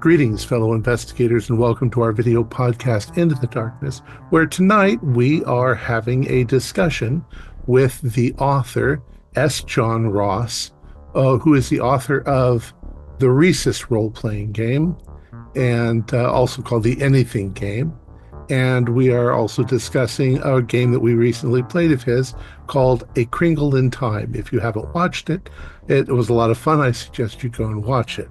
Greetings, fellow investigators, and welcome to our video podcast, Into the Darkness, where tonight we are having a discussion with the author, S. John Ross, who is the author of the Rhesus role-playing game, and also called the Anything game. And we are also discussing a game that we recently played of his called A Kringle in Time. If you haven't watched it, it was a lot of fun. I suggest you go and watch it.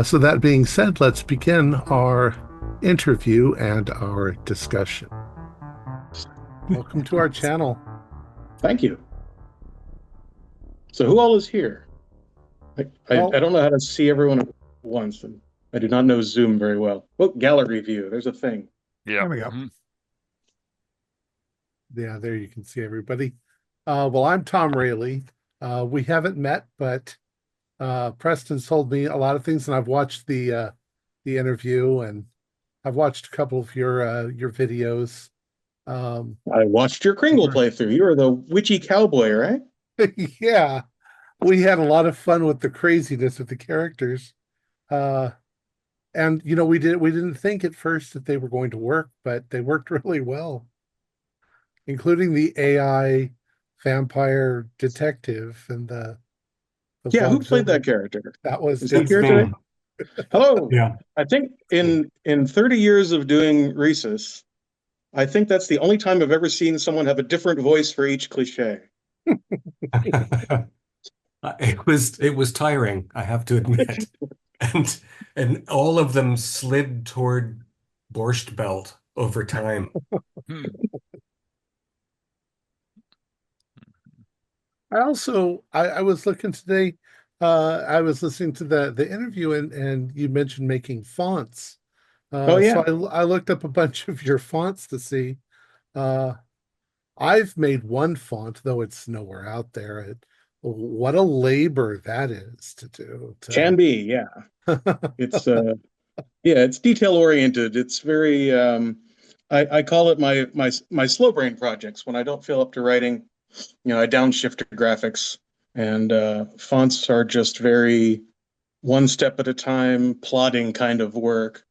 So that being said, let's begin our interview and our discussion. Welcome to our channel. Thank you. So who all is here? I don't know how to see everyone at once, and I do not know Zoom very well. Oh, gallery view. There's a thing. Yeah. There we go. Yeah, there you can see everybody. Well, I'm Thom Raley. We haven't met, but Preston's told me a lot of things, and I've watched the interview, and I've watched a couple of your videos. I watched your Kringle playthrough. You were the witchy cowboy, right? Yeah, we had a lot of fun with the craziness of the characters. And you know, we didn't think at first that they were going to work, but they worked really well, including the AI vampire detective and the yeah, who played that character? That was Is he here today? Hello. Yeah. I think in 30 years of doing Rhesus, I think that's the only time I've ever seen someone have a different voice for each cliche. It was tiring, I have to admit. And all of them slid toward Borscht Belt over time. I was looking today, I was listening to the interview, and you mentioned making fonts. Oh yeah. So I looked up a bunch of your fonts to see. I've made one font, though it's nowhere out there. What a labor that is to do. Can be, yeah. It's it's detail oriented. It's very I call it my slow brain projects. When I don't feel up to writing, I downshift to graphics, and fonts are just very one step at a time, plodding kind of work.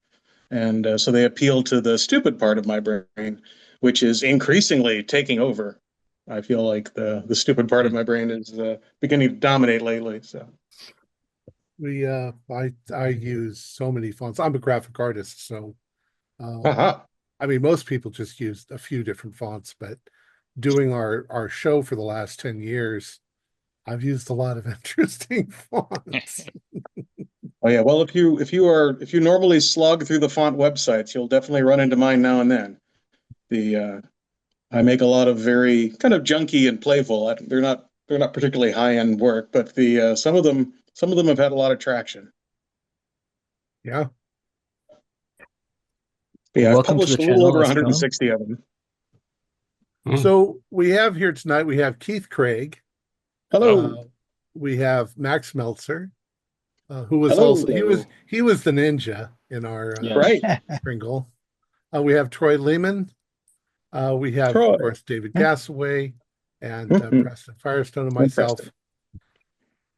And so they appeal to the stupid part of my brain, which is increasingly taking over. I feel like the stupid part of my brain is beginning to dominate lately. So I use so many fonts. I'm a graphic artist, so I mean, most people just use a few different fonts, but doing our show for the last 10 years, I've used a lot of interesting fonts. Oh yeah, well, if you normally slog through the font websites, you'll definitely run into mine now and then. I make a lot of very kind of junky and playful. They're not particularly high-end work, but some of them have had a lot of traction. Yeah. Yeah, I've published a little over 160 of them. So we have here tonight, we have Keith Craig. Hello. We have Max Meltzer, who was Hello. also he was the ninja in our right. Kringle. We have Troy Lehman. We have, Troy. Of course, David Gassaway and Preston Firestone and myself.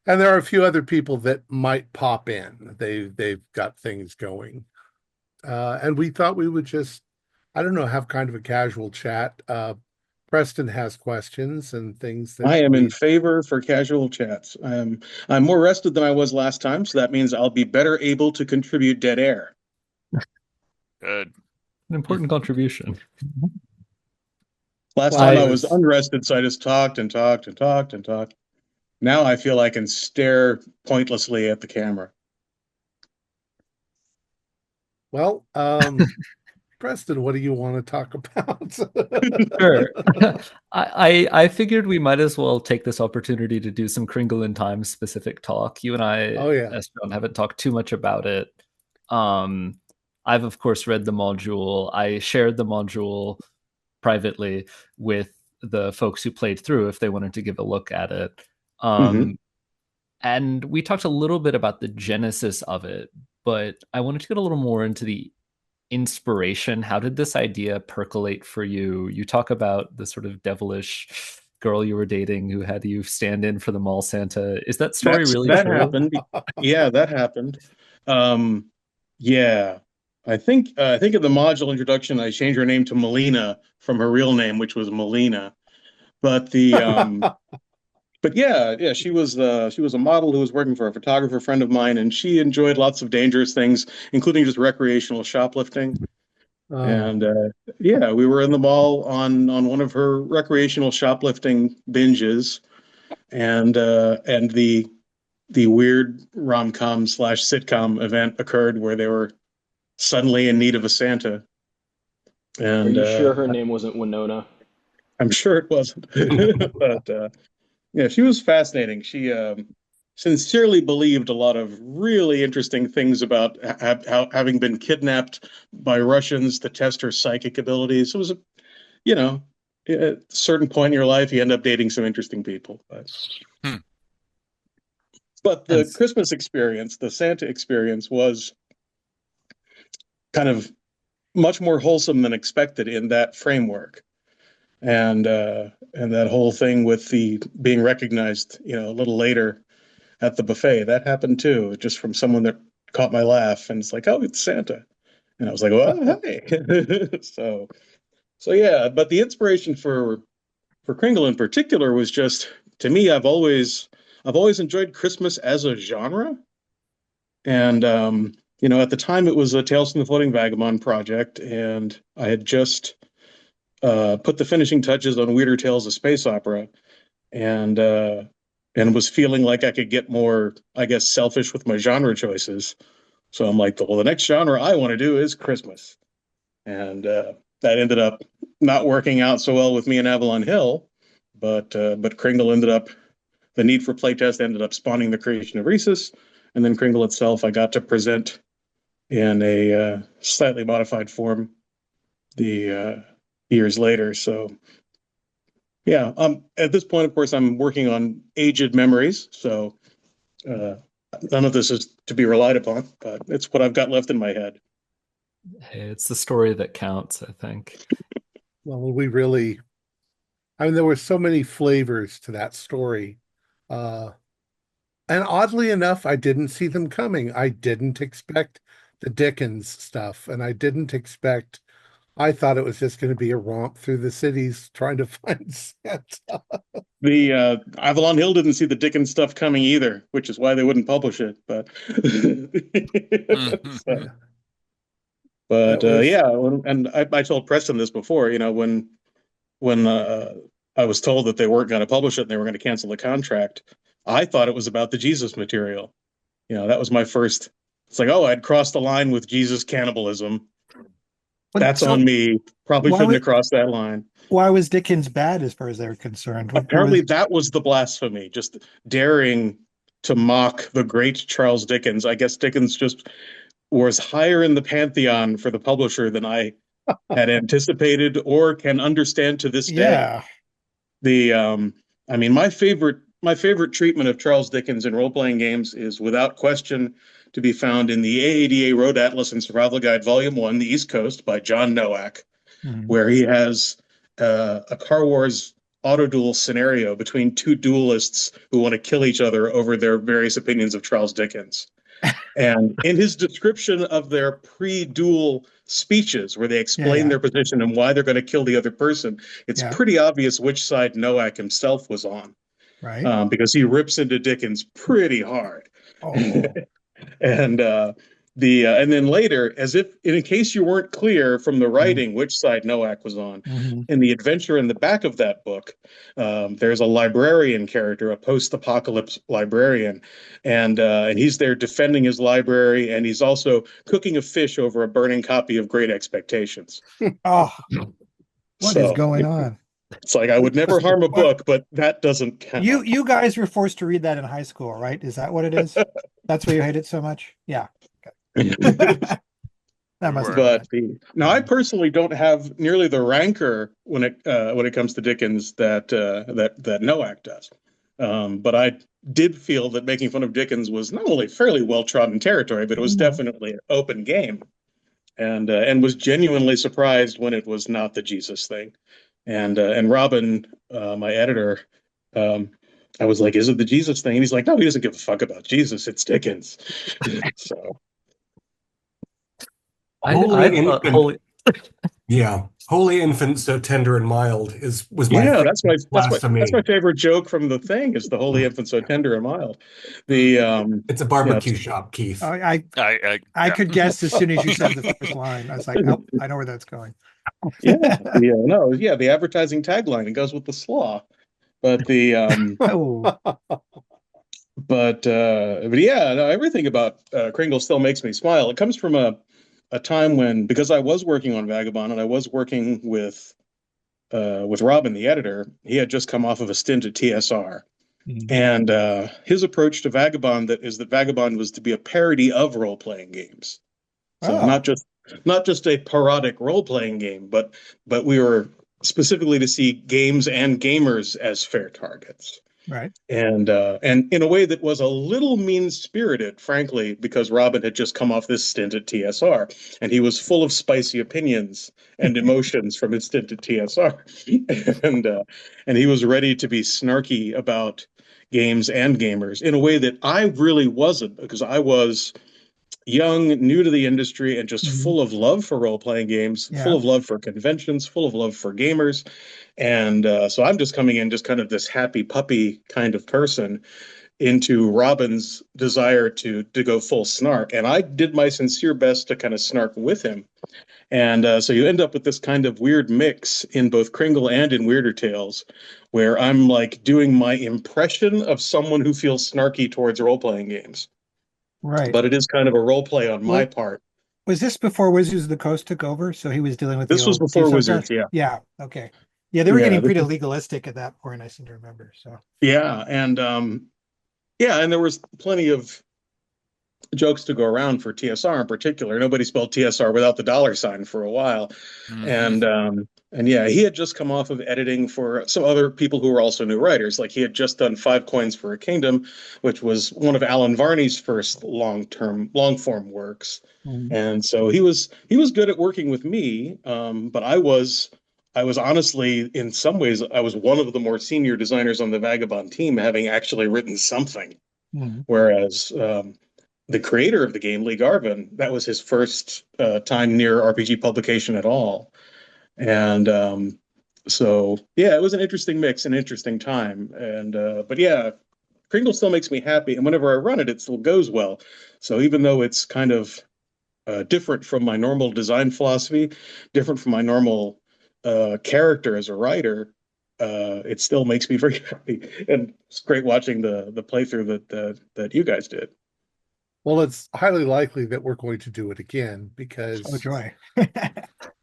And there are a few other people that might pop in. They've got things going. And we thought we would just, I don't know, have kind of a casual chat. Preston has questions and things that I am in favor for casual chats. I'm more rested than I was last time, so that means I'll be better able to contribute dead air. Good. An important contribution. Last time I was unrested, so I just talked and talked and talked and talked. Now I feel I can stare pointlessly at the camera. Well, Preston, what do you want to talk about? Sure. I figured we might as well take this opportunity to do some Kringle in Time specific talk. You and I, Esteban, haven't talked too much about it. I've, of course, read the module. I shared the module privately with the folks who played through if they wanted to give a look at it. And we talked a little bit about the genesis of it, but I wanted to get a little more into the inspiration. How did this idea percolate for you? You talk about the sort of devilish girl you were dating who had you stand in for the mall Santa. Is that story really that true? happened? Yeah, that happened. Yeah, I think in the module introduction I changed her name to Melina from her real name, which was Melina. But the but yeah, she was a model who was working for a photographer friend of mine, and she enjoyed lots of dangerous things, including just recreational shoplifting. And yeah, we were in the mall on one of her recreational shoplifting binges, and the weird rom-com slash sitcom event occurred where they were suddenly in need of a Santa. Are And you sure her name wasn't Winona? I'm sure it wasn't. But yeah, she was fascinating. She sincerely believed a lot of really interesting things about having been kidnapped by Russians to test her psychic abilities. It was, you know, at a certain point in your life, you end up dating some interesting people. But the Christmas experience, the Santa experience, was kind of much more wholesome than expected in that framework. And that whole thing with the being recognized, a little later at the buffet, that happened too, just from someone that caught my laugh, and it's like, oh, it's Santa, and I was like, well, hey. So yeah, but the inspiration for Kringle in particular was just, to me, I've always enjoyed Christmas as a genre, and at the time it was a Tales from the Floating Vagabond project, and I had just put the finishing touches on Weirder Tales of Space Opera, and was feeling like I could get more, I guess, selfish with my genre choices. So I'm like, well, the next genre I want to do is Christmas, and that ended up not working out so well with me and Avalon Hill, but Kringle ended up, the need for playtest ended up spawning the creation of Rhesus, and then Kringle itself I got to present in a slightly modified form the years later. So yeah, at this point, of course, I'm working on aged memories, so none of this is to be relied upon, but it's what I've got left in my head. Hey, it's the story that counts, I think. Well, there were so many flavors to that story. And oddly enough, I didn't see them coming. I didn't expect the Dickens stuff, and I thought it was just going to be a romp through the cities trying to find Santa. The Avalon Hill didn't see the Dickens stuff coming either, which is why they wouldn't publish it. But yeah, and I told Preston this before. When I was told that they weren't going to publish it and they were going to cancel the contract, I thought it was about the Jesus material. That was my first. It's like, oh, I'd crossed the line with Jesus cannibalism. That's on me. Probably shouldn't have crossed that line. Why was Dickens bad as far as they're concerned? Apparently that was the blasphemy, just daring to mock the great Charles Dickens. I guess Dickens just was higher in the pantheon for the publisher than I had anticipated or can understand to this day. Yeah. My favorite treatment of Charles Dickens in role-playing games is without question to be found in the AADA Road Atlas and Survival Guide Volume 1, The East Coast by John Nowak, where he has a Car Wars auto-duel scenario between two duelists who want to kill each other over their various opinions of Charles Dickens. And in his description of their pre-duel speeches, where they explain their position and why they're going to kill the other person, it's pretty obvious which side Nowak himself was on. Right. Because he rips into Dickens pretty hard. Oh. And then later, as if in case you weren't clear from the writing which side Nowak was on, in the adventure in the back of that book, there's a librarian character, a post-apocalypse librarian, and he's there defending his library, and he's also cooking a fish over a burning copy of Great Expectations. What is going on? It's like, I would never harm a book, but that doesn't count. You guys were forced to read that in high school, right? Is that what it is? That's why you hate it so much? Yeah. That must now I personally don't have nearly the rancor when it comes to Dickens that Nowak does. But I did feel that making fun of Dickens was not only fairly well-trodden territory, but it was definitely an open game, and was genuinely surprised when it was not the Jesus thing. And Robin, my editor, I was like, is it the Jesus thing? And he's like, no, he doesn't give a fuck about Jesus. It's Dickens. So Holy infant. Yeah, holy infant, so tender and mild was my that's my favorite joke from the thing is the holy infant so tender and mild. It's a barbecue shop, Keith. I could guess as soon as you said the first line. I was like, oh, I know where that's going. The advertising tagline, it goes with the slaw. But everything about Kringle still makes me smile. It comes from a time when, because I was working on Vagabond and I was working with Robin, the editor, he had just come off of a stint at TSR. Mm-hmm. And his approach to Vagabond that Vagabond was to be a parody of role-playing games. So not just a parodic role-playing game, but we were specifically to see games and gamers as fair targets. Right. And in a way that was a little mean-spirited, frankly, because Robin had just come off this stint at TSR, and he was full of spicy opinions and emotions from his stint at TSR. And he was ready to be snarky about games and gamers in a way that I really wasn't, because I was young, new to the industry, and just full of love for role-playing games, full of love for conventions, full of love for gamers. And so I'm just coming in just kind of this happy puppy kind of person into Robin's desire to go full snark. And I did my sincere best to kind of snark with him. And so you end up with this kind of weird mix in both Kringle and in Weirder Tales, where I'm like doing my impression of someone who feels snarky towards role-playing games. Right. But it is kind of a role play on my part. Was this before Wizards of the Coast took over? So he was dealing with this was before Wizards, yeah. Yeah, okay. Yeah, they were getting pretty legalistic at that point, I seem to remember. So and there was plenty of jokes to go around for TSR in particular. Nobody spelled TSR without the $sign for a while. Mm-hmm. And he had just come off of editing for some other people who were also new writers. Like he had just done 5 Coins for a Kingdom, which was one of Alan Varney's first long-form works. Mm-hmm. And so he was good at working with me, but I was honestly, in some ways, I was one of the more senior designers on the Vagabond team, having actually written something. Mm-hmm. Whereas the creator of the game, Lee Garvin, that was his first time near RPG publication at all. And so it was an interesting mix, an interesting time. And but Kringle still makes me happy, and whenever I run it, it still goes well. So even though it's kind of different from my normal design philosophy, different from my normal character as a writer, it still makes me very happy. And it's great watching the playthrough that you guys did. Well, it's highly likely that we're going to do it again because joy.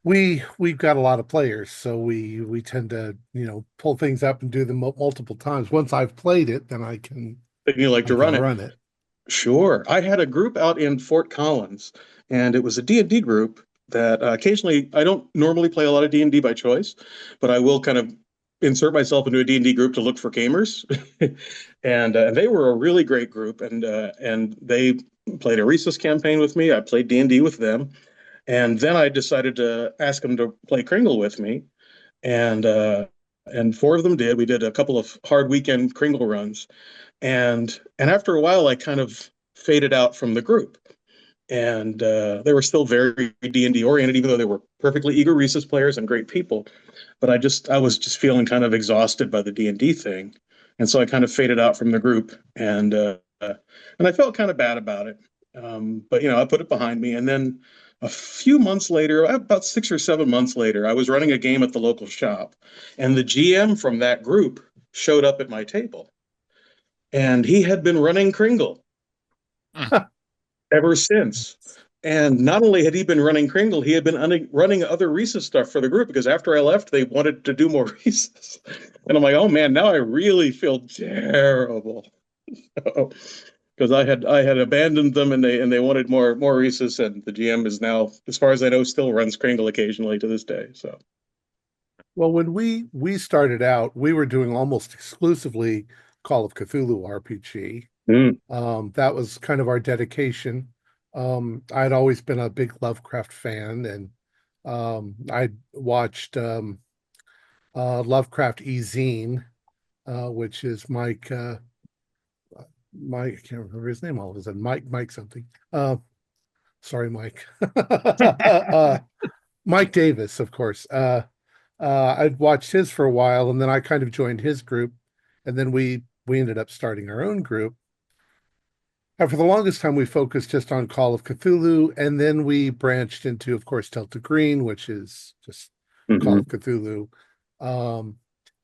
we've got a lot of players, so we tend to pull things up and do them multiple times. Once I've played it, then I can. Then you like to run it. Sure. I had a group out in Fort Collins, and it was a D&D group that occasionally, I don't normally play a lot of D&D by choice, but I will kind of insert myself into a D&D group to look for gamers. And they were a really great group, and they played a Rhesus campaign with me. I played D&D with them. And then I decided to ask them to play Kringle with me. And 4 of them did. We did a couple of hard weekend Kringle runs. And after a while, I kind of faded out from the group. And they were still very D&D oriented, even though they were perfectly eager Rhesus players and great people. But I was just feeling kind of exhausted by the D&D thing. And so I kind of faded out from the group. And I felt kind of bad about it. But, I put it behind me. And then a few months later, about 6 or 7 months later, I was running a game at the local shop. And the GM from that group showed up at my table. And he had been running Kringle ever since. And not only had he been running Kringle, he had been running other Rhesus stuff for the group, because after I left, they wanted to do more Rhesus. And I'm like, oh man, now I really feel terrible. Because I had abandoned them, and they wanted more Rhesus, and the GM is now, as far as I know, still runs Kringle occasionally to this day. So, well, when we started out, we were doing almost exclusively Call of Cthulhu RPG. That was kind of our dedication. I'd always been a big Lovecraft fan, and I'd watched Lovecraft E-Zine, which is Mike. I can't remember his name all of a sudden. Mike something. Sorry, Mike. Mike Davis, of course. I'd watched his for a while, and then I kind of joined his group, and then we ended up starting our own group. And for the longest time, we focused just on Call of Cthulhu, and then we branched into, of course, Delta Green, which is just Call of Cthulhu.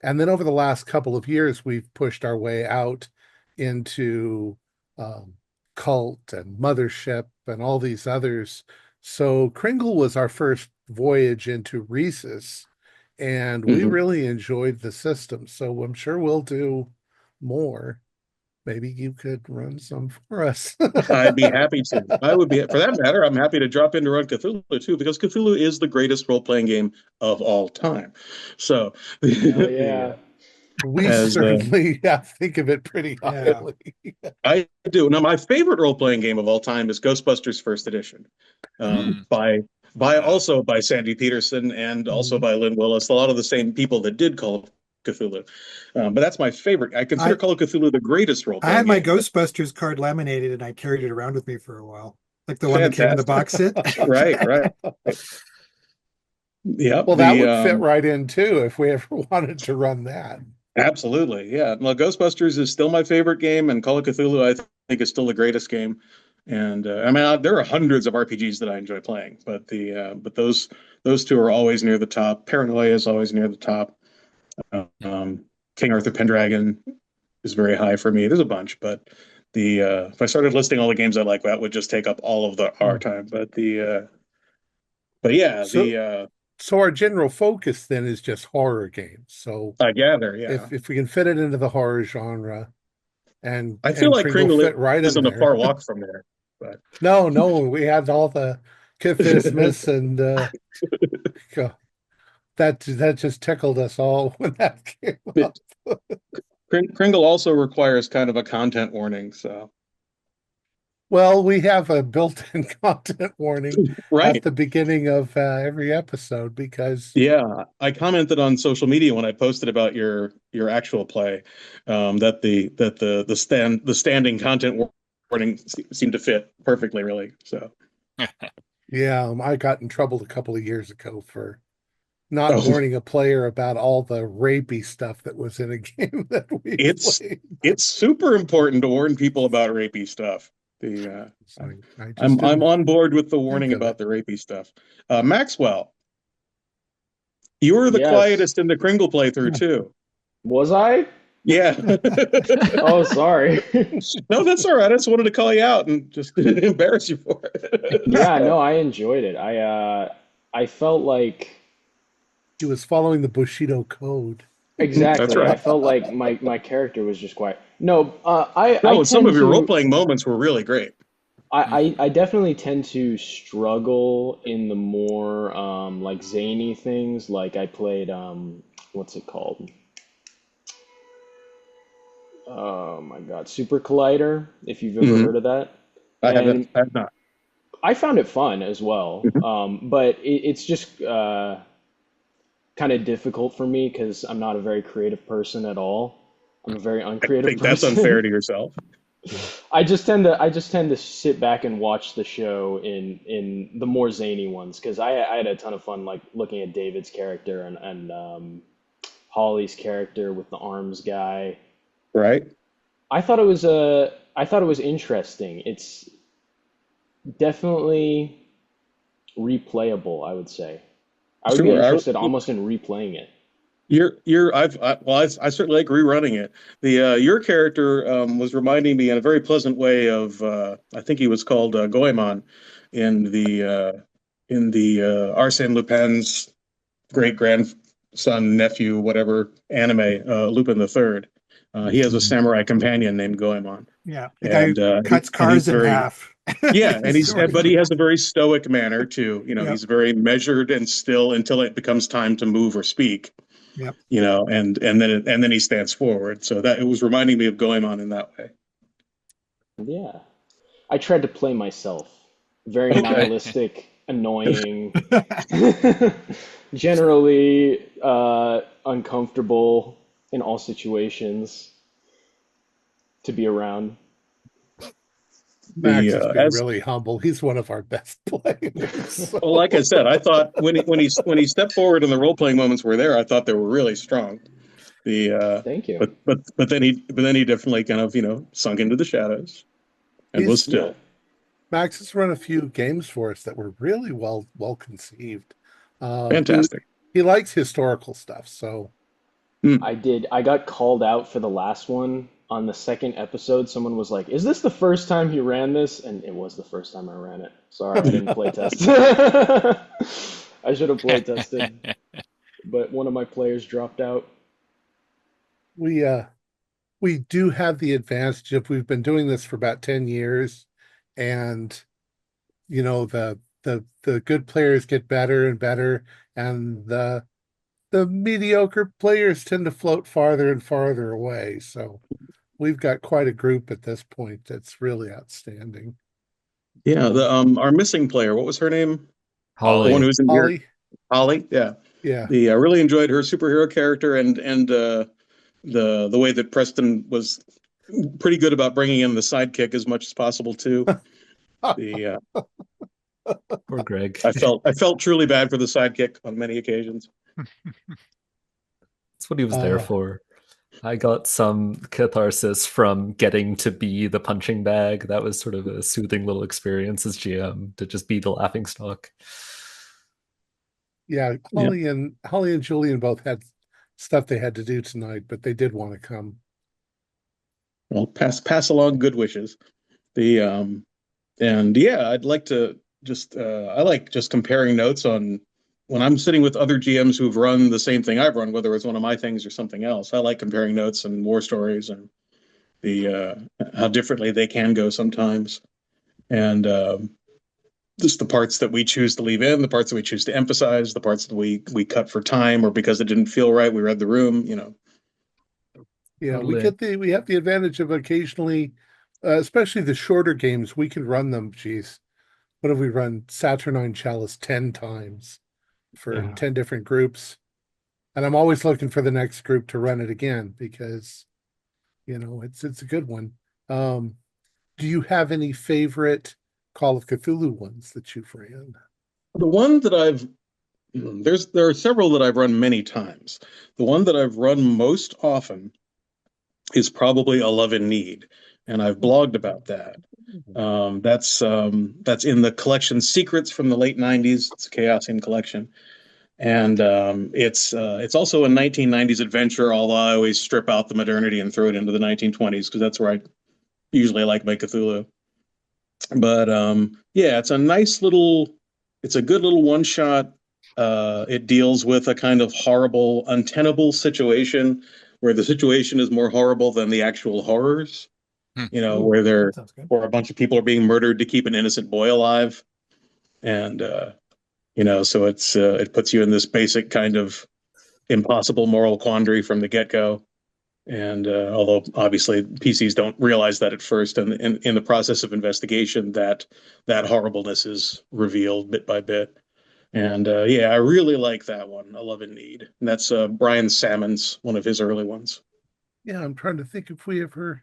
And then over the last couple of years, we've pushed our way out into Cult and Mothership and all these others. So Kringle was our first voyage into Rhesus, and we really enjoyed the system. So I'm sure we'll do more. Maybe you could run some for us. I'd be happy to. I would be, for that matter, I'm happy to drop in to run Cthulhu too, because Cthulhu is the greatest role-playing game of all time. So, yeah. We certainly think of it pretty highly. I do. Now, my favorite role-playing game of all time is Ghostbusters First Edition, by Sandy Peterson and also by Lynn Willis. A lot of the same people that did Call of Cthulhu, but that's my favorite. I consider Call of Cthulhu the greatest role-playing I had my game. Ghostbusters card laminated, and I carried it around with me for a while, like the one that came in the box set. Right. Yeah. Well, that would fit right in too if we ever wanted to run that. Absolutely, yeah. Well, Ghostbusters is still my favorite game, and Call of Cthulhu I think is still the greatest game. And I mean, there are hundreds of RPGs that I enjoy playing, but those two are always near the top. Paranoia is always near the top. King Arthur Pendragon is very high for me. There's a bunch, but if I started listing all the games I like, that would just take up all of our time. So our general focus then is just horror games. So I gather, yeah. If we can fit it into the horror genre, and I feel like Kringle fit right isn't in a far walk from there. But no, we had all the Kithismus and that just tickled us all when that came up. Kringle also requires kind of a content warning, so. Well, we have a built-in content warning right at the beginning of every episode because I commented on social media when I posted about your actual play that the standing content warning seemed to fit perfectly, really. So I got in trouble a couple of years ago for not warning a player about all the rapey stuff that was in a game that we played. It's super important to warn people about rapey stuff. I'm on board with the warning about the rapey stuff. Maxwell, you were the quietest in the Kringle playthrough too. Was I? Yeah. Oh, sorry. No, that's all right. I just wanted to call you out and just embarrass you for it. Yeah, no, I enjoyed it. I felt like he was following the Bushido code. Exactly. That's right. I felt like my character was just quiet. Some of your role-playing moments were really great. I definitely tend to struggle in the more like zany things. Like I played what's it called? Oh my God, Super Collider. If you've ever heard of that, I have not. I found it fun as well, but it's just kind of difficult for me because I'm not a very creative person at all. I'm a very uncreative person. That's unfair to yourself. I just tend to sit back and watch the show in the more zany ones because I had a ton of fun like looking at David's character and Holly's character with the arms guy. Right. I thought it was interesting. It's definitely replayable, I would say. I would be interested almost in replaying it. I certainly like rerunning it. Your character was reminding me in a very pleasant way of I think he was called Goemon in the Arsène Lupin's great grandson, nephew, whatever anime, Lupin the Third. He has a samurai companion named Goemon. Yeah, the guy who cuts cars in half. Yeah, but he has a very stoic manner too. He's very measured and still until it becomes time to move or speak. Yep. And then he stands forward. So that it was reminding me of Goemon in that way. Yeah, I tried to play myself. Very nihilistic, annoying, generally uncomfortable in all situations to be around. Max has been really humble. He's one of our best players. So. Well, like I said, I thought when he stepped forward and the role playing moments were there, I thought they were really strong. Thank you. But then he definitely kind of sunk into the shadows and was still. Yeah. Max has run a few games for us that were really well conceived. Fantastic. He likes historical stuff, so. I did. I got called out for the last one. On the second episode, someone was like, "Is this the first time you ran this?" And it was the first time I ran it. Sorry, I didn't play test. I should have play tested, but one of my players dropped out. We do have the advantage of we've been doing this for about 10 years, and the good players get better and better, and the mediocre players tend to float farther and farther away. So we've got quite a group at this point that's really outstanding. Yeah, our missing player, what was her name? Holly. The one who's in Holly. Here. Holly, yeah. I really enjoyed her superhero character and the way that Preston was pretty good about bringing in the sidekick as much as possible too. Poor Greg. I felt truly bad for the sidekick on many occasions. That's what he was there for. I got some catharsis from getting to be the punching bag. That was sort of a soothing little experience as GM, to just be the laughingstock. Yeah, Holly and Julian both had stuff they had to do tonight, but they did want to come. Well, pass along good wishes. I'd like to just I like just comparing notes on when I'm sitting with other GMs who've run the same thing I've run, whether it's one of my things or something else. I like comparing notes and war stories and how differently they can go sometimes, and just the parts that we choose to leave in, the parts that we choose to emphasize, the parts that we cut for time or because it didn't feel right. We read the room, Yeah, we have the advantage of occasionally, especially the shorter games, we can run them. Geez, what have we run? Saturnine Chalice 10 times for 10 different groups, and I'm always looking for the next group to run it again because it's a good one. Do you have any favorite Call of Cthulhu ones that you've ran? The one that there are several that I've run many times. The one that I've run most often is probably A Love in Need, and I've blogged about that. That's in the collection Secrets from the late 90s. It's a Chaosium collection. And it's also a 1990s adventure, although I always strip out the modernity and throw it into the 1920s because that's where I usually like my Cthulhu. But it's a good little one shot. It deals with a kind of horrible, untenable situation where the situation is more horrible than the actual horrors. Where a bunch of people are being murdered to keep an innocent boy alive, and so it puts you in this basic kind of impossible moral quandary from the get-go. And although obviously PCs don't realize that at first, and in the process of investigation, that horribleness is revealed bit by bit. And I really like that one, A Love in Need. And that's Brian Salmon's one of his early ones. Yeah, I'm trying to think if we ever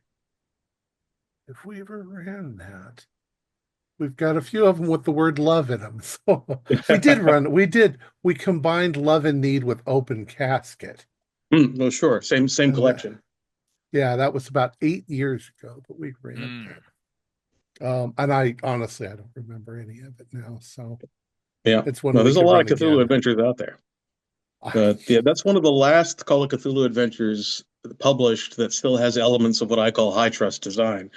ran that. We've got a few of them with the word love in them. So we combined Love and Need with Open Casket. No, sure. Same collection. That was about 8 years ago, but we ran that. And I honestly don't remember any of it now. So it's one. There's a lot of Cthulhu adventures out there. But that's one of the last Call of Cthulhu adventures published that still has elements of what I call high trust design,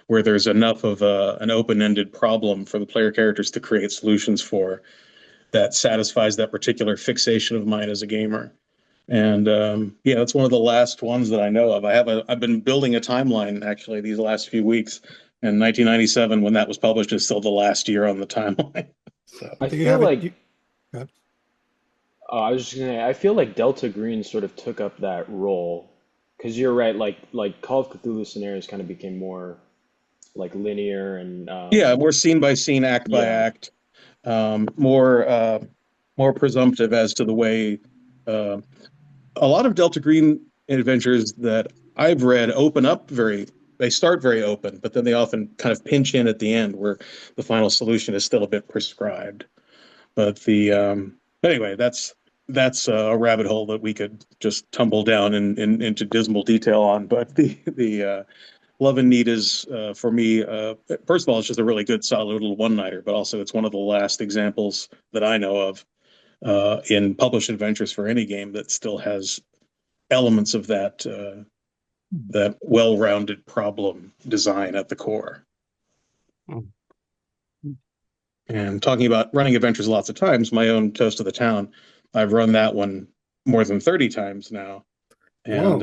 where there's enough of an open-ended problem for the player characters to create solutions for that satisfies that particular fixation of mine as a gamer. And that's one of the last ones that I know of. I've been building a timeline actually these last few weeks, and 1997, when that was published, is still the last year on the timeline. So I feel like I was just gonna say, I feel like Delta Green sort of took up that role, because you're right, like Call of Cthulhu scenarios kind of became more like linear and more scene by scene, act by act, more presumptive as to the way a lot of Delta Green adventures that I've read open up very they start very open, but then they often kind of pinch in at the end where the final solution is still a bit prescribed. But the anyway, that's a rabbit hole that we could just tumble down into dismal detail on. But the Love and Need is for me, first of all, it's just a really good, solid little one-nighter, but also it's one of the last examples that I know of in published adventures for any game that still has elements of that well-rounded problem design at the core. And talking about running adventures lots of times, my own Toast of the Town, I've run that one more than 30 times now. And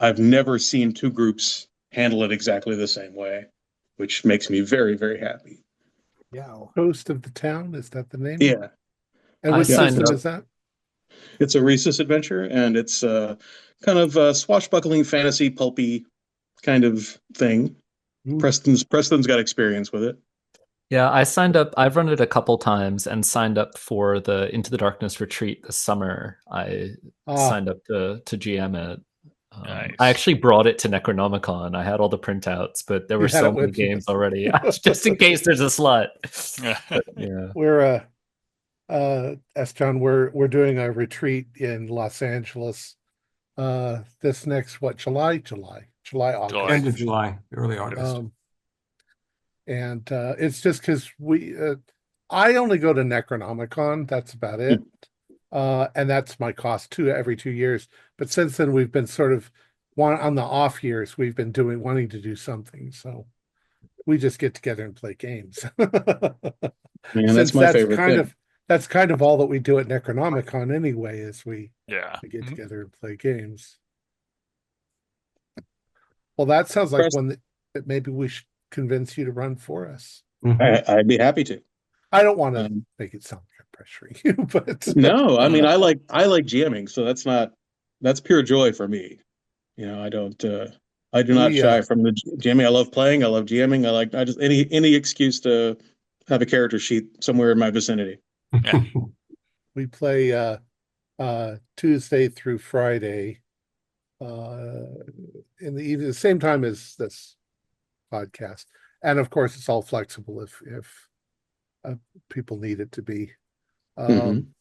I've never seen two groups handle it exactly the same way, which makes me very, very happy. Yeah. Toast of the Town, is that the name? Yeah. And which system is that? It's a Rhesus adventure, and it's kind of a swashbuckling fantasy pulpy kind of thing. Preston's got experience with it. Yeah, I signed up. I've run it a couple times and signed up for the Into the Darkness retreat this summer. I signed up to GM it. Nice. I actually brought it to Necronomicon. I had all the printouts, but there were so many games already, just in case there's a slot. But, yeah, we're John, we're doing a retreat in Los Angeles. This next July, August. End of July, early August. And it's just because I only go to Necronomicon. That's about it. And that's my cost too, every 2 years. But since then, we've been sort of on the off years, we've been wanting to do something. So we just get together and play games. Man, that's my favorite thing. That's kind of all that we do at Necronomicon anyway, is we get together and play games. Well, that sounds like one that maybe we should convince you to run for us. I'd be happy to. I don't want to make it sound like I'm pressuring you, but no, I mean I like GMing, so that's pure joy for me. You know, I do not shy from the GMing. I love playing. I love GMing. I just any excuse to have a character sheet somewhere in my vicinity. Yeah. We play Tuesday through Friday in the evening, the same time as this podcast, and of course it's all flexible if people need it to be. Some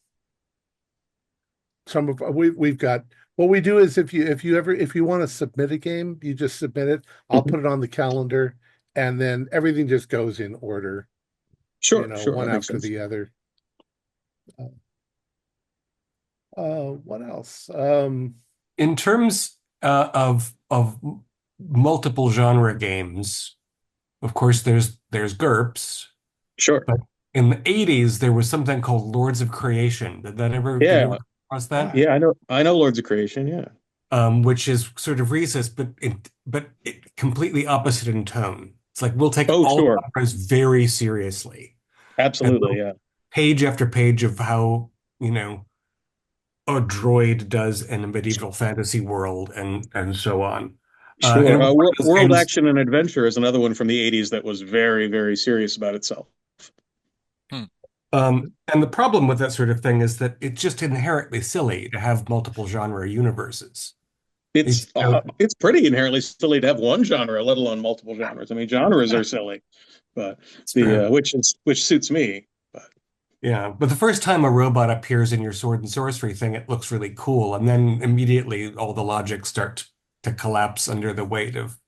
of we've got, what we do is if you want to submit a game, you just submit it. I'll put it on the calendar, and then everything just goes in order. Sure, one after the other. What else? In terms of multiple genre games, of course, there's GURPS. Sure. But in the 80s, there was something called Lords of Creation. Did you ever cross that? Yeah, I know Lords of Creation. Yeah. Which is sort of Rhesus, but completely opposite in tone. It's like we'll take all genres very seriously. Absolutely, yeah. Page after page of how a droid does in a medieval fantasy world, and so on. Sure. World Action and Adventure is another one from the 80s that was very, very serious about itself. And the problem with that sort of thing is that it's just inherently silly to have multiple genre universes. It's pretty inherently silly to have one genre, let alone multiple genres. I mean, genres are silly, but which suits me. But the first time a robot appears in your sword and sorcery thing, it looks really cool, and then immediately all the logic starts to collapse under the weight of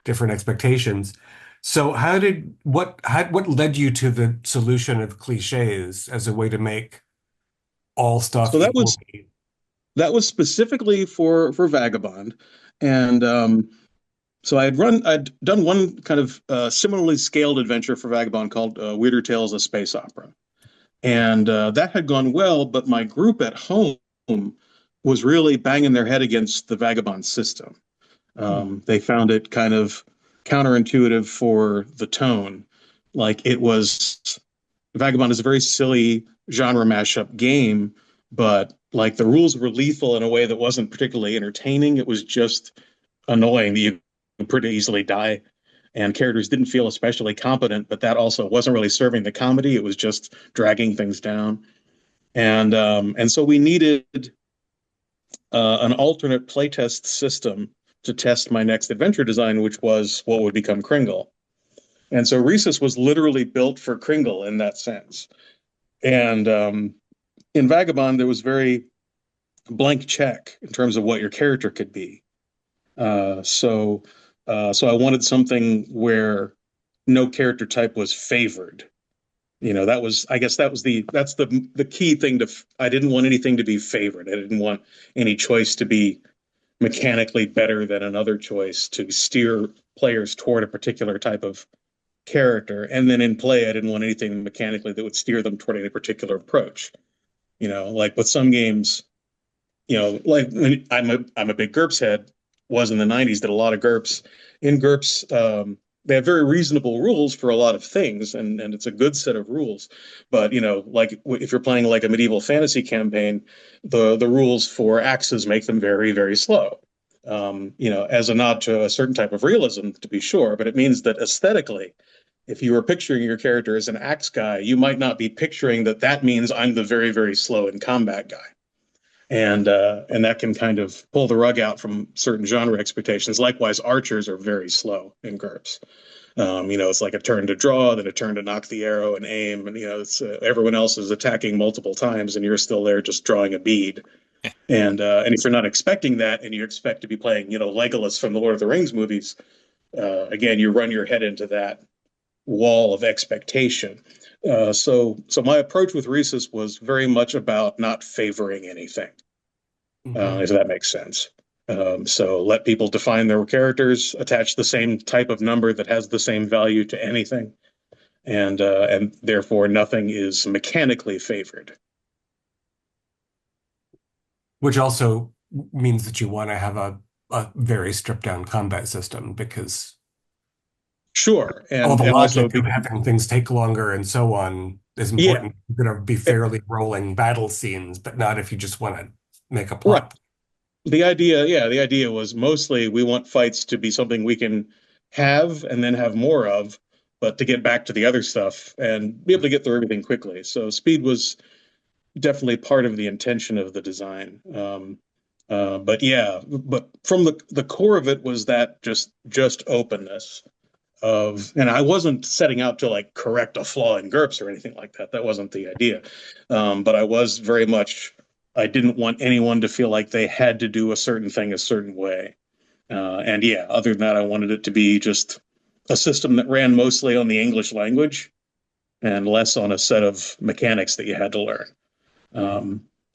different expectations. So what led you to the solution of cliches as a way to make all stuff? So that was specifically for Vagabond, and so I'd done one kind of similarly scaled adventure for Vagabond called Weirder Tales: A Space Opera, and that had gone well, but my group at home was really banging their head against the Vagabond system. They found it kind of counterintuitive for the tone. Like Vagabond is a very silly genre mashup game, but like the rules were lethal in a way that wasn't particularly entertaining. It was just annoying that you could pretty easily die, and characters didn't feel especially competent, but that also wasn't really serving the comedy. It was just dragging things down. And so we needed an alternate playtest system to test my next adventure design, which was what would become Kringle. And so Rhesus was literally built for Kringle in that sense. And in Vagabond, there was very blank check in terms of what your character could be. So I wanted something where no character type was favored. That's the key thing I didn't want anything to be favored. I didn't want any choice to be mechanically better than another choice to steer players toward a particular type of character. And then in play, I didn't want anything mechanically that would steer them toward any particular approach. Like with some games, like I'm a big GURPS head, was in the 90s, did a lot of GURPS. In GURPS, they have very reasonable rules for a lot of things, and it's a good set of rules. But like if you're playing like a medieval fantasy campaign, the rules for axes make them very, very slow. As a nod to a certain type of realism, to be sure, but it means that aesthetically, if you were picturing your character as an axe guy, you might not be picturing that means I'm the very, very slow in combat guy. And that can kind of pull the rug out from certain genre expectations. Likewise, archers are very slow in GURPS. It's like a turn to draw, then a turn to knock the arrow and aim, and it's everyone else is attacking multiple times, and you're still there just drawing a bead. And if you're not expecting that, and you expect to be playing, Legolas from the Lord of the Rings movies, again, you run your head into that wall of expectation. So my approach with Rhesus was very much about not favoring anything, if that makes sense. So let people define their characters, attach the same type of number that has the same value to anything, and therefore nothing is mechanically favored. Which also means that you want to have a very stripped down combat system, because sure, and all the logic also of having things take longer and so on is important. Yeah. You're going to be fairly rolling battle scenes, but not if you just want to make a plot. Right. The idea was mostly we want fights to be something we can have and then have more of, but to get back to the other stuff and be able to get through everything quickly. So speed was definitely part of the intention of the design. But from the core of it was that just openness of, and I wasn't setting out to like correct a flaw in GURPS or anything like that. That wasn't the idea. But I was very much, I didn't want anyone to feel like they had to do a certain thing a certain way. Other than that, I wanted it to be just a system that ran mostly on the English language and less on a set of mechanics that you had to learn.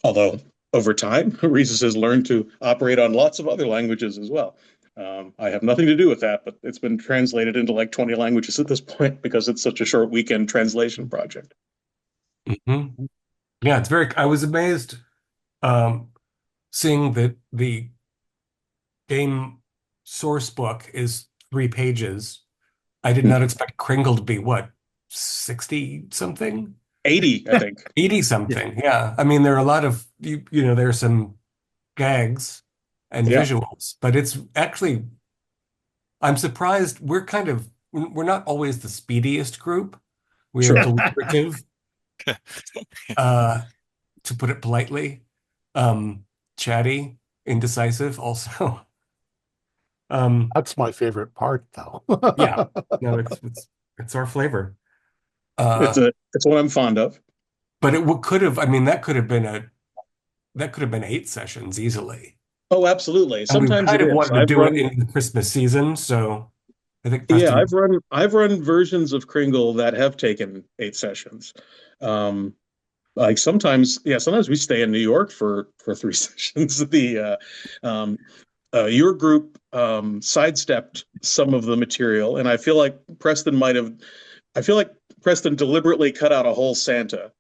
Although over time, Rhesus has learned to operate on lots of other languages as well. I have nothing to do with that, but it's been translated into like 20 languages at this point because it's such a short weekend translation project. Mm-hmm. Yeah, I was amazed seeing that the game source book is 3 pages. I did not expect Kringle to be, what, 60 something? 80, I think. 80 something, yeah. I mean, there are a lot of, there are some gags and visuals, but it's actually, I'm surprised. We're not always the speediest group. We are deliberative, to put it politely, chatty, indecisive also. That's my favorite part, though. Yeah, no, it's our flavor. It's what I'm fond of. But it could have. I mean, that could have been 8 sessions easily. Oh, absolutely. Sometimes we kind of wanted to do it in the Christmas season, so I think. Preston... I've run versions of Kringle that have taken 8 sessions. Like sometimes we stay in New York for 3 sessions. Your group sidestepped some of the material, and I feel like Preston deliberately cut out a whole Santa.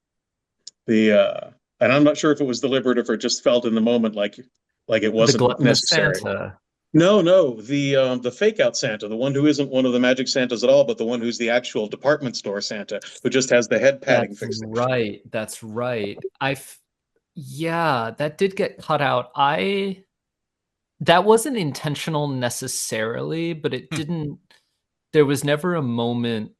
And I'm not sure if it was deliberate or if it just felt in the moment like it wasn't necessary. Santa. No, the fake out Santa, the one who isn't one of the magic Santas at all, but the one who's the actual department store Santa, who just has the head padding fixation. That's right. That did get cut out. That wasn't intentional necessarily, but it didn't. There was never a moment.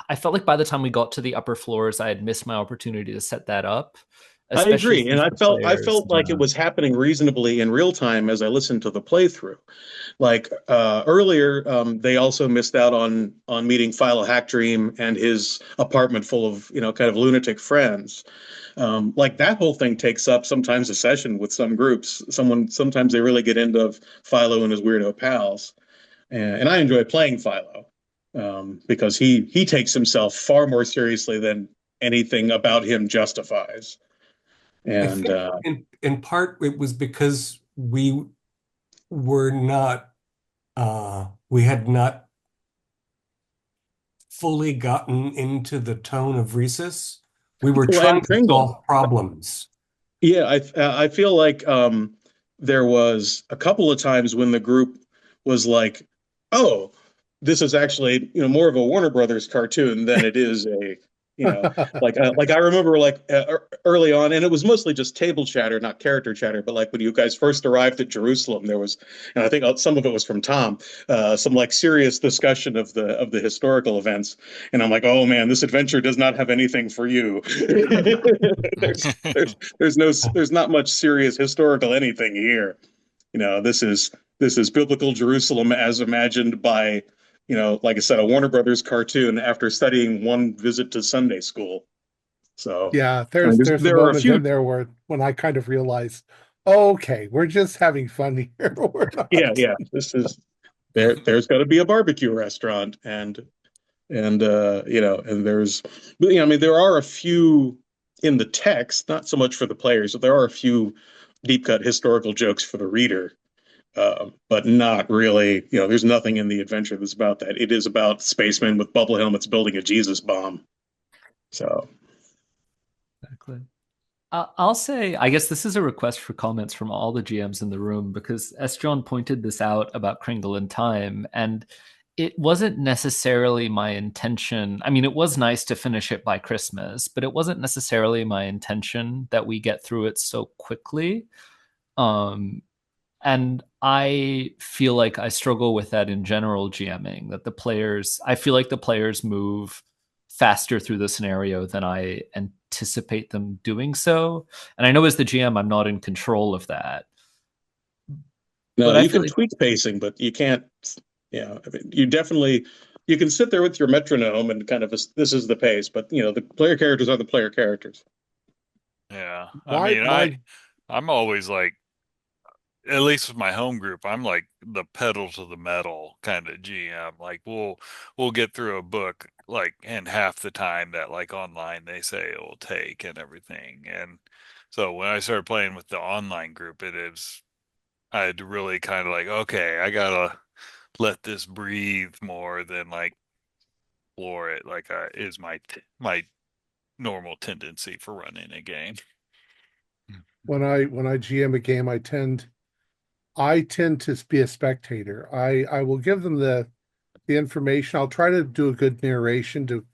I felt like by the time we got to the upper floors, I had missed my opportunity to set that up. I agree, and since the I players, felt like it was happening reasonably in real time as I listened to the playthrough. Like earlier, they also missed out on meeting Philo Hackdream and his apartment full of kind of lunatic friends. Like that whole thing takes up sometimes a session with some groups. Sometimes they really get into Philo and his weirdo pals, and I enjoy playing Philo because he takes himself far more seriously than anything about him justifies. I And think in part it was because we were not we had not fully gotten into the tone of Rhesus. We were well, trying and to Kringle, solve problems. yeah, I feel like there was a couple of times when the group was like, "Oh, this is actually more of a Warner Brothers cartoon than it is a like I remember early on, and it was mostly just table chatter, not character chatter. But like when you guys first arrived at Jerusalem, there was, and I think some of it was from Thom, some like serious discussion of the historical events. And I'm like, oh man, this adventure does not have anything for you. There's not much serious historical anything here. This is biblical Jerusalem as imagined by like I said, a Warner Brothers cartoon after studying one visit to Sunday school. So yeah, I mean, there's a there are a moment few. in there where when I kind of realized, okay, we're just having fun here. We're not. Yeah. This is there's got to be a barbecue restaurant, and there's, I mean, there are a few in the text, not so much for the players, but there are a few deep cut historical jokes for the reader. But not really, there's nothing in the adventure that's about that. It is about spacemen with bubble helmets building a Jesus bomb. So exactly. I'll say, I guess this is a request for comments from all the GMs in the room, because S. John pointed this out about Kringle and Time, and it wasn't necessarily my intention. I mean, it was nice to finish it by Christmas, but it wasn't necessarily my intention that we get through it so quickly. And I feel like I struggle with that in general GMing, that I feel like the players move faster through the scenario than I anticipate them doing so. And I know as the GM, I'm not in control of that. no, But I you feel can like, tweak pacing, but you can't. Yeah, I mean, you can sit there with your metronome and kind of this is the pace, but the player characters are the player characters. Yeah. I Why mean, my I'm always like, at least with my home group, I'm like the pedal to the metal kind of GM. Like we'll get through a book like in half the time that like online they say it will take and everything. And so when I started playing with the online group, I had to really kind of like, okay, I gotta let this breathe more than like floor it like is my normal tendency for running a game. when I GM a game, I tend to be a spectator. I will give them the information. I'll try to do a good narration to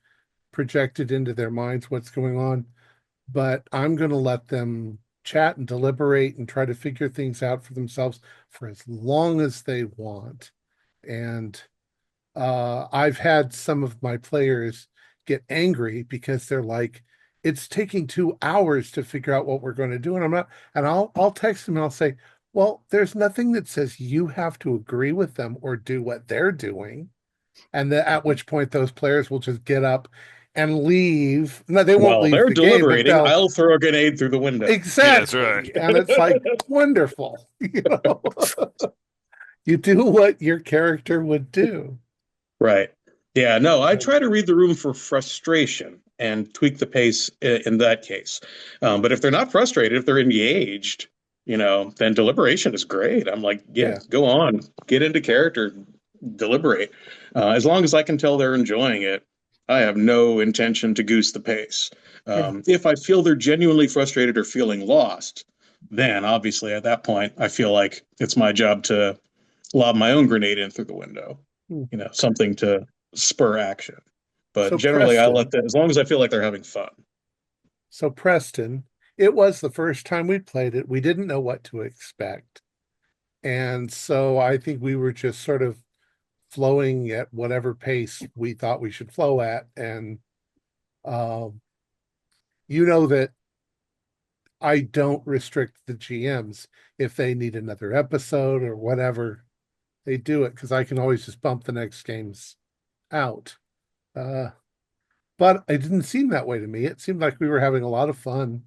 project it into their minds what's going on, but I'm going to let them chat and deliberate and try to figure things out for themselves for as long as they want. And I've had some of my players get angry because they're like, it's taking 2 hours to figure out what we're going to do. And I'm not, and I'll text them and I'll say, well, there's nothing that says you have to agree with them or do what they're doing. And at which point those players will just get up and leave. No, they won't While leave they're the game, but deliberating, they'll I'll throw a grenade through the window. Yeah, that's right. exactly. And it's like wonderful. You do what your character would do. Right. Yeah, no, I try to read the room for frustration and tweak the pace in that case. But if they're not frustrated, if they're engaged, then deliberation is great. I'm like, yeah, go on, get into character, deliberate. As long as I can tell they're enjoying it, I have no intention to goose the pace. If I feel they're genuinely frustrated or feeling lost, then obviously at that point, I feel like it's my job to lob my own grenade in through the window, something to spur action. But So generally, I Preston, let them, as long as I feel like they're having fun. so Preston, it was the first time we played it. We didn't know what to expect. And so I think we were just sort of flowing at whatever pace we thought we should flow at. And you know that I don't restrict the GMs if they need another episode or whatever. They do it because I can always just bump the next games out. But it didn't seem that way to me. It seemed like we were having a lot of fun.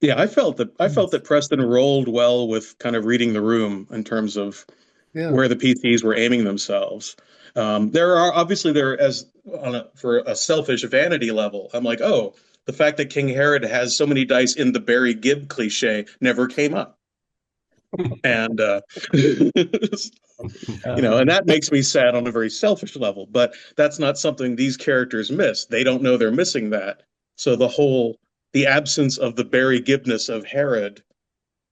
Yeah, I felt that Preston rolled well with kind of reading the room in terms of where the PCs were aiming themselves. For a selfish vanity level, I'm like, oh, the fact that King Herod has so many dice in the Barry Gibb cliche never came up. And and that makes me sad on a very selfish level, but that's not something these characters miss. They don't know they're missing that. So the absence of the Barry Gibbness of Herod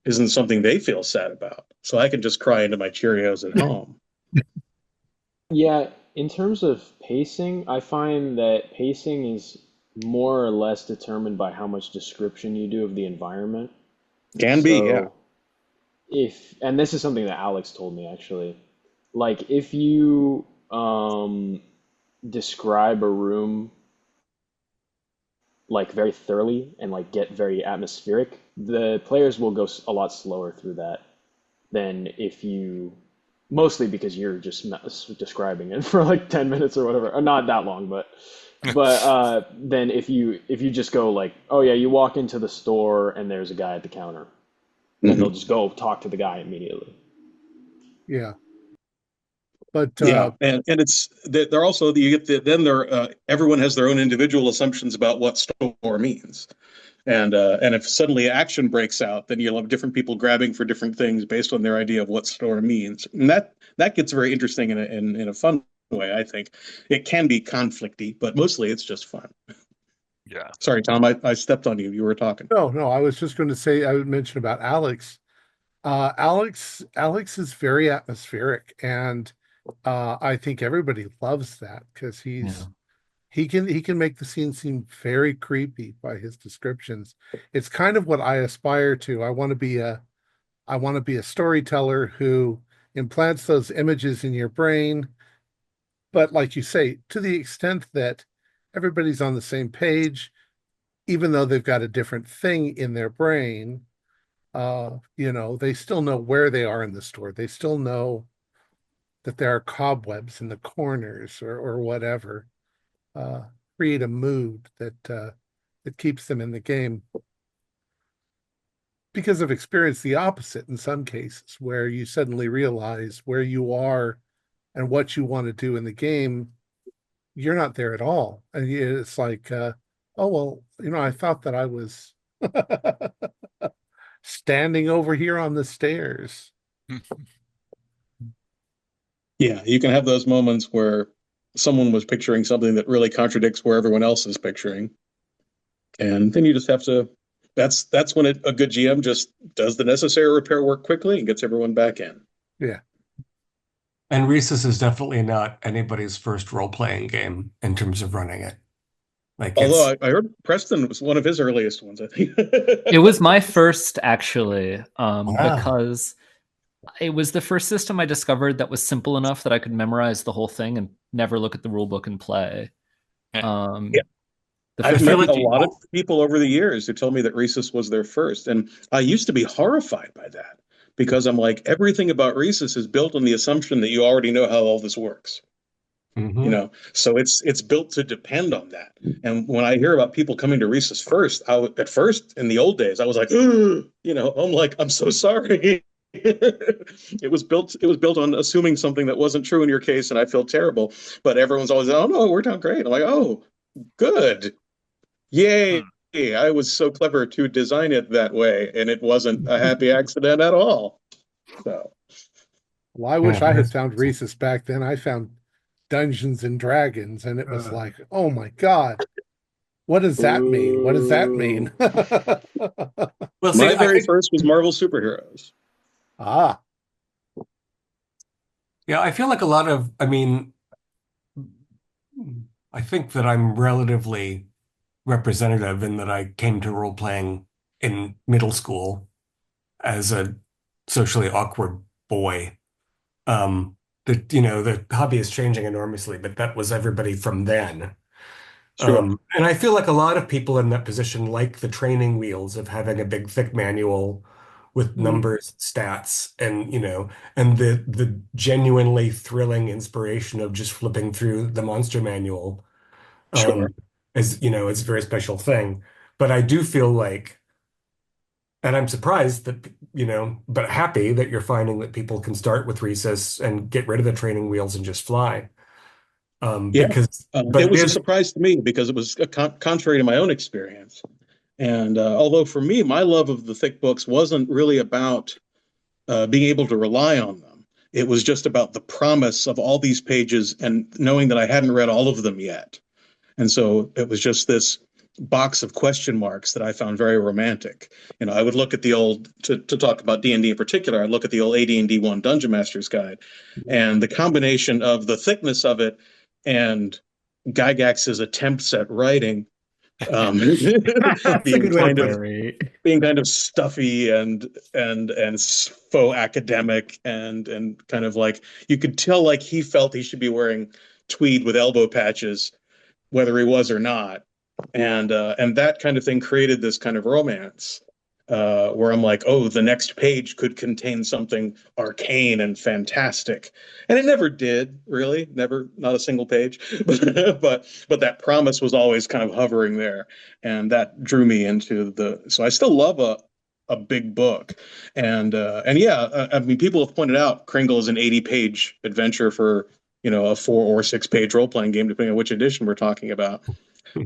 isn't something they feel sad about. So I can just cry into my Cheerios at home. Yeah, in terms of pacing, I find that pacing is more or less determined by how much description you do of the environment. Can be, yeah. So and this is something that Alex told me actually, like if you describe a room like very thoroughly and like get very atmospheric, the players will go a lot slower through that than if you, mostly because you're just describing it for like 10 minutes or whatever, or not that long, but then if you just go like, oh yeah, you walk into the store and there's a guy at the counter, then they'll just go talk to the guy immediately. Yeah. But and it's they're also you get everyone has their own individual assumptions about what store means. And if suddenly action breaks out, then you'll have different people grabbing for different things based on their idea of what store means. And that gets very interesting in a fun way, I think. It can be conflicty, but mostly it's just fun. Yeah. Sorry, Thom, I stepped on you. You were talking. No, I was just going to say, I would mention about Alex. Alex is very atmospheric, and I think everybody loves that because he can make the scene seem very creepy by his descriptions. It's kind of what I aspire to. I want to be a storyteller who implants those images in your brain, but like you say, to the extent that everybody's on the same page, even though they've got a different thing in their brain, they still know where they are in the store. They still know that there are cobwebs in the corners or whatever. Create a mood that keeps them in the game. Because I've experienced the opposite in some cases, where you suddenly realize where you are and what you want to do in the game, you're not there at all. And it's like, oh, well, I thought that I was standing over here on the stairs. Yeah, you can have those moments where someone was picturing something that really contradicts where everyone else is picturing. And then you just have to, that's when a good GM just does the necessary repair work quickly and gets everyone back in. Yeah. And Rhesus is definitely not anybody's first role-playing game in terms of running it. Although I heard Preston was one of his earliest ones, I think. It was my first, actually, because it was the first system I discovered that was simple enough that I could memorize the whole thing and never look at the rule book and play. I've met a lot of people over the years who told me that Rhesus was their first, and I used to be horrified by that because I'm like, everything about Rhesus is built on the assumption that you already know how all this works. So it's built to depend on that. And when I hear about people coming to Rhesus first, at first in the old days, I was like, I'm like, I'm so sorry. It was built on assuming something that wasn't true in your case, and I feel terrible. But everyone's always, oh no, it worked out great. I'm like, oh, good. Yay. I was so clever to design it that way, and it wasn't a happy accident at all. So well, I wish I had found Rhesus back then. I found Dungeons and Dragons, and it was like, oh my God, what does that mean? What does that mean? Well, my very first was Marvel Superheroes. Yeah, I feel like I think that I'm relatively representative in that I came to role-playing in middle school as a socially awkward boy. The hobby is changing enormously, but that was everybody from then. Sure. And I feel like a lot of people in that position like the training wheels of having a big, thick manual with numbers, stats, and and the genuinely thrilling inspiration of just flipping through the monster manual, Sure. it's a very special thing. But I do feel like, and I'm surprised that, but happy that you're finding that people can start with Rhesus and get rid of the training wheels and just fly. Yeah. But It it was a is, surprise to me because it was contrary to my own experience. And although for me, my love of the thick books wasn't really about being able to rely on them, it was just about the promise of all these pages and knowing that I hadn't read all of them yet. And so it was just this box of question marks that I found very romantic. I would look at the old, to talk about D&D in particular, I'd look at the old AD&D 1 Dungeon Master's Guide, and the combination of the thickness of it and Gygax's attempts at writing, being kind of stuffy and faux academic and kind of like you could tell like he felt he should be wearing tweed with elbow patches whether he was or not, and that kind of thing created this kind of romance where I'm like, oh, the next page could contain something arcane and fantastic, and it never did, really, never, not a single page, but that promise was always kind of hovering there, and that drew me into the. So I still love a big book, and yeah, I mean, people have pointed out Kringle is an 80-page adventure for a 4 or 6 page role playing game, depending on which edition we're talking about.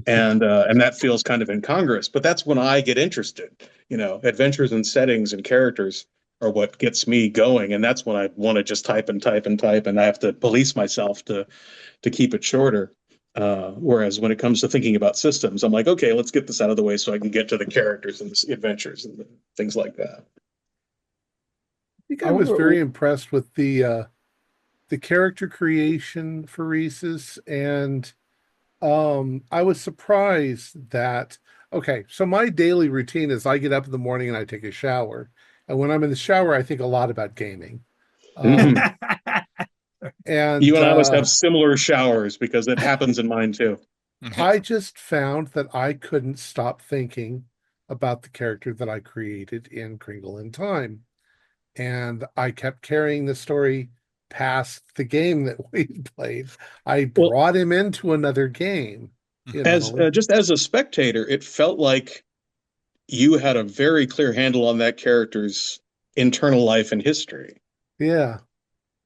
And that feels kind of incongruous, but that's when I get interested. Adventures and settings and characters are what gets me going, and that's when I want to just type and type and type, and I have to police myself to keep it shorter. Whereas when it comes to thinking about systems, I'm like, okay, let's get this out of the way so I can get to the characters and the adventures and things like that. I think I was very impressed with the character creation for Rhesus, and I was surprised that, okay, so my daily routine is I get up in the morning and I take a shower. And when I'm in the shower, I think a lot about gaming. And you and I must have similar showers because it happens in mine too. I just found that I couldn't stop thinking about the character that I created in Kringle in Time. And I kept carrying the story past the game that we played. I brought him into another game. Just as a spectator, it felt like you had a very clear handle on that character's internal life and history. Yeah.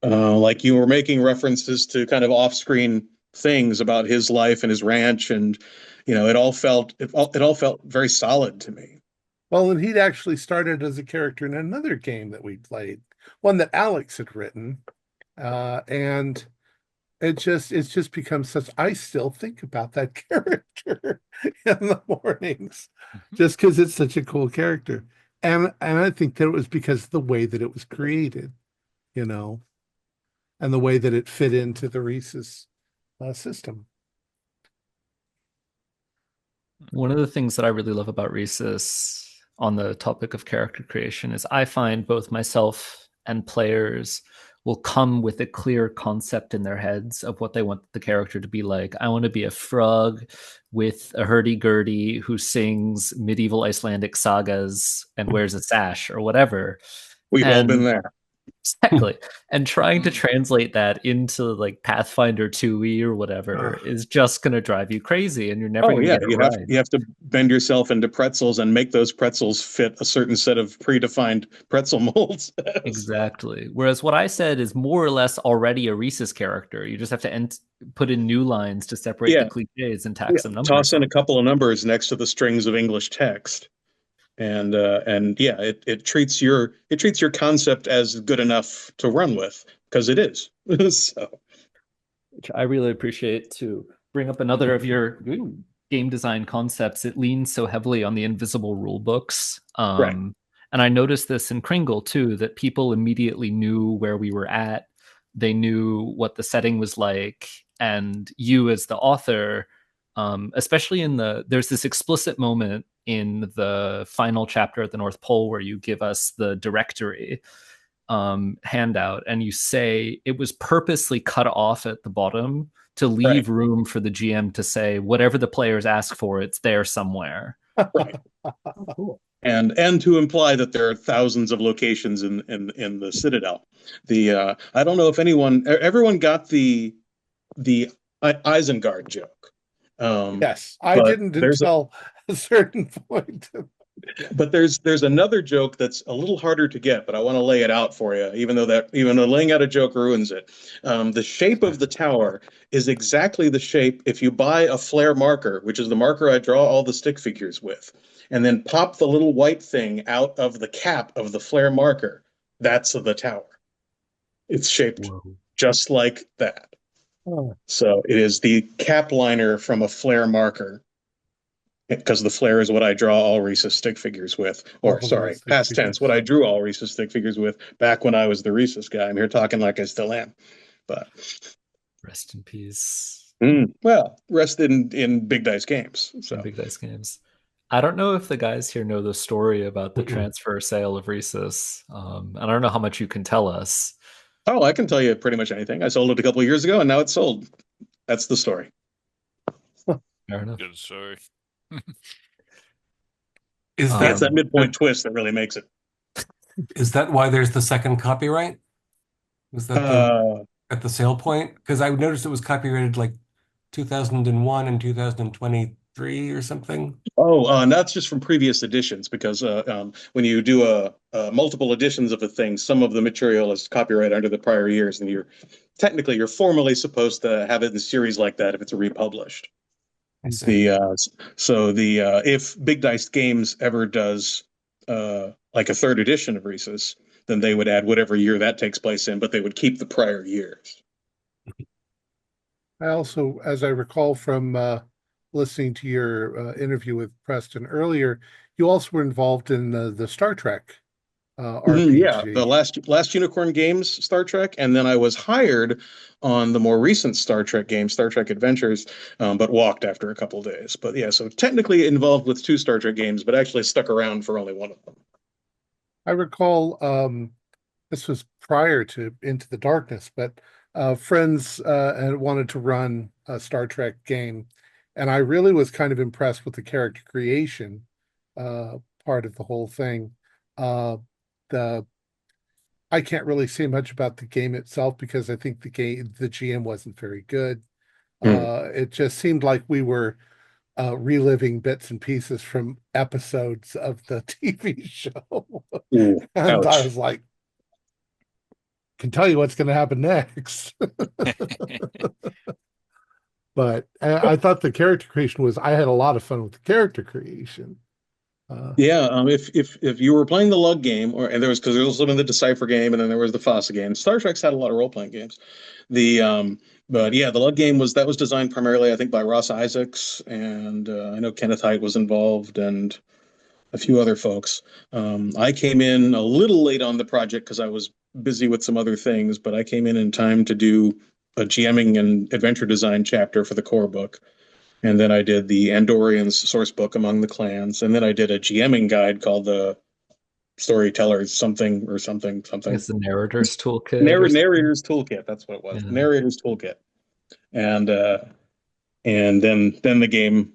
Like you were making references to kind of off-screen things about his life and his ranch, and it all felt very solid to me. Well, and he'd actually started as a character in another game that we played, one that Alex had written. And it's just become such, I still think about that character in the mornings just because it's such a cool character. And I think that it was because of the way that it was created, and the way that it fit into the Rhesus system. One of the things that I really love about Rhesus on the topic of character creation is I find both myself and players will come with a clear concept in their heads of what they want the character to be like. I want to be a frog with a hurdy-gurdy who sings medieval Icelandic sagas and wears a sash or whatever. We've all been there. Exactly. And trying to translate that into like Pathfinder 2e or whatever is just going to drive you crazy, and you're never going to get it right. You have to bend yourself into pretzels and make those pretzels fit a certain set of predefined pretzel molds. Exactly. Whereas what I said is more or less already a Rhesus character. You just have to put in new lines to separate the cliches and tack some numbers. Toss in a couple of numbers next to the strings of English text. And it treats your concept as good enough to run with, because it is. So, which I really appreciate. To bring up another of your game design concepts, it leans so heavily on the invisible rule books. Right. And I noticed this in Kringle too, that people immediately knew where we were at. They knew what the setting was like, and you as the author, especially there's this explicit moment in the final chapter at the North Pole where you give us the directory, handout, and you say it was purposely cut off at the bottom to leave room for the GM to say whatever the players ask for, it's there somewhere. Right. Cool. And to imply that there are thousands of locations in the Citadel. I don't know if everyone got the Isengard joke. Yes, I didn't until a certain point. But there's another joke that's a little harder to get, but I want to lay it out for you, even though laying out a joke ruins it. The shape of the tower is exactly the shape if you buy a flare marker, which is the marker I draw all the stick figures with, and then pop the little white thing out of the cap of the flare marker. That's the tower. It's shaped just like that. Oh. So it is the cap liner from a flare marker, because the flare is what I draw all Rhesus stick figures with. Or, past tense, what I drew all Rhesus stick figures with back when I was the Rhesus guy. I'm here talking like I still am. But rest in peace. Well, rest in Big Dice Games. So. Big Dice Games. I don't know if the guys here know the story about the transfer sale of Rhesus. I don't know how much you can tell us. Oh, I can tell you pretty much anything. I sold it a couple of years ago, and now it's sold. That's the story. Fair enough. Good story. It's that midpoint twist that really makes it. Is that why there's the second copyright? Was that at the sale point? Because I noticed it was copyrighted like 2001 and 2023 or something. Oh, that's just from previous editions, because when you do multiple editions of a thing, some of the material is copyright under the prior years, and you're formally supposed to have it in a series like that if it's republished. If Big Dice Games ever does like a third edition of Rhesus, then they would add whatever year that takes place in, but they would keep the prior years. I also, as I recall from listening to your interview with Preston earlier, you also were involved in the Star Trek RPG. Yeah, the last Unicorn Games Star Trek, and then I was hired on the more recent Star Trek game, Star Trek Adventures, but walked after a couple of days. But yeah, so technically involved with 2 Star Trek games, but actually stuck around for only one of them. I recall this was prior to Into the Darkness, but friends wanted to run a Star Trek game, and I really was kind of impressed with the character creation part of the whole thing. I can't really say much about the game itself because I think the GM wasn't very good. It just seemed like we were reliving bits and pieces from episodes of the TV show. And ouch. I was like, can tell you what's going to happen next. But I thought the character creation I had a lot of fun with the character creation. If you were playing the Lug game, because there was also the Decipher game, and then there was the FASA game. Star Trek's had a lot of role playing games. The Lug game was designed primarily, I think, by Ross Isaacs, and I know Kenneth Haidt was involved, and a few other folks. I came in a little late on the project because I was busy with some other things, but I came in time to do a GMing and adventure design chapter for the core book. And then I did the Andorians source book Among the Clans. And then I did a GMing guide called the Storytellers something. It's the Narrator's Toolkit. Narrator's Toolkit. That's what it was. Yeah. Narrator's Toolkit. And then the game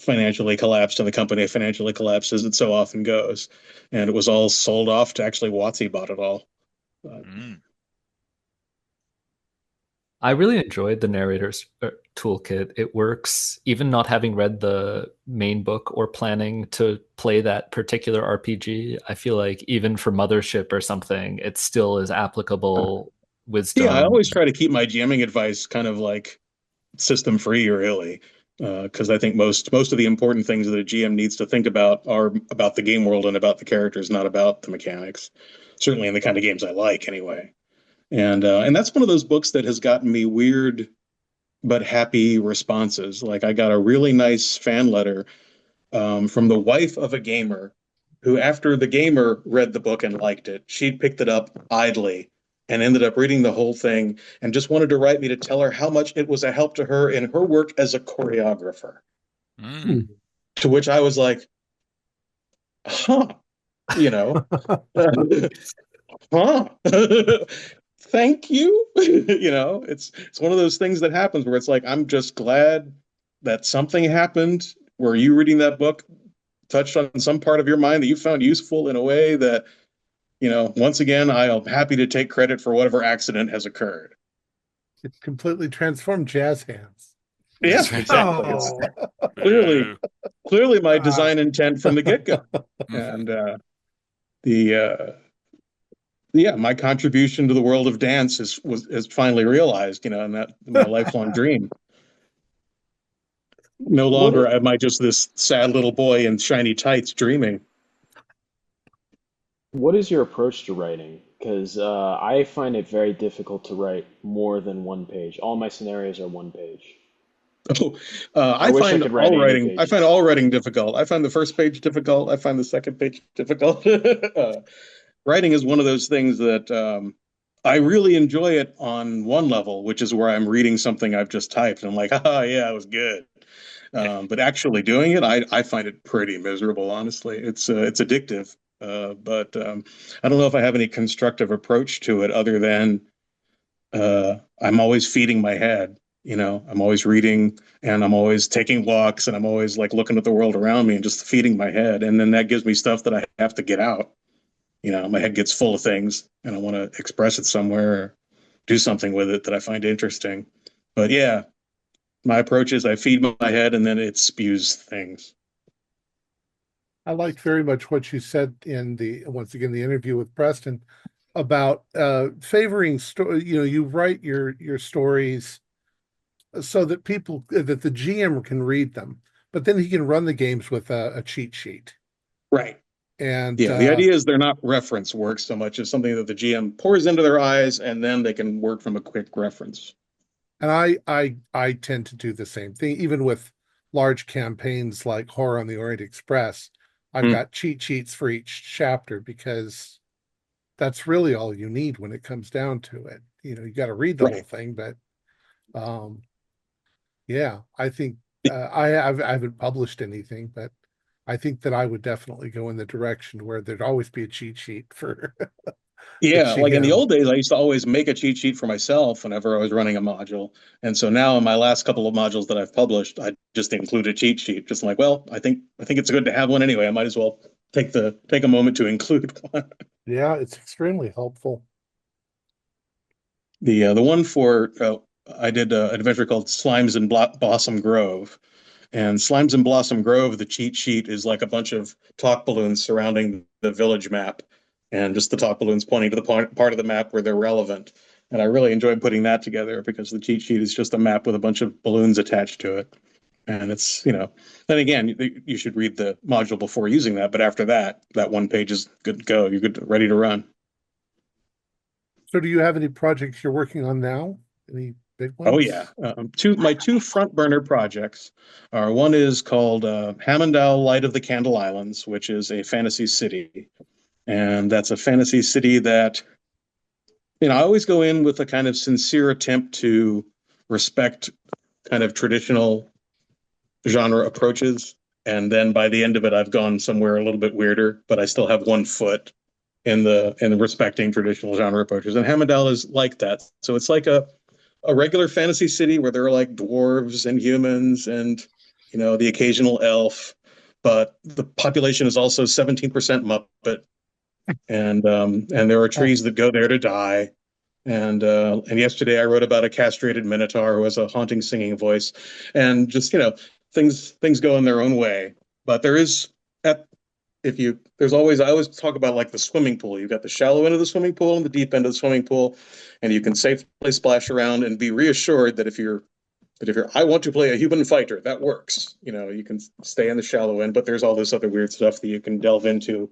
financially collapsed, and the company financially collapsed, as it so often goes. And it was all sold off to actually WotC bought it all. I really enjoyed the Narrator's Toolkit. It works, even not having read the main book or planning to play that particular RPG. I feel like even for Mothership or something, it still is applicable wisdom. Yeah, I always try to keep my GMing advice kind of like system free, really, because I think most of the important things that a GM needs to think about are about the game world and about the characters, not about the mechanics. Certainly in the kind of games I like, anyway. And that's one of those books that has gotten me weird but happy responses. Like, I got a really nice fan letter from the wife of a gamer who, after the gamer read the book and liked it, she picked it up idly and ended up reading the whole thing and just wanted to write me to tell her how much it was a help to her in her work as a choreographer. To which I was like, huh, huh? Thank you. It's one of those things that happens where it's like, I'm just glad that something happened where you reading that book touched on some part of your mind that you found useful in a way that, once again, I am happy to take credit for whatever accident has occurred. It completely transformed jazz hands. Yeah, exactly. Oh. It's clearly my God. design intent from the get-go. And my contribution to the world of dance is finally realized, and that my lifelong dream. No longer am I just this sad little boy in shiny tights dreaming. What is your approach to writing? Because I find it very difficult to write more than one page. All my scenarios are one page. Oh, I wish I could write 80 pages. I find all writing difficult. I find the first page difficult. I find the second page difficult. Writing is one of those things that I really enjoy it on one level, which is where I'm reading something I've just typed and I'm like, yeah, it was good. But actually doing it, I find it pretty miserable, honestly. It's addictive. But I don't know if I have any constructive approach to it other than I'm always feeding my head. I'm always reading and I'm always taking walks and I'm always like looking at the world around me and just feeding my head. And then that gives me stuff that I have to get out. My head gets full of things and I want to express it somewhere or do something with it that I find interesting. But yeah, my approach is I feed my head and then it spews things. I liked very much what you said in once again, the interview with Preston about favoring story. You write your stories so that that the GM can read them, but then he can run the games with a cheat sheet. Right. And yeah, the idea is they're not reference work so much as something that the GM pours into their eyes and then they can work from a quick reference. And I tend to do the same thing, even with large campaigns like Horror on the Orient Express. I've got cheat sheets for each chapter because that's really all you need when it comes down to it. You got to read the whole thing, but yeah, I think I haven't published anything, but I think that I would definitely go in the direction where there'd always be a cheat sheet for. Yeah, like in the old days, I used to always make a cheat sheet for myself whenever I was running a module. And so now in my last couple of modules that I've published, I just include a cheat sheet. Just like, well, I think it's good to have one anyway. I might as well take a moment to include one. Yeah, it's extremely helpful. The one for I did an adventure called Slimes in Blossom Grove. And Slimes in Blossom Grove, the cheat sheet is like a bunch of talk balloons surrounding the village map and just the talk balloons pointing to the part of the map where they're relevant. And I really enjoyed putting that together because the cheat sheet is just a map with a bunch of balloons attached to it. And it's, then again, you should read the module before using that. But after that one page is good to go. You're good, ready to run. So do you have any projects you're working on now? Any big ones? Oh, yeah. My two front burner projects are one is called Hammondal Light of the Candle Islands, which is a fantasy city. And that's a fantasy city that, I always go in with a kind of sincere attempt to respect kind of traditional genre approaches. And then by the end of it, I've gone somewhere a little bit weirder, but I still have one foot in the respecting traditional genre approaches. And Hammondal is like that. So it's like a regular fantasy city where there are like dwarves and humans and, the occasional elf, but the population is also 17% Muppet. And there are trees that go there to die. And yesterday I wrote about a castrated minotaur who has a haunting singing voice, and just things go in their own way. But there is I always talk about like the swimming pool. You've got the shallow end of the swimming pool and the deep end of the swimming pool, and you can safely splash around and be reassured that if you're I want to play a human fighter, that works. You can stay in the shallow end, but there's all this other weird stuff that you can delve into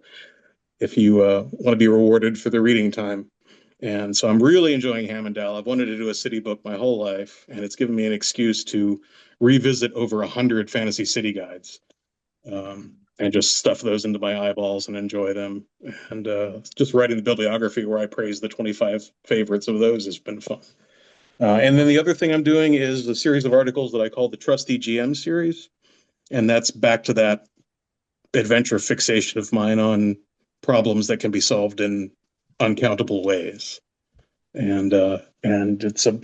if you want to be rewarded for the reading time. And so I'm really enjoying Hammondal. I've wanted to do a city book my whole life, and it's given me an excuse to revisit over 100 fantasy city guides and just stuff those into my eyeballs and enjoy them. And just writing the bibliography where I praise the 25 favorites of those has been fun. And then the other thing I'm doing is a series of articles that I call the Trusty GM series. And that's back to that adventure fixation of mine on problems that can be solved in uncountable ways. And it's a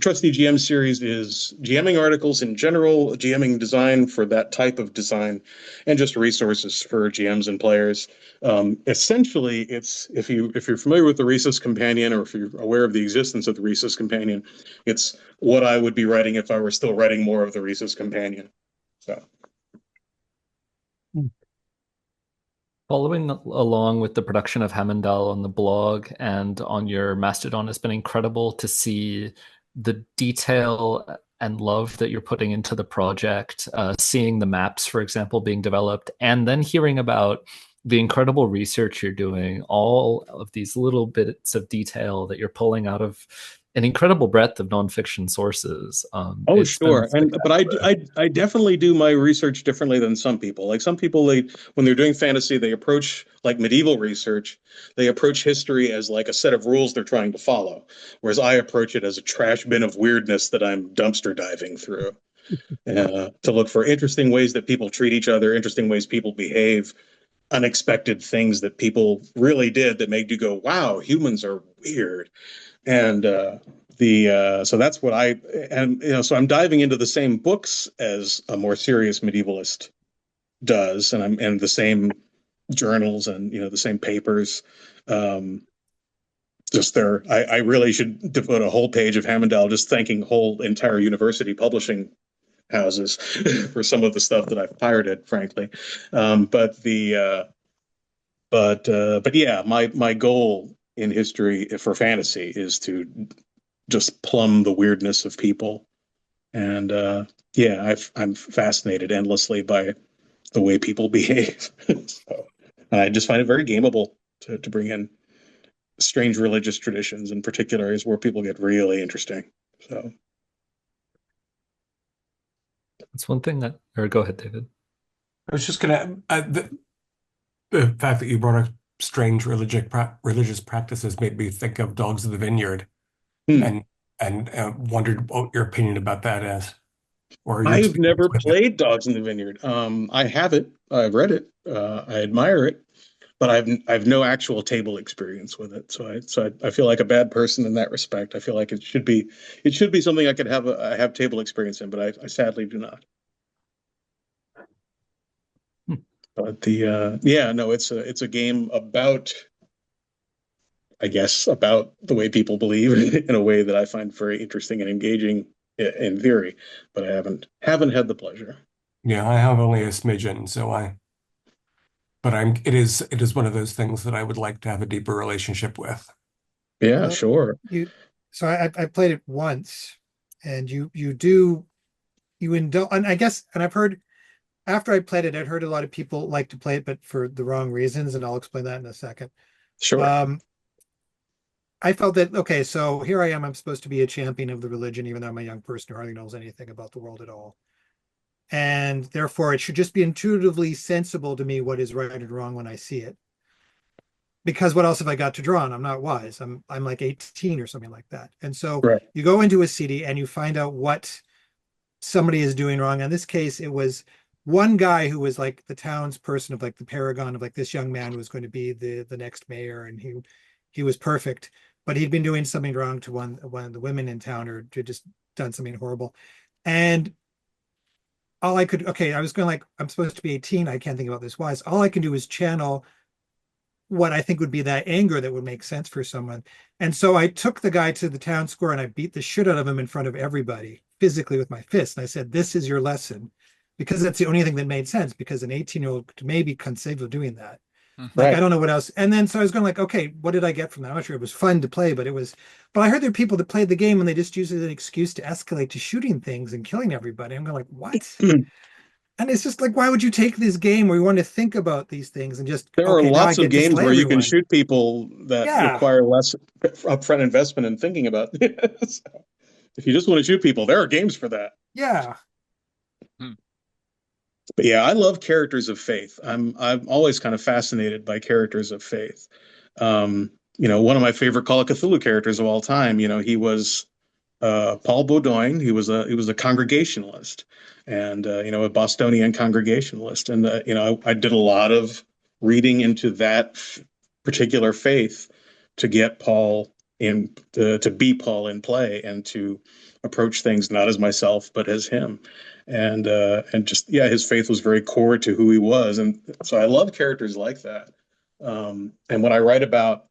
Trusty GM series is GMing articles in general, GMing design for that type of design, and just resources for GMs and players. Essentially, it's if you're familiar with the Rhesus Companion, or if you're aware of the existence of the Rhesus Companion, it's what I would be writing if I were still writing more of the Rhesus Companion. So. Following along with the production of Hamendal on the blog and on your Mastodon, it's been incredible to see the detail and love that you're putting into the project, seeing the maps, for example, being developed, and then hearing about the incredible research you're doing, all of these little bits of detail that you're pulling out of an incredible breadth of nonfiction sources. Oh, sure. But I definitely do my research differently than some people. Like some people, when they're doing fantasy, they approach like medieval research. They approach history as like a set of rules they're trying to follow, whereas I approach it as a trash bin of weirdness that I'm dumpster diving through to look for interesting ways that people treat each other, interesting ways people behave, unexpected things that people really did that made you go, "Wow, humans are weird." And so that's what so I'm diving into the same books as a more serious medievalist does, and I'm in the same journals and the same papers. Just there, I really should devote a whole page of Hamendal just thanking whole entire university publishing houses for some of the stuff that I've pirated, frankly. But yeah, my goal in history for fantasy is to just plumb the weirdness of people. And yeah, I'm fascinated endlessly by the way people behave. So, and I just find it very gameable to bring in strange religious traditions in particular is where people get really interesting. So that's one thing that, or go ahead, David. I was just gonna the fact that you brought up strange religious practices made me think of Dogs of the Vineyard, and wondered what your opinion about that is. Or I've never played Dogs in the Vineyard. I have it. I've read it. I admire it, but I've no actual table experience with it. So I feel like a bad person in that respect. I feel like it should be something I could have table experience in, but I sadly do not. But it's a game about, I guess, about the way people believe in a way that I find very interesting and engaging in theory, but I haven't had the pleasure. Yeah, I have only a smidgen, it is one of those things that I would like to have a deeper relationship with. Yeah, sure. So I played it once, and you indulge, and I guess, and I've heard after I played it, I'd heard a lot of people like to play it, but for the wrong reasons, and I'll explain that in a second. Sure. I felt that, okay, so here I am, I'm supposed to be a champion of the religion, even though I'm a young person who hardly knows anything about the world at all. And therefore, it should just be intuitively sensible to me what is right and wrong when I see it. Because what else have I got to draw on? I'm not wise. I'm like 18 or something like that. And so you go into a city and you find out what somebody is doing wrong. In this case, it was one guy who was like the town's person of like the paragon of like this young man who was going to be the next mayor, and he was perfect, but he'd been doing something wrong to one of the women in town, or just done something horrible. And I was going like, I'm supposed to be 18. I can't think about this wise. All I can do is channel what I think would be that anger that would make sense for someone. And so I took the guy to the town square and I beat the shit out of him in front of everybody physically with my fist. And I said, this is your lesson, because that's the only thing that made sense, because an 18-year-old could maybe conceive of doing that. Like, I don't know what else. And then so I was going like, okay, what did I get from that? I'm not sure. It was fun to play, but I heard there are people that played the game and they just use it as an excuse to escalate to shooting things and killing everybody. I'm going like, what? And it's just like, why would you take this game where you want to think about these things and just, there are lots of games where you can shoot people that require less upfront investment in thinking about it. So if you just want to shoot people, there are games for that. Yeah. But yeah, I love characters of faith. I'm always kind of fascinated by characters of faith. One of my favorite Call of Cthulhu characters of all time, he was Paul Baudoin. He was a Congregationalist, and a Bostonian Congregationalist. And I did a lot of reading into that particular faith to get Paul in to be Paul in play and to approach things not as myself but as him. And just his faith was very core to who he was, and so I love characters like that. And when I write about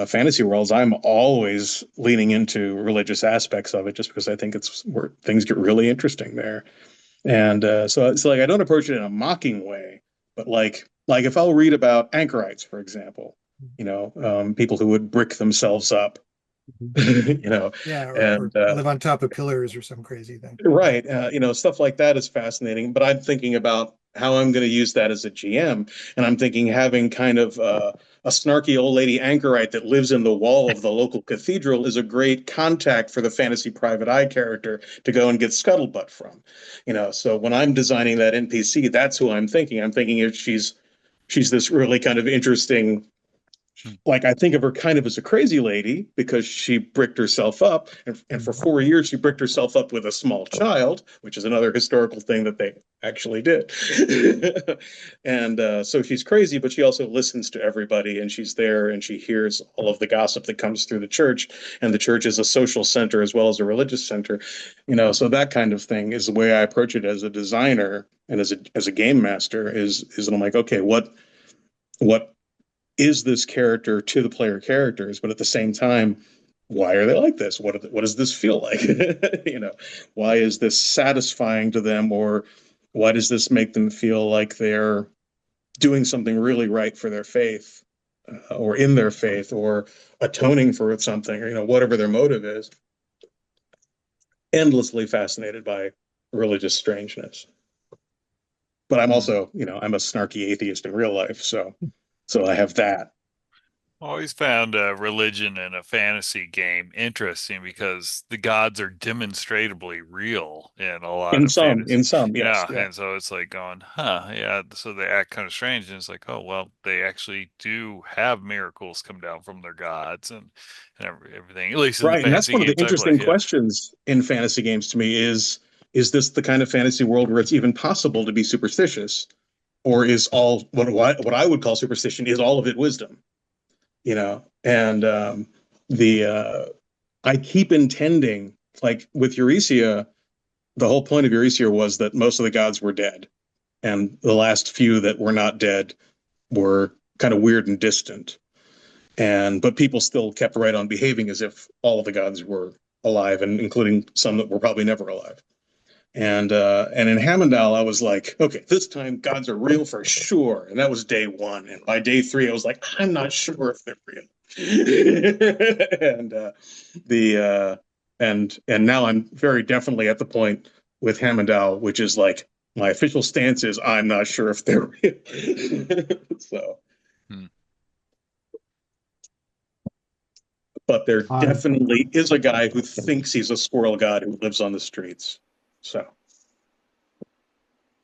fantasy worlds, I'm always leaning into religious aspects of it, just because I think it's where things get really interesting there. And so it's like I don't approach it in a mocking way, but like if I'll read about anchorites, for example, people who would brick themselves up, Yeah, and or live on top of pillars or some crazy thing. right, stuff like that is fascinating. But I'm thinking about how I'm going to use that as a GM, and I'm thinking having kind of a snarky old lady anchorite that lives in the wall of the local cathedral is a great contact for the fantasy private eye character to go and get scuttlebutt from. So when I'm designing that NPC, that's who I'm thinking. I'm thinking if she's this really kind of interesting, like, I think of her kind of as a crazy lady because she bricked herself up, and for 4 years she bricked herself up with a small child, which is another historical thing that they actually did. And so she's crazy, but she also listens to everybody, and she's there, and she hears all of the gossip that comes through the church, and the church is a social center as well as a religious center. So that kind of thing is the way I approach it as a designer and as a game master. Is that I'm like, okay, what is this character to the player characters, but at the same time, why are they like this? What does this feel like? Why is this satisfying to them, or why does this make them feel like they're doing something really right for their faith, or in their faith, or atoning for something, or whatever their motive is. Endlessly fascinated by religious strangeness. But I'm also, I'm a snarky atheist in real life, so I have that. Always found religion in a fantasy game interesting because the gods are demonstrably real in a lot of fantasy. In some, yes. Yeah. And so it's like going, yeah. So they act kind of strange, and it's like, oh well, they actually do have miracles come down from their gods and everything. At least in the Right, and that's fantasy one of the games I interesting play. questions in fantasy games to me is this the kind of fantasy world where it's even possible to be superstitious, or is all what I would call superstition is all of it wisdom? And I keep intending, like with Euresia, the whole point of Euresia was that most of the gods were dead, and the last few that were not dead were kind of weird and distant. But people still kept right on behaving as if all of the gods were alive, and including some that were probably never alive. And in Hammondal, I was like, okay, this time gods are real for sure. And that was day one. And by day three, I was like, I'm not sure if they're real. And now I'm very definitely at the point with Hammondal, which is like my official stance is I'm not sure if they're real. So. But there definitely is a guy who thinks he's a squirrel god who lives on the streets. So,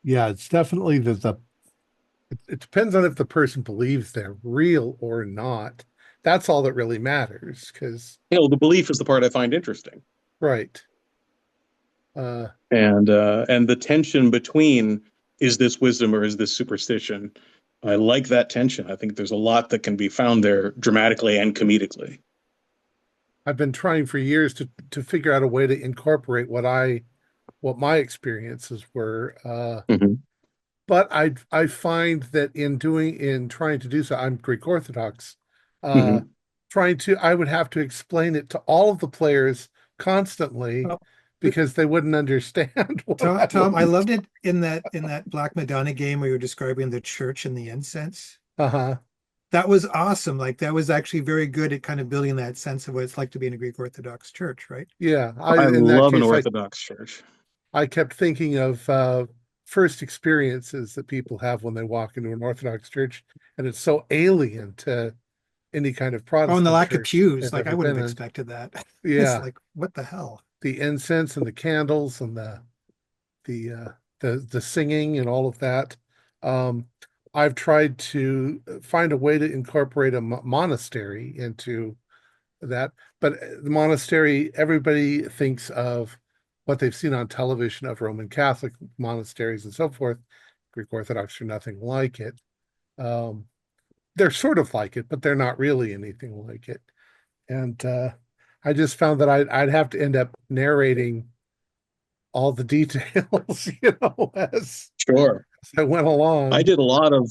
yeah, it's definitely it depends on if the person believes they're real or not. That's all that really matters, because the belief is the part I find interesting. Right. And the tension between, is this wisdom or is this superstition? I like that tension. I think there's a lot that can be found there dramatically and comedically. I've been trying for years to figure out a way to incorporate what my experiences were. But I find that in trying to do so, I'm Greek Orthodox. I would have to explain it to all of the players constantly because they wouldn't understand. Thom, I loved it in that Black Madonna game where you were describing the church and the incense. That was awesome. Like, that was actually very good at kind of building that sense of what it's like to be in a Greek Orthodox church, right? Yeah. I love an Orthodox church. I kept thinking of first experiences that people have when they walk into an Orthodox church, and it's so alien to any kind of Protestant. Oh, and the lack of pews. Like, I wouldn't have expected that. Yeah. It's like, what the hell? The incense and the candles and the singing and all of that. I've tried to find a way to incorporate a monastery into that, but the monastery, everybody thinks of what they've seen on television of Roman Catholic monasteries and so forth. Greek Orthodox are nothing like it. they're sort of like it, but they're not really anything like it. And I just found that I'd have to end up narrating all the details, as Sure. I went along. I did a lot of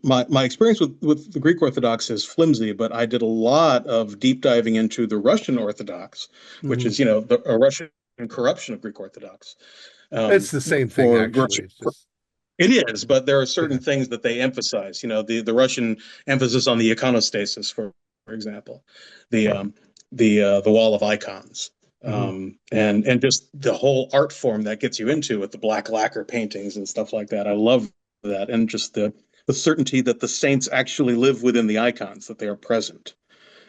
my experience with the Greek Orthodox is flimsy, but I did a lot of deep diving into the Russian Orthodox, which is a Russian corruption of Greek Orthodox. It's the same thing, actually. It is, but there are certain things that they emphasize. The Russian emphasis on the iconostasis, for example, the wall of icons, and just the whole art form that gets you into with the black lacquer paintings and stuff like that. I love that, and just the certainty that the saints actually live within the icons, that they are present.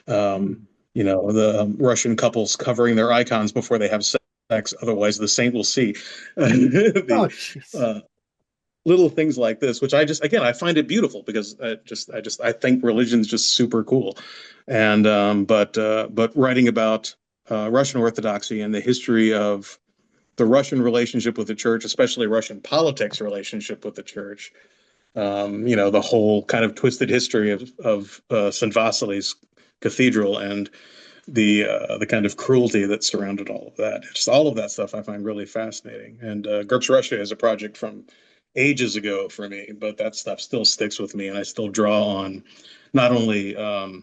The Russian couples covering their icons before they have sex, otherwise the saint will see. Little things like this, which I find it beautiful, because I think religion's just super cool. And but writing about Russian Orthodoxy and the history of the Russian relationship with the church, especially Russian politics relationship with the church, the whole kind of twisted history of St. Vasily's Cathedral and the kind of cruelty that surrounded all of that. Just all of that stuff I find really fascinating. And GURPS Russia is a project from ages ago for me, but that stuff still sticks with me, and I still draw on not only the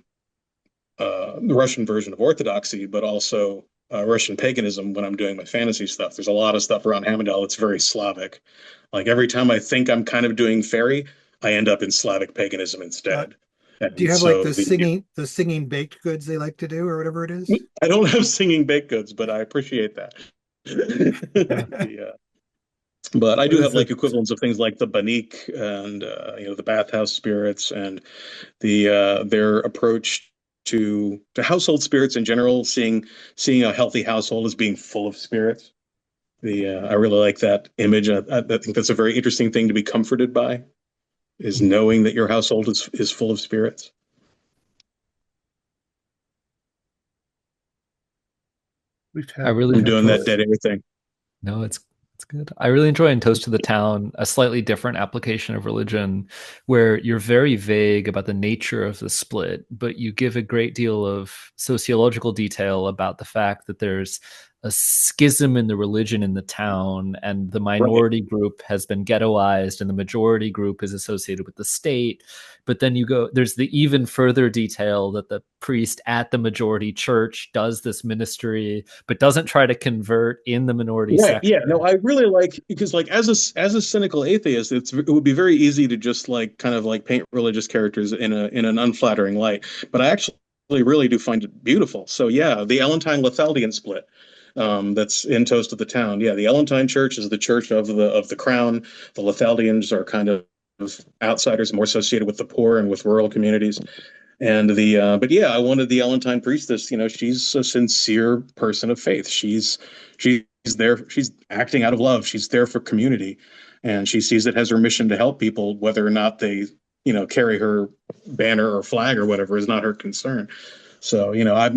Russian version of Orthodoxy, but also Russian paganism when I'm doing my fantasy stuff. There's a lot of stuff around Hamendel that's very Slavic. Like every time I think I'm kind of doing fairy, I end up in Slavic paganism instead. Do you have like the singing baked goods they like to do, or whatever it is? I don't have singing baked goods, but I appreciate that. But I do have like equivalents of things like the Banik and the bathhouse spirits, and their approach to household spirits in general, seeing a healthy household as being full of spirits. I really like that image. I think that's a very interesting thing to be comforted by, is knowing that your household is full of spirits. I'm doing that dead air thing. No, it's good. I really enjoy in Toast to the Town a slightly different application of religion, where you're very vague about the nature of the split, but you give a great deal of sociological detail about the fact that there's a schism in the religion in the town, and the minority group has been ghettoized and the majority group is associated with the state. But then there's the even further detail that the priest at the majority church does this ministry, but doesn't try to convert in the minority section. Yeah, no, I really like, because like as a cynical atheist, it would be very easy to just like kind of like paint religious characters in an unflattering light. But I actually really do find it beautiful. So yeah, the Ellentine-Lethaldian split. That's in Toast of the Town. Yeah, the Ellentine Church is the church of the crown. The Lethaldians are kind of outsiders, more associated with the poor and with rural communities. And but yeah, I wanted the Ellentine priestess. She's a sincere person of faith. She's there. She's acting out of love. She's there for community, and she sees it as her mission to help people, whether or not they carry her banner or flag or whatever is not her concern. So I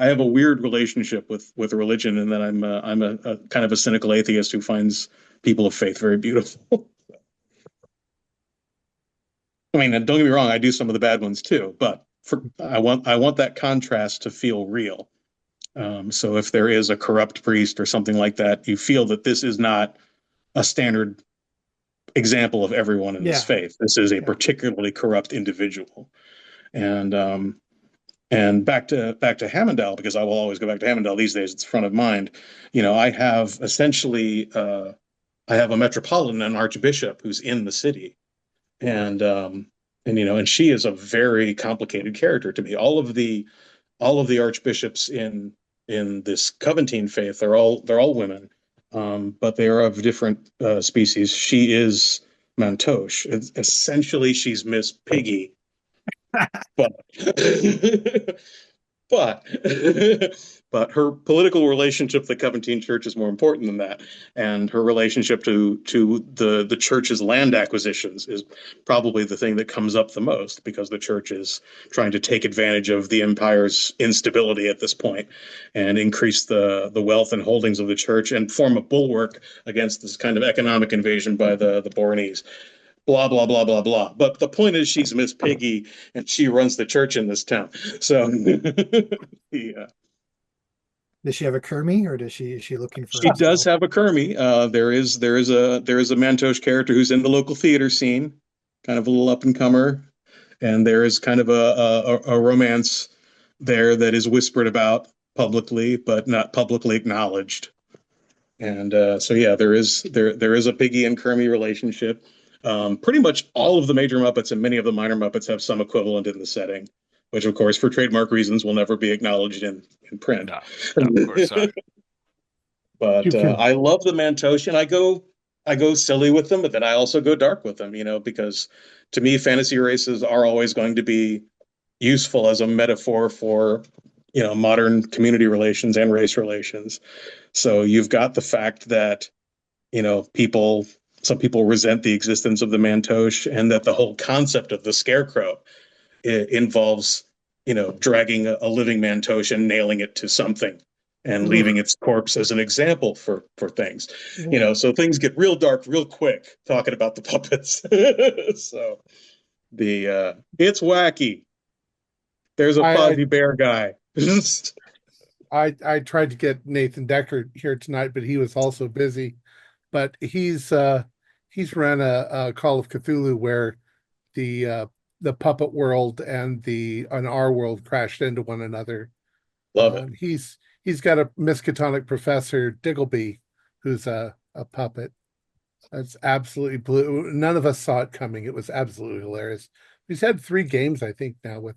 have a weird relationship with religion, and then I'm a kind of a cynical atheist who finds people of faith very beautiful. I mean, don't get me wrong, I do some of the bad ones too, but I want that contrast to feel real. So if there is a corrupt priest or something like that, you feel that this is not a standard example of everyone in this faith. This is a particularly corrupt individual, and back to Hamendel, because I will always go back to Hamendel these days. It's front of mind. I have essentially I have a metropolitan, an archbishop who's in the city, and she is a very complicated character to me. All of the archbishops in this Coventine faith, they're all women, but they are of different species. She is Mantoche. Essentially, she's Miss Piggy. But her political relationship to the Coventine Church is more important than that, and her relationship to the church's land acquisitions is probably the thing that comes up the most, because the church is trying to take advantage of the empire's instability at this point and increase the wealth and holdings of the church and form a bulwark against this kind of economic invasion by the Boronese. blah, blah, blah, blah, blah. But the point is she's Miss Piggy and she runs the church in this town. So yeah. Does she have a Kermie, or is she looking for? She does have a Kermie. There is a Mantosh character who's in the local theater scene, kind of a little up and comer, and there is kind of a romance there that is whispered about publicly, but not publicly acknowledged. And so yeah, there is a Piggy and Kermie relationship. Pretty much all of the major Muppets and many of the minor Muppets have some equivalent in the setting, which of course for trademark reasons will never be acknowledged in print. No, of course not. But I love the Mantosh, and I go silly with them, but then I also go dark with them, because to me, fantasy races are always going to be useful as a metaphor for, modern community relations and race relations. So you've got the fact that, some people resent the existence of the Mantosh, and that the whole concept of the scarecrow involves, dragging a living Mantosh and nailing it to something and leaving its corpse as an example for things. So things get real dark real quick talking about the puppets. So it's wacky. There's a Fozzie Bear guy. I tried to get Nathan Decker here tonight, but he was also busy. But he's run a Call of Cthulhu where the puppet world and our world crashed into one another. Love it. He's got a Miskatonic Professor Diggleby, who's a puppet. That's absolutely blue. None of us saw it coming. It was absolutely hilarious. He's had 3 games, I think, now with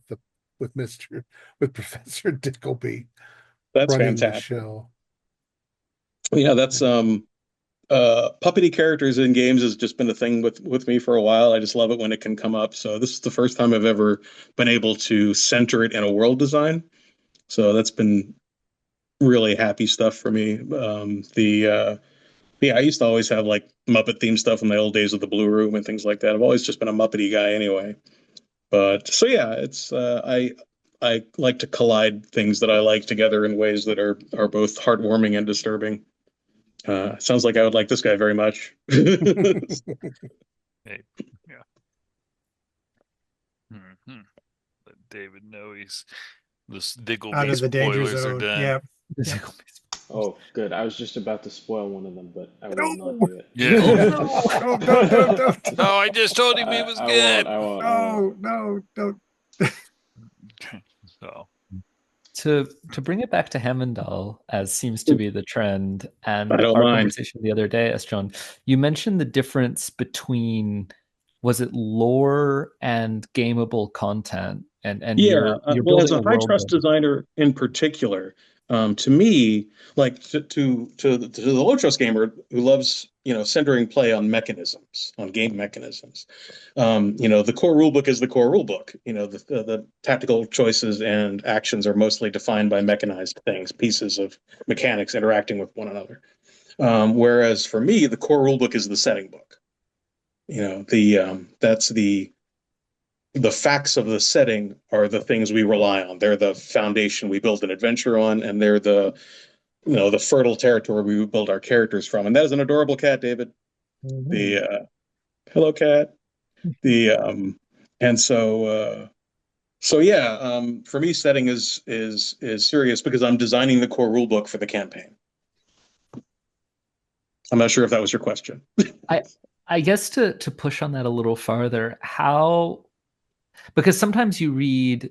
Professor Diggleby. That's fantastic. The show. Yeah, that's puppety characters in games has just been a thing with me for a while. I just love it when it can come up. So this is the first time I've ever been able to center it in a world design. So that's been really happy stuff for me. I used to always have like Muppet themed stuff in my old days of the Blue Room and things like that. I've always just been a Muppety guy anyway. But so yeah, it's I like to collide things that I like together in ways that are both heartwarming and disturbing. Sounds like I would like this guy very much. Hey, yeah. Mm-hmm. Let David know the Diggleby out of the danger spoilers zone. are done. Yeah. Oh, good. I was just about to spoil one of them, but I will not do it. Yeah. Don't. No, I just told him he was good. I won't. No, don't. So to bring it back to Hammondall, as seems to be the trend, and our conversation the other day, John, you mentioned the difference between, was it lore and gameable content, and yeah, you're well, as building a high trust designer in particular, to me, like to the low trust gamer who loves centering play on mechanisms, on game mechanisms, the core rulebook is the core rulebook. The tactical choices and actions are mostly defined by mechanized things, pieces of mechanics interacting with one another. Whereas for me, the core rulebook is the setting book. That's the facts of the setting are the things we rely on. They're the foundation we build an adventure on, and they're the fertile territory we build our characters from. And that is an adorable cat, David. Mm-hmm. The hello cat. And so for me, setting is serious because I'm designing the core rulebook for the campaign. I'm not sure if that was your question. I guess to push on that a little farther, because sometimes you read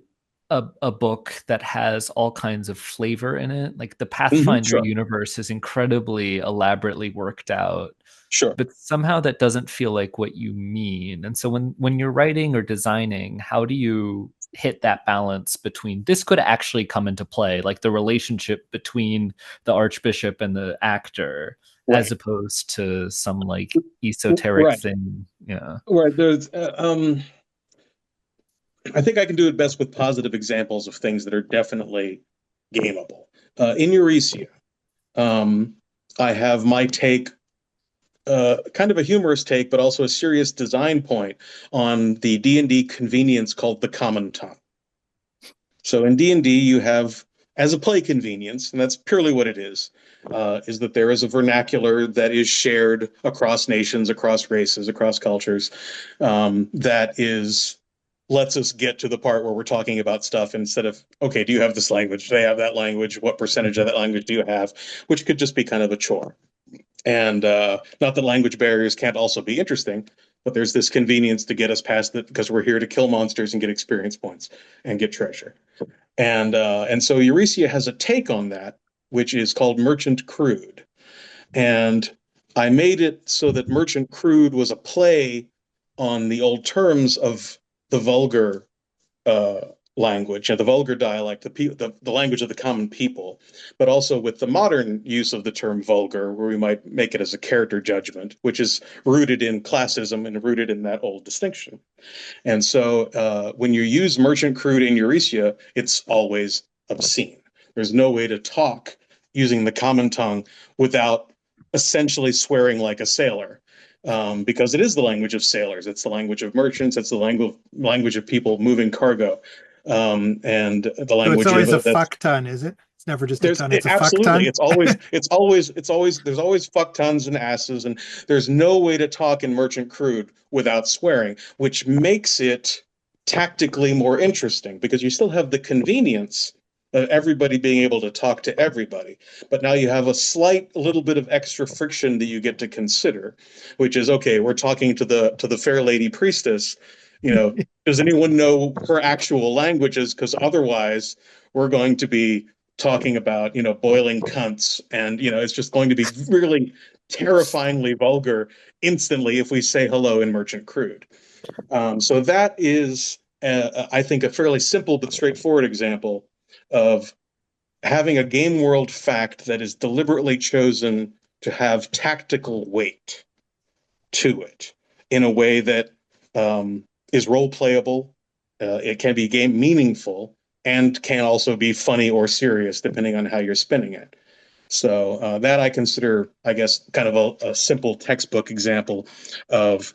a book that has all kinds of flavor in it. Like the Pathfinder universe is incredibly elaborately worked out. Sure. But somehow that doesn't feel like what you mean. And so when you're writing or designing, how do you hit that balance between this could actually come into play, like the relationship between the Archbishop and the actor, right, as opposed to some like esoteric thing? Yeah. Right. There's I think I can do it best with positive examples of things that are definitely gameable. In Euresia, I have my take, kind of a humorous take, but also a serious design point on the D&D convenience called the common tongue. So in D&D, you have as a play convenience, and that's purely what it is that there is a vernacular that is shared across nations, across races, across cultures, that lets us get to the part where we're talking about stuff instead of, okay, do you have this language? Do they have that language? What percentage of that language do you have? Which could just be kind of a chore. And not that language barriers can't also be interesting, but there's this convenience to get us past it because we're here to kill monsters and get experience points and get treasure. And so Euresia has a take on that, which is called Merchant Crude. And I made it so that Merchant Crude was a play on the old terms of the vulgar language, the vulgar dialect, the language of the common people, but also with the modern use of the term vulgar, where we might make it as a character judgment, which is rooted in classism and rooted in that old distinction. And so when you use Merchant Crude in Euresia, it's always obscene. There's no way to talk using the common tongue without essentially swearing like a sailor. Because it is the language of sailors, it's the language of merchants, it's the language of people moving cargo, and the language. So it's always a fuck ton, is it? It's never just a ton. It's a fuck ton. It's always there's always fuck tons and asses, and there's no way to talk in Merchant Crude without swearing, which makes it tactically more interesting because you still have the convenience of everybody being able to talk to everybody. But now you have a little bit of extra friction that you get to consider, which is, okay, we're talking to the fair lady priestess, does anyone know her actual languages? Because otherwise we're going to be talking about, boiling cunts. And, it's just going to be really terrifyingly vulgar instantly if we say hello in Merchant Crude. So that is, I think, a fairly simple but straightforward example of having a game world fact that is deliberately chosen to have tactical weight to it in a way that is role playable. It can be game meaningful and can also be funny or serious depending on how you're spinning it. So that I consider, I guess, kind of a simple textbook example of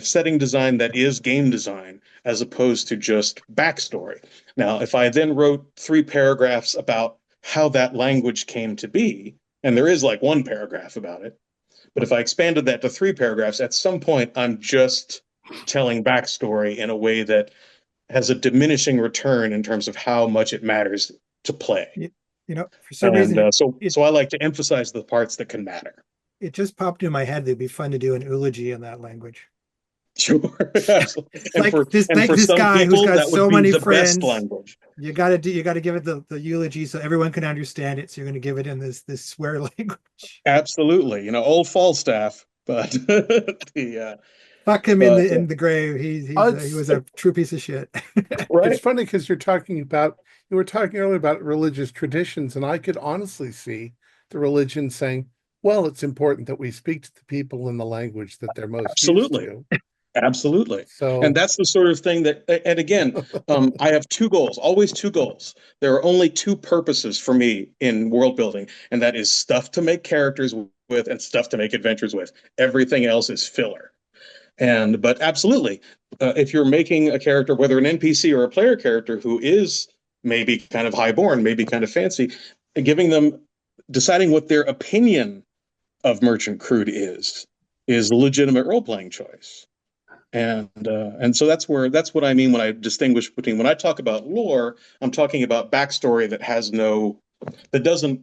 setting design that is game design as opposed to just backstory. Now, if I then wrote 3 paragraphs about how that language came to be, and there is like 1 paragraph about it, but if I expanded that to 3 paragraphs, at some point I'm just telling backstory in a way that has a diminishing return in terms of how much it matters to play. For some reason, so I like to emphasize the parts that can matter. It just popped in my head that it'd be fun to do an eulogy in that language. Sure. This guy who's got so many friends. You got to give it the eulogy so everyone can understand it. So you're going to give it in this swear language. Absolutely, old Falstaff, but fuck him in the grave. He was a true piece of shit. Right? It's funny because you were talking earlier about religious traditions, and I could honestly see the religion saying, well, it's important that we speak to the people in the language that they're most used to. Absolutely. And that's the sort of thing that, and again, I have 2 goals, always 2 goals. There are only 2 purposes for me in world building, and that is stuff to make characters with and stuff to make adventures with. Everything else is filler. But absolutely, if you're making a character, whether an NPC or a player character who is maybe kind of highborn, maybe kind of fancy, deciding what their opinion of Merchant Crude is a legitimate role-playing choice. And so that's what I mean when I distinguish between, when I talk about lore, I'm talking about backstory that doesn't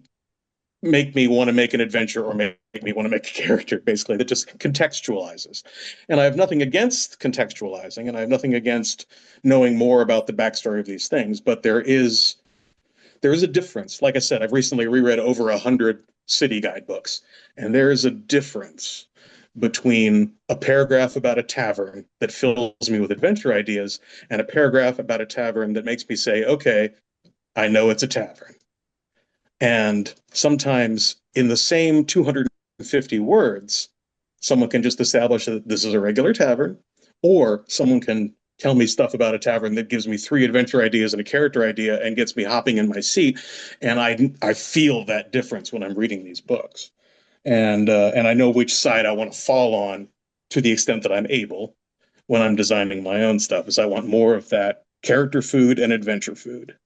make me want to make an adventure or make me want to make a character, basically, that just contextualizes. And I have nothing against contextualizing, and I have nothing against knowing more about the backstory of these things, but there is a difference. Like I said, I've recently reread over 100 city guidebooks, and there is a difference between a paragraph about a tavern that fills me with adventure ideas and a paragraph about a tavern that makes me say, okay, I know it's a tavern. And sometimes in the same 250 words, someone can just establish that this is a regular tavern, or someone can tell me stuff about a tavern that gives me 3 adventure ideas and a character idea and gets me hopping in my seat. And I feel that difference when I'm reading these books. And I know which side I want to fall on to the extent that I'm able when I'm designing my own stuff, is I want more of that character food and adventure food.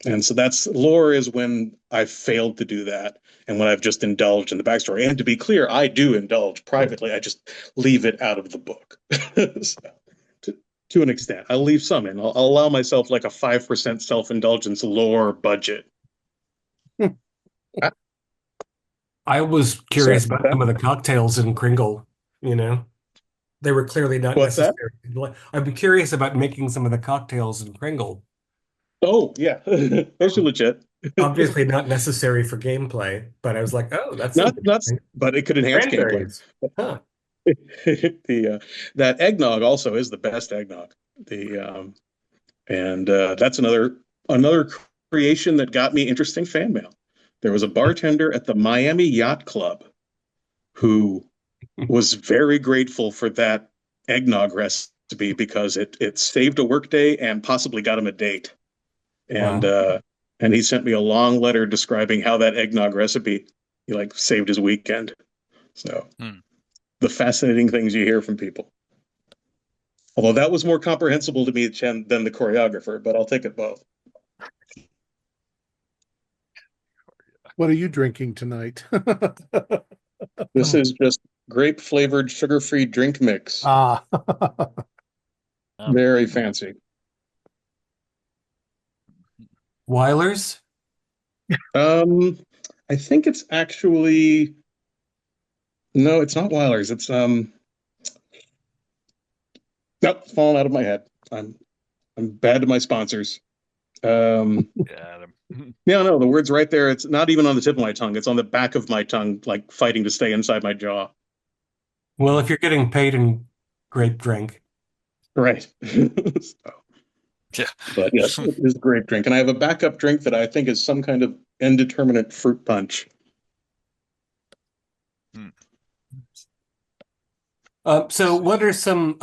And so that's lore is when I've failed to do that and when I've just indulged in the backstory. And to be clear, I do indulge privately. I just leave it out of the book. So, to an extent, I'll leave some in. I'll allow myself like a 5% self-indulgence lore budget. I was curious about some of the cocktails in Kringle, you know. They were clearly not What's that? necessary. I'm curious about making some of the cocktails in Kringle. Oh, yeah. Those are legit. Obviously not necessary for gameplay, but I was like, oh, that's Not, interesting. but it could enhance gameplay. Cranberries. Huh. That eggnog also is the best eggnog. That's another creation that got me interesting fan mail. There was a bartender at the Miami Yacht Club who was very grateful for that eggnog recipe because it saved a workday and possibly got him a date. And Wow. And he sent me a long letter describing how that eggnog recipe saved his weekend. So the fascinating things you hear from people. Although that was more comprehensible to me than the choreographer, but I'll take it both. What are you drinking tonight? This is just grape flavored sugar-free drink mix. Very fancy. Weiler's? I think it's actually no, it's not Weiler's. It's nope, it's falling out of my head. I'm bad to my sponsors. Yeah, no, the word's right there. It's not even on the tip of my tongue. It's on the back of my tongue, like fighting to stay inside my jaw. Well, if you're getting paid in grape drink. Right. So. Yeah. But yes, it is a great drink. And I have a backup drink that I think is some kind of indeterminate fruit punch. So what are some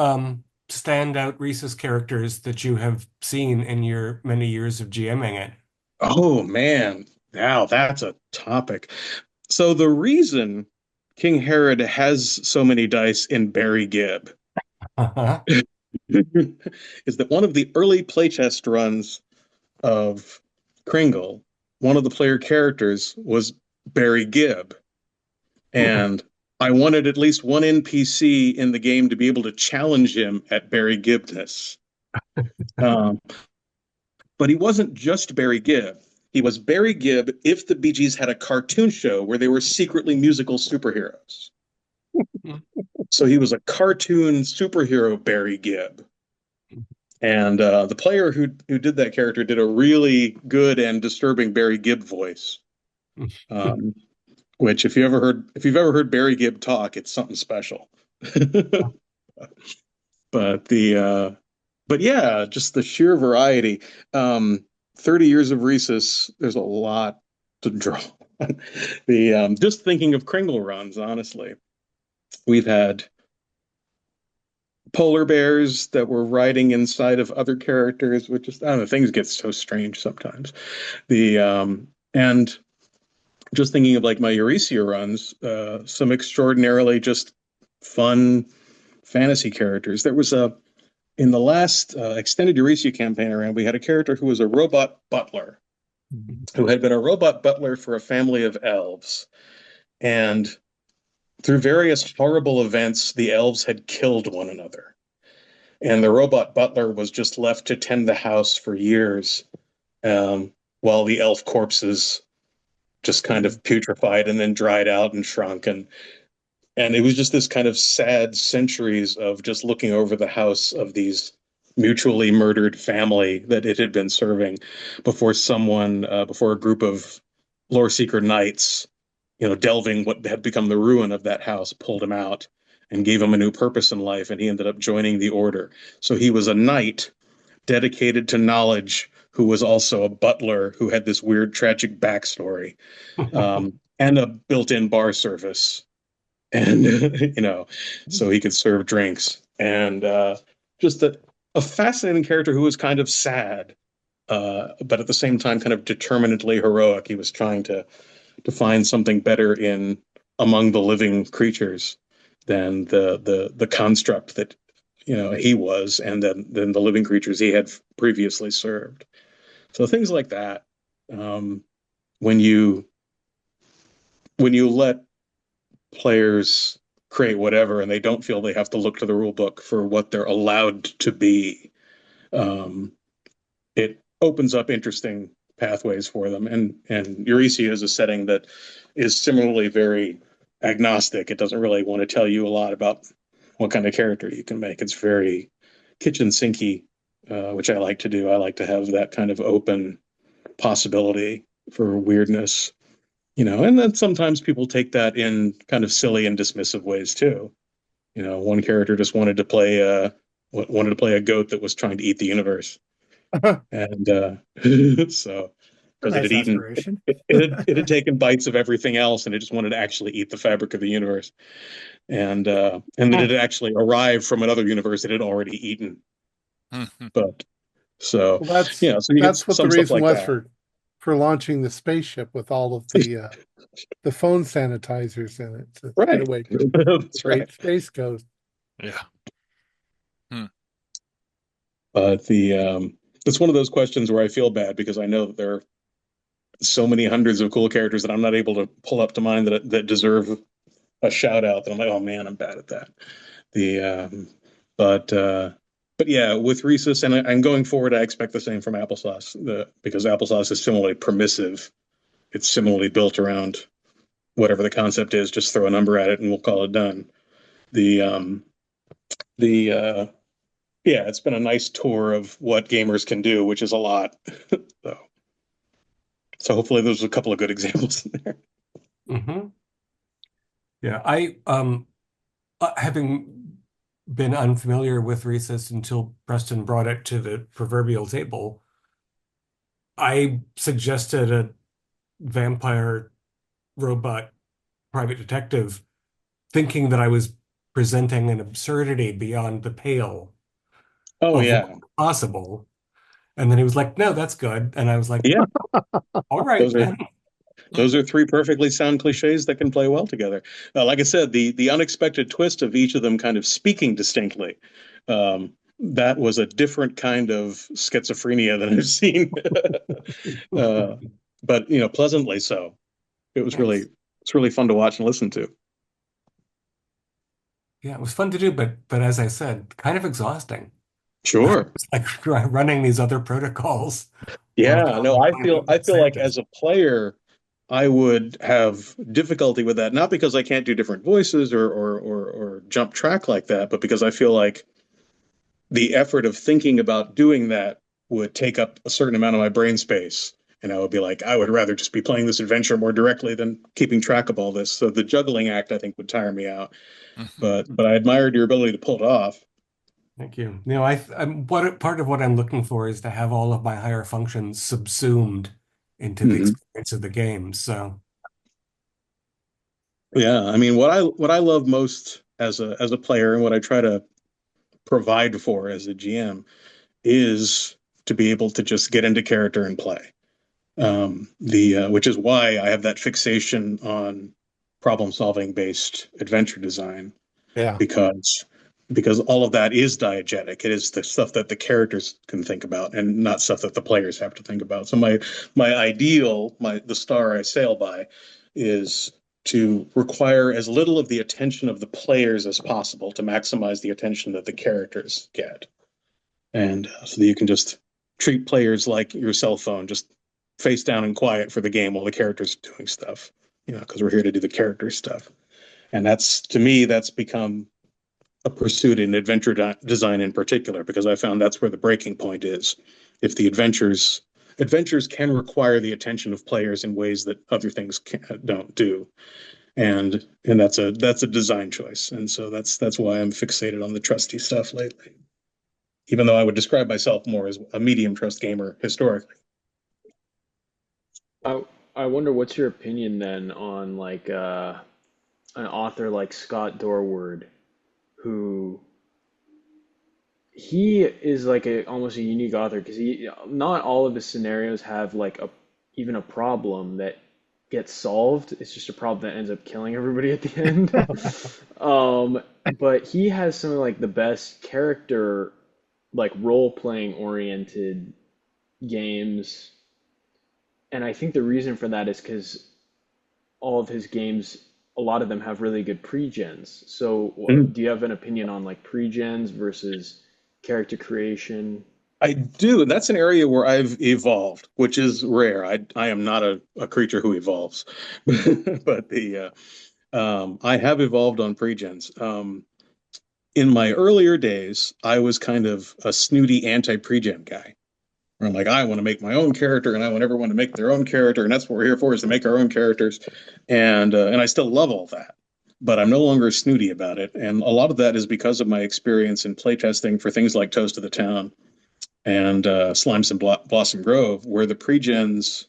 standout Rhesus characters that you have seen in your many years of GMing it? Oh, man. Now that's a topic. So the reason King Herod has so many dice in Barry Gibb is that one of the early playtest runs of Kringle, one of the player characters was Barry Gibb. And I wanted at least one NPC in the game to be able to challenge him at Barry Gibbness. But he wasn't just Barry Gibb. He was Barry Gibb if the Bee Gees had a cartoon show where they were secretly musical superheroes. So he was a cartoon superhero Barry Gibb. And the player who did that character did a really good and disturbing Barry Gibb voice. Which if you've ever heard Barry Gibb talk, it's something special. But yeah, just the sheer variety. 30 years of Rhesus, there's a lot to draw. Just thinking of Kringle runs, honestly, we've had polar bears that were riding inside of other characters, which just, I don't know, things get so strange sometimes. And just thinking of like my Euresia runs, some extraordinarily just fun fantasy characters. There was in the last extended Euresia campaign around, we had a character who was a robot butler, who had been a robot butler for a family of elves. And through various horrible events, the elves had killed one another. And the robot butler was just left to tend the house for years, while the elf corpses just kind of putrefied and then dried out and shrunk. And it was just this kind of sad centuries of just looking over the house of these mutually murdered family that it had been serving before before a group of lore seeker knights, delving what had become the ruin of that house, pulled him out and gave him a new purpose in life. And he ended up joining the order. So he was a knight dedicated to knowledge, who was also a butler who had this weird tragic backstory, and a built-in bar service. And, so he could serve drinks. And just a fascinating character who was kind of sad, but at the same time kind of determinedly heroic. He was trying to find something better among the living creatures than the construct that he was, and then the living creatures he had previously served. So things like that. when you let players create whatever and they don't feel they have to look to the rule book for what they're allowed to be, it opens up interesting pathways for them. And Euresia is a setting that is similarly very agnostic. It doesn't really want to tell you a lot about what kind of character you can make. It's very kitchen sinky, which I like to do. I like to have that kind of open possibility for weirdness, and then sometimes people take that in kind of silly and dismissive ways too. One character just wanted to play a goat that was trying to eat the universe. And so because nice aspiration. it had taken bites of everything else and it just wanted to actually eat the fabric of the universe. And that it had actually arrived from another universe it had already eaten. But so that's so you that's what the reason like was that. for launching the spaceship with all of the phone sanitizers in it to Right. get away from That's great right. Space Ghost. Yeah. But it's one of those questions where I feel bad because I know that there are so many hundreds of cool characters that I'm not able to pull up to mind that deserve a shout out. That I'm like, oh man, I'm bad at that. But yeah, with Rhesus and going forward, I expect the same from Applesauce. Because Applesauce is similarly permissive. It's similarly built around whatever the concept is. Just throw a number at it and we'll call it done. Yeah, it's been a nice tour of what gamers can do, which is a lot. So hopefully there's a couple of good examples in there. Mm-hmm. Yeah, I having been unfamiliar with Rhesus until Preston brought it to the proverbial table, I suggested a vampire robot private detective, thinking that I was presenting an absurdity beyond the pale Oh of yeah, what's possible. And then he was like, "No, that's good." And I was like, yeah. "All right Those are then." those are three perfectly sound cliches that can play well together. Like I said, the unexpected twist of each of them kind of speaking distinctly. That was a different kind of schizophrenia than I've seen, but pleasantly so. It was Nice. it's really fun to watch and listen to. Yeah, it was fun to do, but as I said, kind of exhausting. Sure. It's like running these other protocols while Yeah, trying no, to I find feel out I what feel like Santa's. as a player, I would have difficulty with that, not because I can't do different voices or jump track like that, but because I feel like the effort of thinking about doing that would take up a certain amount of my brain space. And I would be like, I would rather just be playing this adventure more directly than keeping track of all this. So the juggling act, I think, would tire me out. But I admired your ability to pull it off. Thank you. I'm what part of what I'm looking for is to have all of my higher functions subsumed into the Mm-hmm. experience of the game. So Yeah, I mean, what I love most as a player and what I try to provide for as a GM is to be able to just get into character and play. The which is why I have that fixation on problem solving based adventure design. Yeah. Because all of that is diegetic. It is the stuff that the characters can think about and not stuff that the players have to think about. So my ideal, the star I sail by, is to require as little of the attention of the players as possible to maximize the attention that the characters get. And so that you can just treat players like your cell phone, just face down and quiet for the game while the characters are doing stuff, because we're here to do the character stuff. And to me, that's become a pursuit in adventure design in particular, because I found that's where the breaking point is. If the adventures can require the attention of players in ways that other things don't do, and that's a design choice, and so that's why I'm fixated on the trusty stuff lately, even though I would describe myself more as a medium trust gamer historically. I wonder what's your opinion then on like an author like Scott Dorward, who he is like a almost a unique author because he not all of his scenarios have like a even a problem that gets solved. It's just a problem that ends up killing everybody at the end. But he has some of like the best character like role playing oriented games And I think the reason for that is because all of his games, a lot of them have really good pre-gens. So do you have an opinion on like pre-gens versus character creation? I do, and that's an area where I've evolved, which is rare. I am not a creature who evolves, but I have evolved on pre-gens. In my earlier days, I was kind of a snooty anti-pre-gen guy. Where I'm like, I want to make my own character, and I want everyone to make their own character, and that's what we're here for, is to make our own characters. And I still love all that, but I'm no longer snooty about it. And a lot of that is because of my experience in playtesting for things like Toast of the Town and Slimes and Blossom Grove, where the pre-gens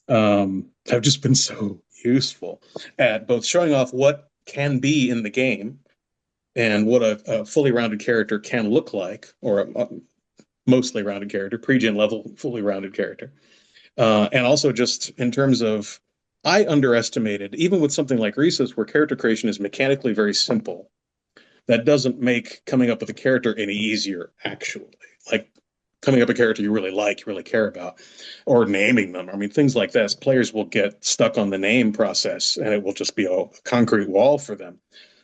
have just been so useful at both showing off what can be in the game and what a fully rounded character can look like, or a mostly rounded character, pre-gen level, fully rounded character. And also just in terms of, I underestimated, even with something like Rhesus, where character creation is mechanically very simple, that doesn't make coming up with a character any easier, actually. Like coming up with a character you really like, you really care about, or naming them. I mean, things like this. Players will get stuck on the name process, and it will just be a concrete wall for them.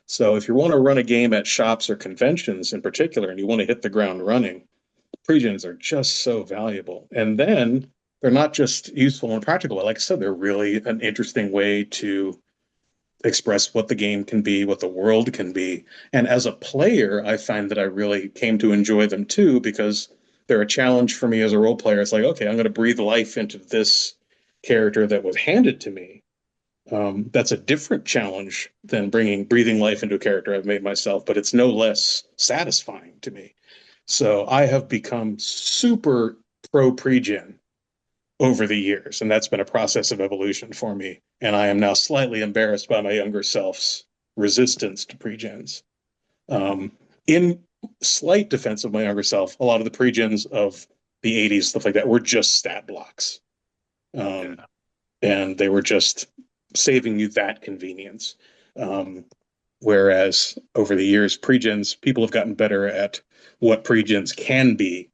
So if you want to run a game at shops or conventions in particular, and you want to hit the ground running, pre-gens are just so valuable. And then they're not just useful and practical, but like I said, they're really an interesting way to express what the game can be, what the world can be. And as a player, I find that I really came to enjoy them too, because they're a challenge for me as a role player. It's like, okay, I'm going to breathe life into this character that was handed to me. That's a different challenge than breathing life into a character I've made myself, but it's no less satisfying to me. So I have become super pro pre-gen over the years, and that's been a process of evolution for me. And I am now slightly embarrassed by my younger self's resistance to pre-gens. In slight defense of my younger self, a lot of the pre-gens of the 80s, stuff like that, were just stat blocks. And they were just saving you that convenience. Whereas over the years, pre-gens, people have gotten better at what pre-gens can be,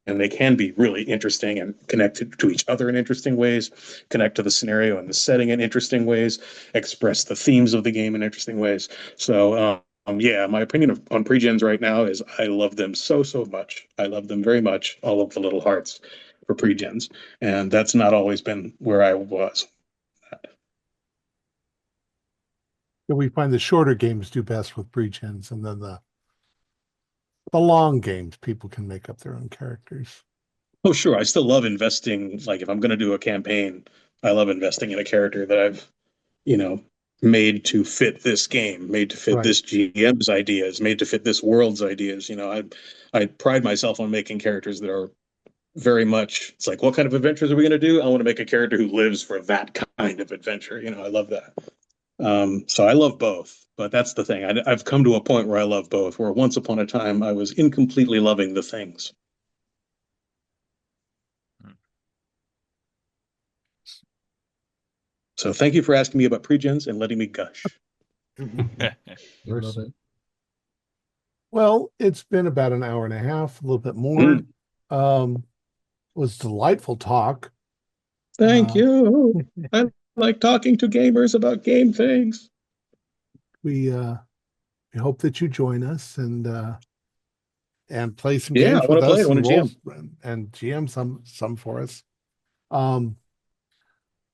and they can be really interesting and connected to each other in interesting ways, connect to the scenario and the setting in interesting ways, express the themes of the game in interesting ways. So, yeah, my opinion on pre-gens right now is I love them so much. I love them very much, all of the little hearts for pre-gens. And that's not always been where I was. We find the shorter games do best with pre-gens, and then the long games, people can make up their own characters. Oh, sure. I still love investing. Like if I'm going to do a campaign, I love investing in a character that I've, made to fit this game, made to fit this GM's ideas, made to fit this world's ideas. I pride myself on making characters that are very much, it's like, what kind of adventures are we going to do? I want to make a character who lives for that kind of adventure. I love that. So I love both, but that's the thing. I've come to a point where I love both, where once upon a time I was incompletely loving the things. So thank you for asking me about pre-gens and letting me gush. Love it. Well, it's been about an hour and a half, a little bit more. It was delightful talk. Thank you. I like talking to gamers about game things. We hope that you join us and play some games with us. I want to GM. And GM some for us.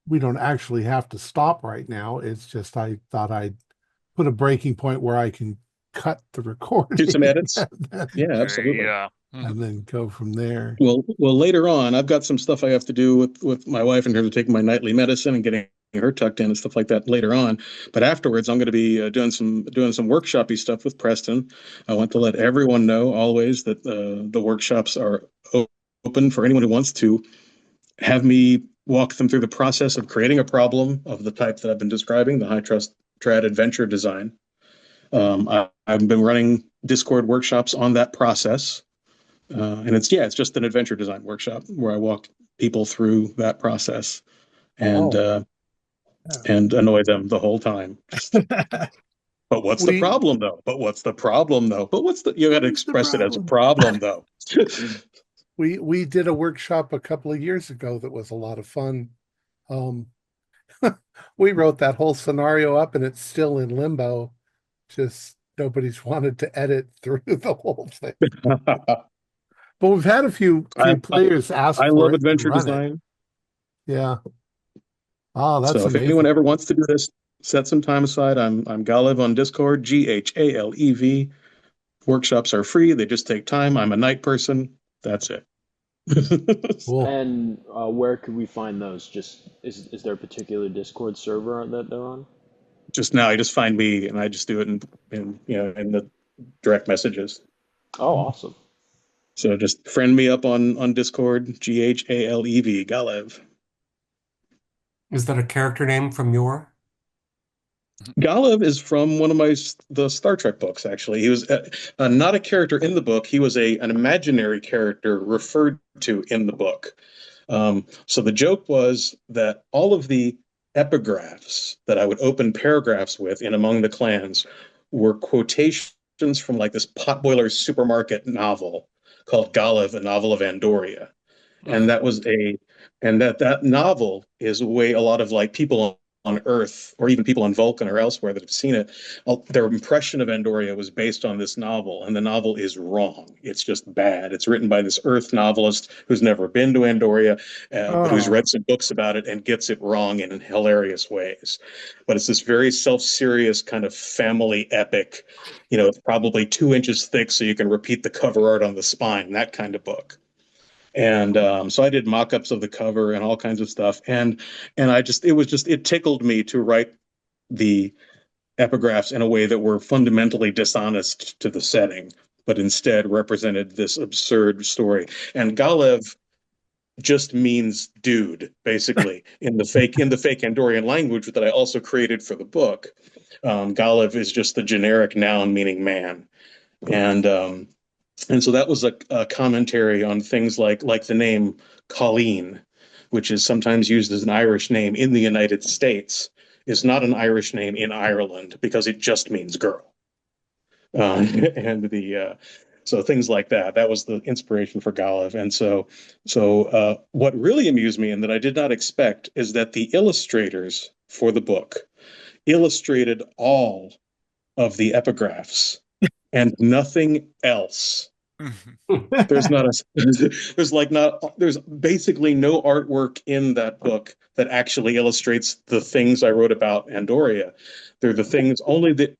We don't actually have to stop right now. It's just I thought I'd put a breaking point where I can cut the recording. Do some edits. Yeah, absolutely. And then go from there. Well, later on, I've got some stuff I have to do with my wife in terms of taking my nightly medicine and getting her tucked in and stuff like that later on. But afterwards, I'm going to be doing some workshopy stuff with Preston. I want to let everyone know always that the workshops are open for anyone who wants to have me walk them through the process of creating a problem of the type that I've been describing, the high trust trad adventure design. I've been running Discord workshops on that process. And it's just an adventure design workshop where I walk people through that process and annoy them the whole time. But what's the problem though? You got to express it as a problem though. we did a workshop a couple of years ago that was a lot of fun. We wrote that whole scenario up and it's still in limbo. Just nobody's wanted to edit through the whole thing. But we've had a few players ask I for love it adventure and run design. it. Yeah. Oh, that's So if amazing. anyone ever wants to do this, set some time aside. I'm Galev on Discord, GHALEV. Workshops are free. They just take time. I'm a night person. That's it. Cool. And where could we find those? Just is there a particular Discord server that they're on? Just now, you just find me, and I just do it in the direct messages. Oh, awesome! So just friend me up on Discord, GHALEV, Galev. Is that a character name from your? Galev is from one of the Star Trek books. Actually, he was not a character in the book. He was an imaginary character referred to in the book. So the joke was that all of the epigraphs that I would open paragraphs with in Among the Clans were quotations from like this potboiler supermarket novel called Galev, a Novel of Andoria. And that novel is a way a lot of like people on Earth or even people on Vulcan or elsewhere that have seen it, their impression of Andoria was based on this novel, and the novel is wrong. It's just bad. It's written by this Earth novelist who's never been to Andoria, but who's read some books about it and gets it wrong in hilarious ways. But it's this very self-serious kind of family epic. It's probably 2 inches thick, so you can repeat the cover art on the spine. That kind of book. And so I did mock-ups of the cover and all kinds of stuff. And it tickled me to write the epigraphs in a way that were fundamentally dishonest to the setting, but instead represented this absurd story. And Galev just means dude, basically, in the fake Andorian language that I also created for the book. Galev is just the generic noun meaning man. And so that was a commentary on things like the name Colleen, which is sometimes used as an Irish name in the United States, is not an Irish name in Ireland because it just means girl. So things like that. That was the inspiration for Galev. And so what really amused me and that I did not expect is that the illustrators for the book illustrated all of the epigraphs and nothing else. There's basically no artwork in that book that actually illustrates the things I wrote about Andoria. They're the things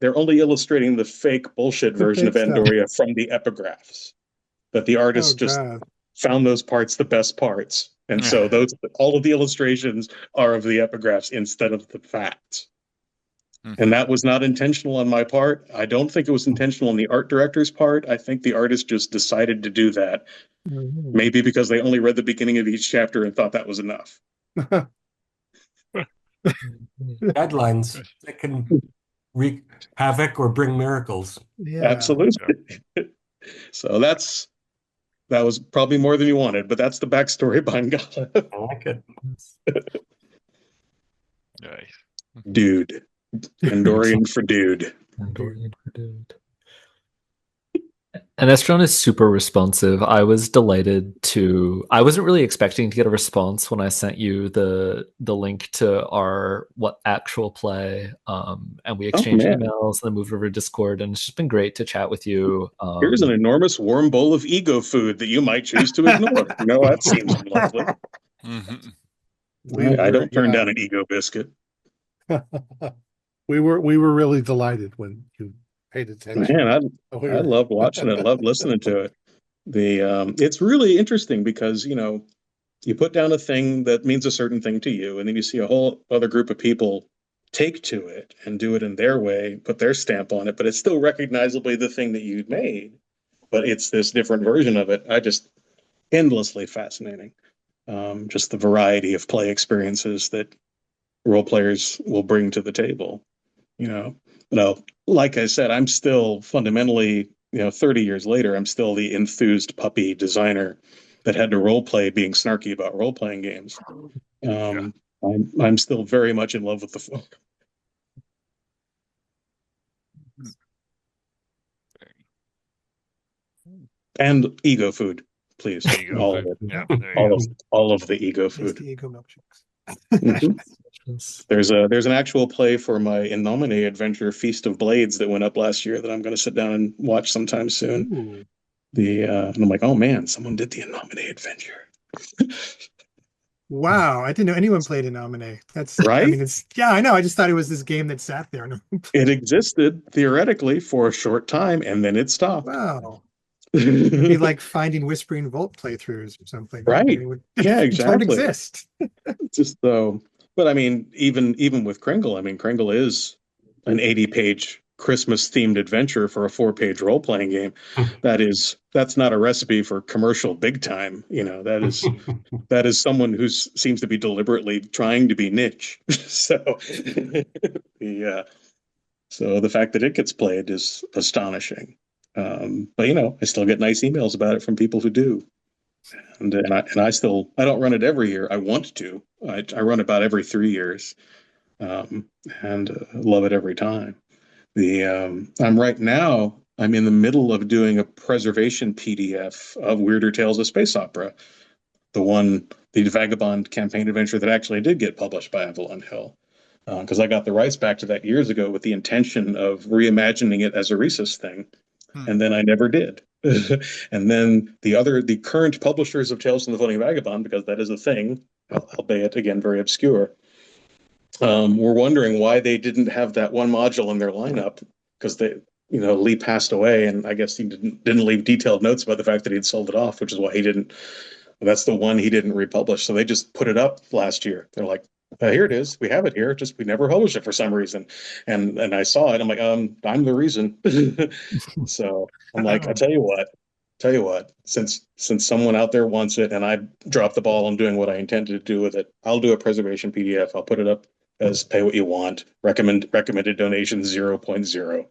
they're only illustrating the fake bullshit version of Andoria from the epigraphs. But the artist found those parts the best parts. And so all of the illustrations are of the epigraphs instead of the facts. And that was not intentional on my part. I don't think it was intentional on the art director's part. I think the artist just decided to do that. Maybe because they only read the beginning of each chapter and thought that was enough. Deadlines that can wreak havoc or bring miracles. Yeah. Absolutely. So that was probably more than you wanted, but that's the backstory behind Galev. I like it. Nice. Dude. Andorian for dude. Andorian for dude. And Estron is super responsive. I was delighted I wasn't really expecting to get a response when I sent you the link to our actual play. And we exchanged emails and then moved over to Discord, and it's just been great to chat with you. Here's an enormous warm bowl of ego food that you might choose to ignore. No, that seems unlikely. I don't turn down an ego biscuit. We were really delighted when you paid attention. Man, I loved watching it. Loved listening to it. It's really interesting because you put down a thing that means a certain thing to you, and then you see a whole other group of people take to it and do it in their way, put their stamp on it, but it's still recognizably the thing that you made, but it's this different version of it. I just endlessly fascinating. Just the variety of play experiences that role players will bring to the table. Like I said, I'm still fundamentally, 30 years later, I'm still the enthused puppy designer that had to role play being snarky about role playing games. I'm still very much in love with the form. And ego food. please. Ego All food. of it. Yeah, there you go. All of the ego Tasty food. ego milkshakes. There's an actual play for my Innomine adventure, Feast of Blades, that went up last year that I'm going to sit down and watch sometime soon. Ooh. And I'm like, oh man, someone did the Innomine adventure. Wow, I didn't know anyone played Innomine. That's right. I mean, I know. I just thought it was this game that sat there. It existed theoretically for a short time, and then it stopped. Wow. It'd be like finding Whispering Vault playthroughs or something. Right. Yeah, exactly. Don't exist. Just though, but I mean, even with Kringle, I mean, Kringle is an 80-page Christmas-themed adventure for a 4-page role-playing game. That's not a recipe for commercial big time. That is someone who seems to be deliberately trying to be niche. So so the fact that it gets played is astonishing. But I still get nice emails about it from people who do. And I don't run it every year. I want to. I run about every 3 years, and love it every time. I'm in the middle of doing a preservation PDF of Weirder Tales of Space Opera, the Vagabond campaign adventure that actually did get published by Avalon Hill, because I got the rights back to that years ago with the intention of reimagining it as a Rhesus thing. And then I never did. And then the current publishers of Tales from the Floating Vagabond, because that is a thing, albeit again very obscure, were wondering why they didn't have that one module in their lineup, because Lee passed away, and I guess he didn't leave detailed notes about the fact that he'd sold it off, which is why that's the one he didn't republish. So they just put it up last year. They're like, here it is. We have it here. Just we never published it for some reason. And I saw it. I'm like, I'm the reason. So I'm like, I tell you what, since someone out there wants it and I dropped the ball on doing what I intended to do with it, I'll do a preservation PDF. I'll put it up as pay what you want. Recommended donation 0.0.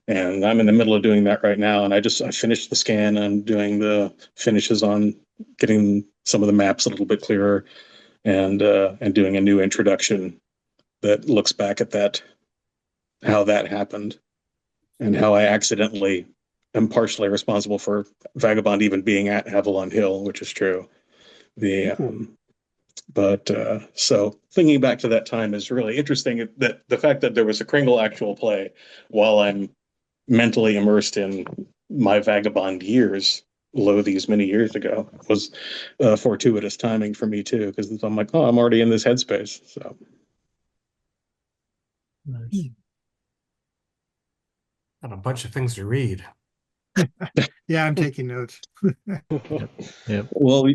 And I'm in the middle of doing that right now. And I finished the scan. I'm doing the finishes on getting some of the maps a little bit clearer, and doing a new introduction that looks back at how that happened, and how I accidentally am partially responsible for Vagabond even being at Avalon Hill, which is true. So thinking back to that time is really interesting. That the fact that there was a Kringle actual play while I'm mentally immersed in my Vagabond years, these many years ago, was fortuitous timing for me too, because I'm like, I'm already in this headspace. So nice. Got a bunch of things to read. Yeah, I'm taking notes. Yep. Well,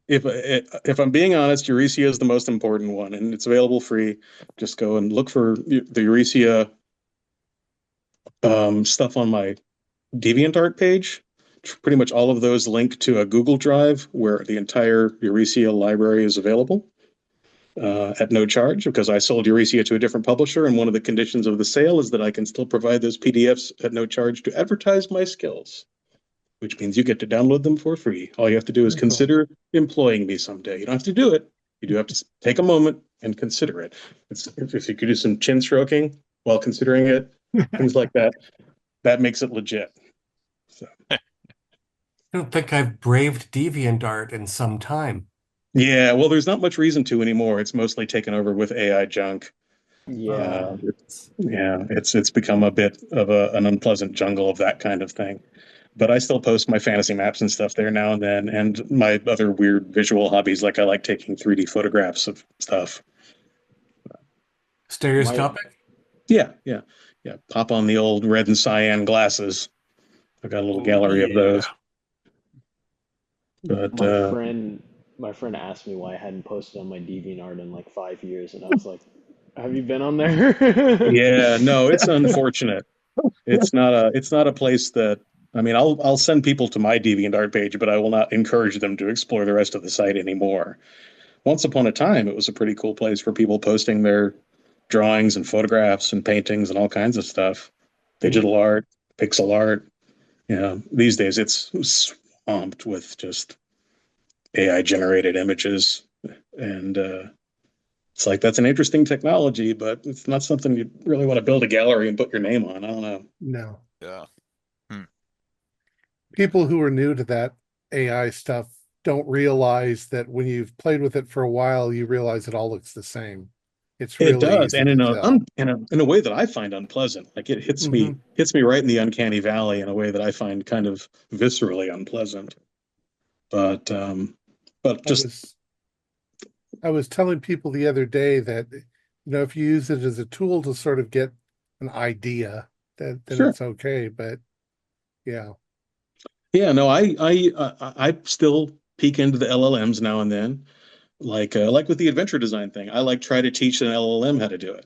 if I'm being honest, Euresia is the most important one, and it's available free. Just go and look for the Euresia stuff on my DeviantArt page. Pretty much all of those link to a Google Drive where the entire Euresia library is available at no charge, because I sold Euresia to a different publisher, and one of the conditions of the sale is that I can still provide those PDFs at no charge to advertise my skills, which means you get to download them for free. All you have to do is consider employing me someday. You don't have to do it. You do have to take a moment and consider it. If you could do some chin stroking while considering it, things like that, that makes it legit. So. I don't think I've braved DeviantArt in some time. Yeah, well, there's not much reason to anymore. It's mostly taken over with AI junk. Yeah. It's become a bit of an unpleasant jungle of that kind of thing. But I still post my fantasy maps and stuff there now and then, and my other weird visual hobbies, like I like taking 3D photographs of stuff. Stereoscopic? Yeah. Pop on the old red and cyan glasses. I've got a little gallery of those. But my friend asked me why I hadn't posted on my DeviantArt in like 5 years, and I was like, "Have you been on there?" Yeah, no, it's unfortunate. It's not a place that, I mean, I'll send people to my DeviantArt page, but I will not encourage them to explore the rest of the site anymore. Once upon a time, it was a pretty cool place for people posting their drawings and photographs and paintings and all kinds of stuff, digital art, pixel art. These days it's swamped with just AI generated images, and it's like, that's an interesting technology, but it's not something you really want to build a gallery and put your name on. I don't know. No. Yeah. People who are new to that AI stuff don't realize that when you've played with it for a while, you realize it all looks the same. It's It really does, easy and to tell. in a way that I find unpleasant. Like it hits me right in the uncanny valley in a way that I find kind of viscerally unpleasant. But I was telling people the other day that, if you use it as a tool to sort of get an idea, then sure. It's okay. But yeah. Yeah, no, I still peek into the LLMs now and then, like with the adventure design thing. I try to teach an LLM how to do it,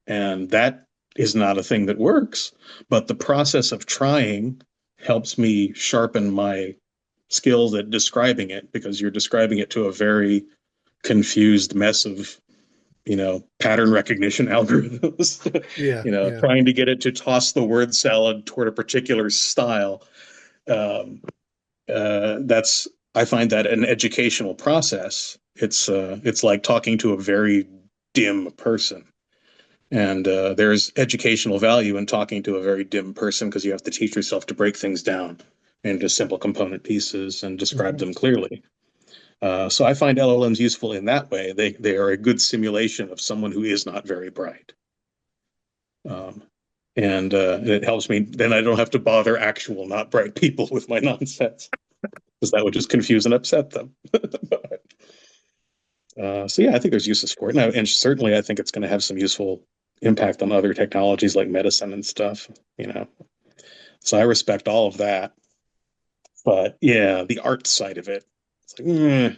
and that is not a thing that works. But the process of trying helps me sharpen my skills at describing it, because you're describing it to a very confused mess of pattern recognition algorithms. Trying to get it to toss the word salad toward a particular style. I find that an educational process. It's like talking to a very dim person, and there's educational value in talking to a very dim person, because you have to teach yourself to break things down into simple component pieces and describe them clearly. So I find LLMs useful in that way. They are a good simulation of someone who is not very bright. And it helps me. Then I don't have to bother actual not bright people with my nonsense, because that would just confuse and upset them. So yeah, I think there's uses for it. And certainly I think it's going to have some useful impact on other technologies like medicine and stuff, So I respect all of that. But yeah, the art side of it, it's like,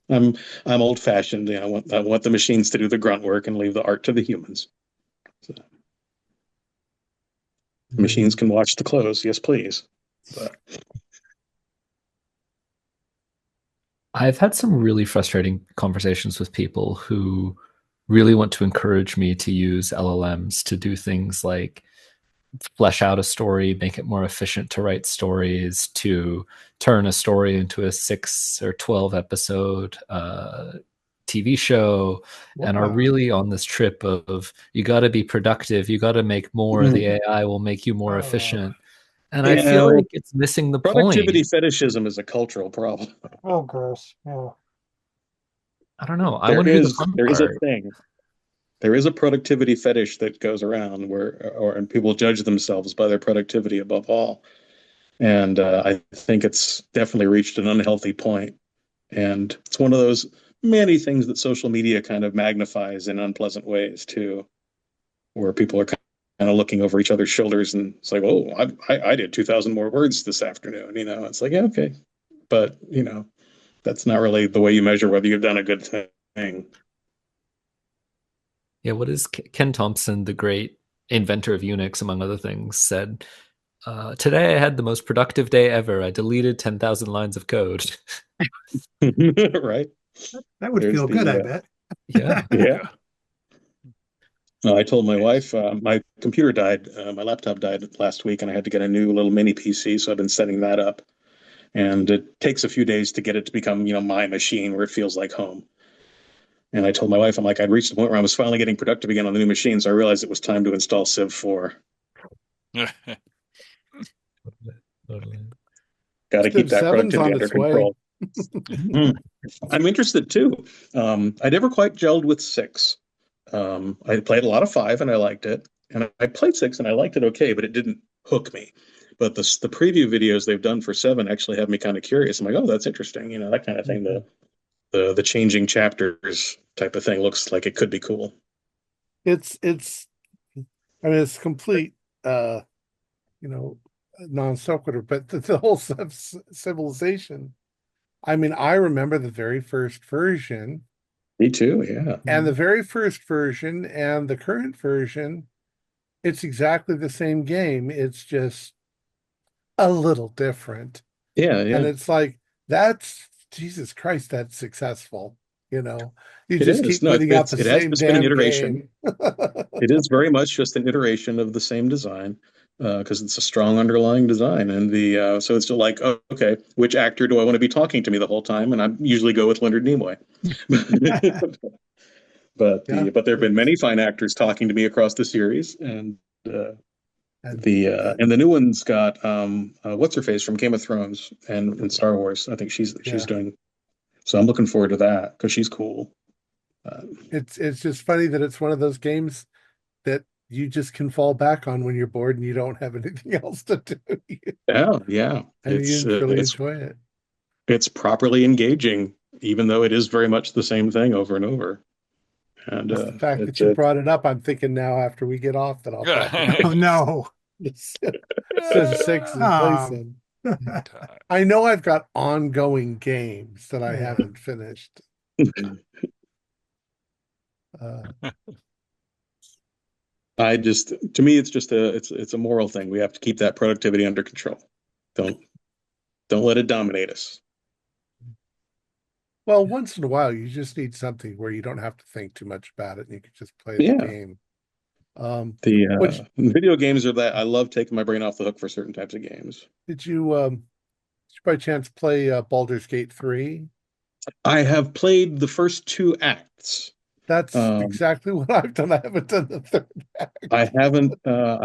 I'm old fashioned. I want the machines to do the grunt work and leave the art to the humans. So, machines can watch the clothes, yes, please. But I've had some really frustrating conversations with people who really want to encourage me to use LLMs to do things like flesh out a story, make it more efficient to write stories, to turn a story into a 6 or 12 episode TV show. Wow. And are really on this trip of you got to be productive, you got to make more, the AI will make you more efficient. And I feel like it's missing the productivity point. fetishism is a cultural problem. Oh, gross. Yeah. I don't know. I want to do the fun part. There is a thing. There is a productivity fetish that goes around and people judge themselves by their productivity above all. And I think it's definitely reached an unhealthy point. And it's one of those many things that social media kind of magnifies in unpleasant ways too, where people are kind of looking over each other's shoulders, and it's like, oh, I did 2,000 more words this afternoon. It's like, yeah, okay, but that's not really the way you measure whether you've done a good thing. Yeah, what is Ken Thompson, the great inventor of Unix, among other things, said? Today I had the most productive day ever. I deleted 10,000 lines of code. Right. That would feel good, I bet. Yeah. Yeah. I told my wife, my computer died, my laptop died last week, and I had to get a new little mini PC, so I've been setting that up. And it takes a few days to get it to become, my machine where it feels like home. And I told my wife, I'm like, I'd reached the point where I was finally getting productive again on the new machine, so I realized it was time to install Civ 4. Got to keep that productivity under control. I'm interested too. I never quite gelled with 6. I played a lot of 5 and I liked it, and I played 6 and I liked it okay, but it didn't hook me. But the preview videos they've done for 7 actually have me kind of curious. I'm like, oh, that's interesting, that kind of thing. The changing chapters type of thing looks like it could be cool. It's complete non sequitur, but the whole civilization. I remember the very first version. Me too, yeah. And the very first version and the current version, it's exactly the same game. It's just a little different. Yeah. And it's like, that's, Jesus Christ, that's successful. You just keep putting out the same damn game. It is very much just an iteration of the same design, because it's a strong underlying design. And so it's still like, oh, okay, which actor do I want to be talking to me the whole time? And I usually go with Leonard Nimoy. But there have been many fine actors talking to me across the series, and And the new one's got what's her face from Game of Thrones and Star Wars. I think she's doing. So I'm looking forward to that because she's cool. It's just funny that it's one of those games that you just can fall back on when you're bored and you don't have anything else to do. Yeah. And you really enjoy it. It's properly engaging, even though it is very much the same thing over and over. And the fact that you brought it up, I'm thinking now after we get off that I'll probably oh no. Says 6 in place in. I know I've got ongoing games that I haven't finished. To me, it's just it's a moral thing. We have to keep that productivity under control. Don't let it dominate us. Well, once in a while, you just need something where you don't have to think too much about it and you can just play the game. Video games are that I love taking my brain off the hook for certain types of games. Did you by chance play Baldur's Gate 3? I have played the first 2 acts. That's exactly what I've done. I haven't done the 3rd act. I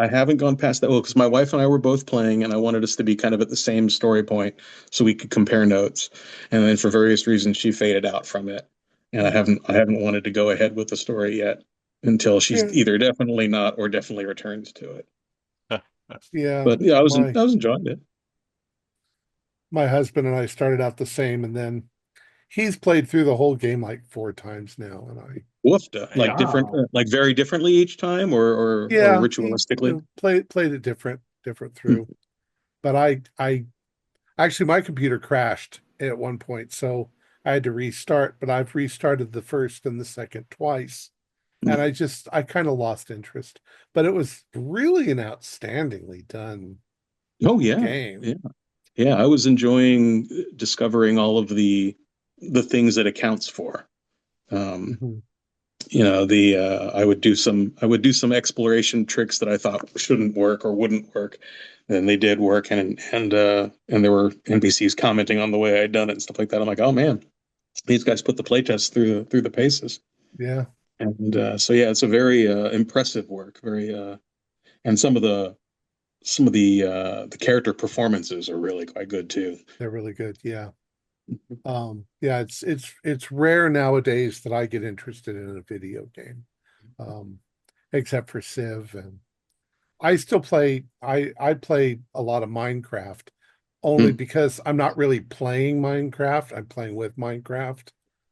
haven't gone past that. Well, because my wife and I were both playing, and I wanted us to be kind of at the same story point so we could compare notes. And then for various reasons, she faded out from it, and I haven't wanted to go ahead with the story yet until she's either definitely not or definitely returns to it. But I was enjoying it. My husband and I started out the same, and then he's played through the whole game like 4 times now, and I like different, like very differently each time, or ritualistically. Played it different through. But I actually my computer crashed at one point, so I had to restart. But I've restarted the first and the second twice, and I kind of lost interest. But it was really an outstandingly done. Game. Yeah. I was enjoying discovering all of the things that it counts for. I would do some exploration tricks that I thought shouldn't work or wouldn't work, and they did work, and there were NPCs commenting on the way I'd done it and stuff like that. I'm like, oh man, these guys put the playtest through the paces. Yeah. And it's a very impressive work, and some of the character performances are really quite good too. They're really good. Yeah. It's rare nowadays that I get interested in a video game, except for Civ, and I still play. I play a lot of Minecraft, only because I'm not really playing Minecraft. I'm playing with Minecraft.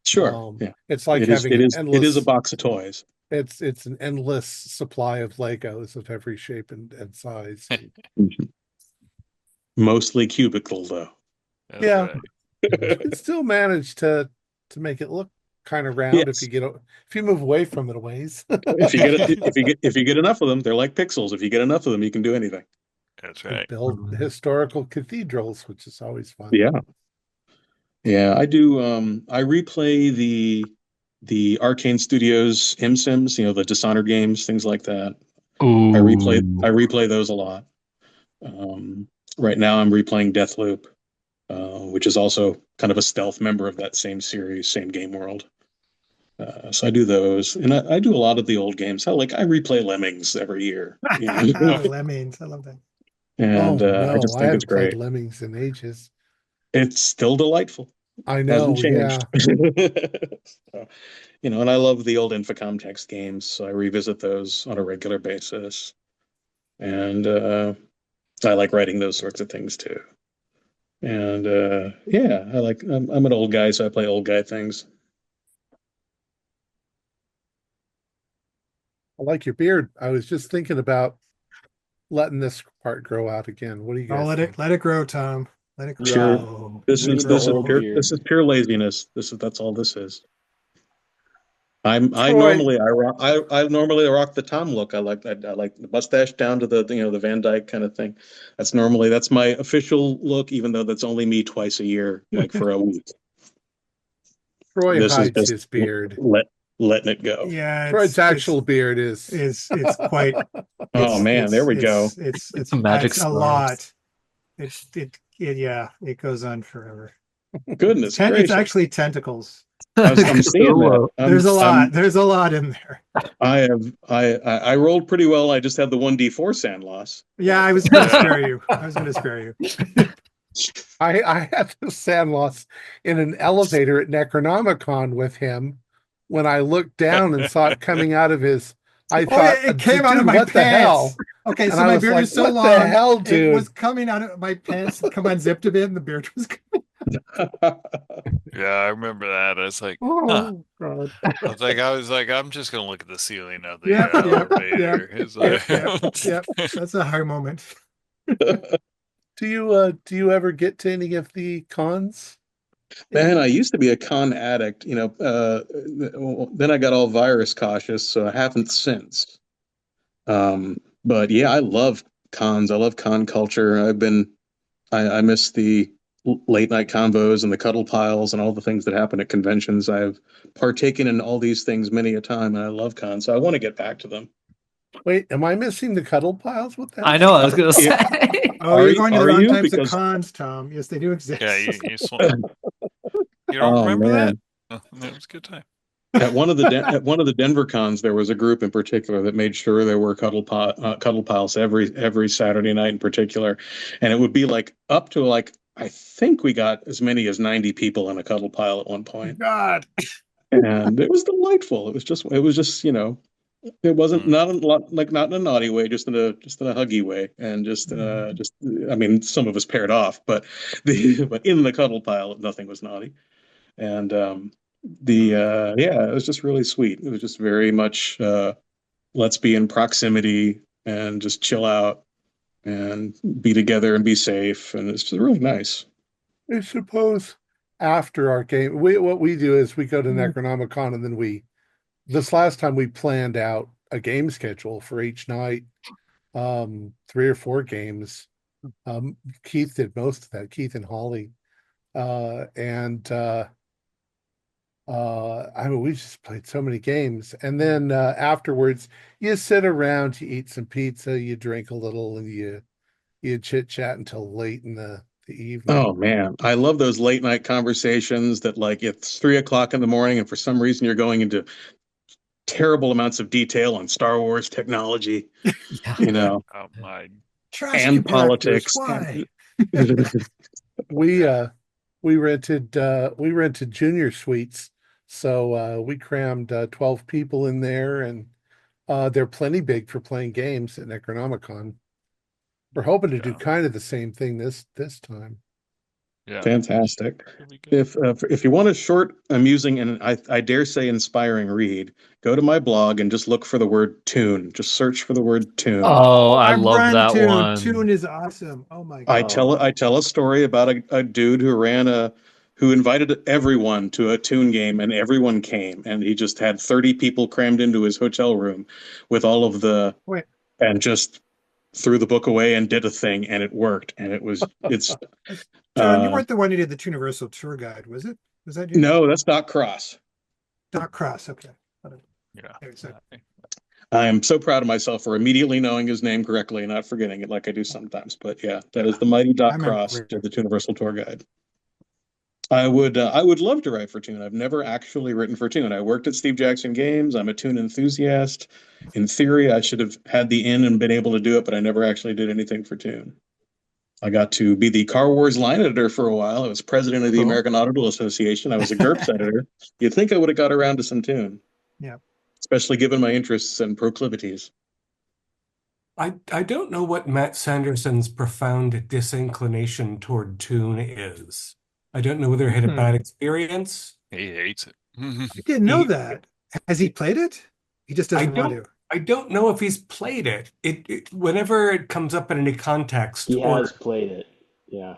Sure. It's like it is a box of toys. It's an endless supply of Legos of every shape and size. Mostly cubicle though. That's right. It still managed to make it look kind of round if you move away from it a ways. if you get enough of them, they're like pixels. If you get enough of them, you can do anything. That's right. Build historical cathedrals, which is always fun. Yeah. I do. I replay the Arcane Studios Sims, the Dishonored games, things like that. Ooh. I replay those a lot. Right now, I'm replaying Deathloop. Which is also kind of a stealth member of that same series, same game world. So I do those, and I do a lot of the old games. I replay Lemmings every year. Lemmings, I love that. And I just think it's great. Played Lemmings in ages. It's still delightful. I know. Hasn't changed. So, and I love the old Infocom text games, so I revisit those on a regular basis. And I like writing those sorts of things too. And I'm an old guy, so I play old guy things. I like your beard. I was just thinking about letting this part grow out again. What do you guys think? Let it grow, Tom. Let it grow. Sure. This is pure laziness. That's all this is. I normally rock the Thom look. I like the mustache down to the Van Dyke kind of thing. That's my official look, even though that's only me twice a year, like for a week. Troy hides his beard. Letting it go. Yeah, Troy's actual beard is quite. Oh man, there we go. It's a magic. It's a lot. It goes on forever. Goodness It's actually tentacles. I'm seeing that. There's a lot. There's a lot in there. I rolled pretty well. I just had the 1d4 sand loss. Yeah, I was going to spare you. I was going to spare you. I had the sand loss in an elevator at Necronomicon with him. When I looked down and saw it coming out of his, I thought it came out of my pants. The hell? Okay, and so my beard is so long. What the hell, dude? It was coming out of my pants. Come unzipped a bit, and the beard was coming. Yeah, I remember that. I was like, oh God. I was like, I'm just gonna look at the ceiling of the elevator. Yep. That's a high moment. Do you ever get to any of the cons? Man, I used to be a con addict, then I got all virus cautious, so I haven't since. But yeah, I love cons. I love con culture. I miss the late night convos and the cuddle piles and all the things that happen at conventions. I've partaken in all these things many a time, and I love cons, so I want to get back to them. Wait, am I missing the cuddle piles with that? I know, I was going to say. You're going to the wrong types of cons, Tom. Yes, they do exist. Yeah, you don't remember that? That was a good time. At one of the Denver cons, there was a group in particular that made sure there were cuddle piles every Saturday night in particular, and it would be like up to I think we got as many as 90 people in a cuddle pile at one point. God, and it was delightful. It was just it wasn't not in a naughty way, just in a huggy way, and I mean, some of us paired off, but in the cuddle pile, nothing was naughty, and it was just really sweet. It was just very much let's be in proximity and just chill out and be together and be safe, and it's just really nice. I suppose after our game, what we do is we go to Necronomicon, and then this last time we planned out a game schedule for each night, 3 or 4 games. Keith did most of that, Keith and Holly. I mean, we just played so many games. And then afterwards, you sit around, you eat some pizza, you drink a little, and you chit-chat until late in the evening. Oh man, I love those late night conversations that it's 3 o'clock in the morning, and for some reason you're going into terrible amounts of detail on Star Wars technology, oh my, and politics. Why? We rented junior suites, so we crammed 12 people in there, and they're plenty big for playing games at Necronomicon. We're hoping to do kind of the same thing this time. Yeah, fantastic. If you want a short, amusing, and I dare say inspiring read, go to my blog and just look for the word tune. Just search for the word tune. Oh, I love that Tune. one. Tune is awesome. Oh my God. I tell a story about a dude who invited everyone to a tune game, and everyone came, and he just had 30 people crammed into his hotel room with all of and just threw the book away and did a thing, and it worked, and it's John, you weren't the one who did the Universal Tour Guide, was it? Was that you? No, that's Doc Cross. Doc Cross, okay. Yeah. I am so proud of myself for immediately knowing his name correctly and not forgetting it like I do sometimes. But yeah, that is the mighty Doc Cross did the Universal Tour Guide. I would love to write for Toon. I've never actually written for Toon. I worked at Steve Jackson Games. I'm a Toon enthusiast. In theory, I should have had the in and been able to do it, but I never actually did anything for Toon. I got to be the Car Wars line editor for a while. I was president of the American Automobile Association. I was a GURPS editor. You'd think I would have got around to some Toon. Yeah. Especially given my interests and proclivities. I don't know what Matt Sanderson's profound disinclination toward Toon is. I don't know whether he had a bad experience. He hates it. I didn't know that. Has he played it? He just doesn't want to. I don't know if he's played it. Whenever it comes up in any context, he has played it. Yeah.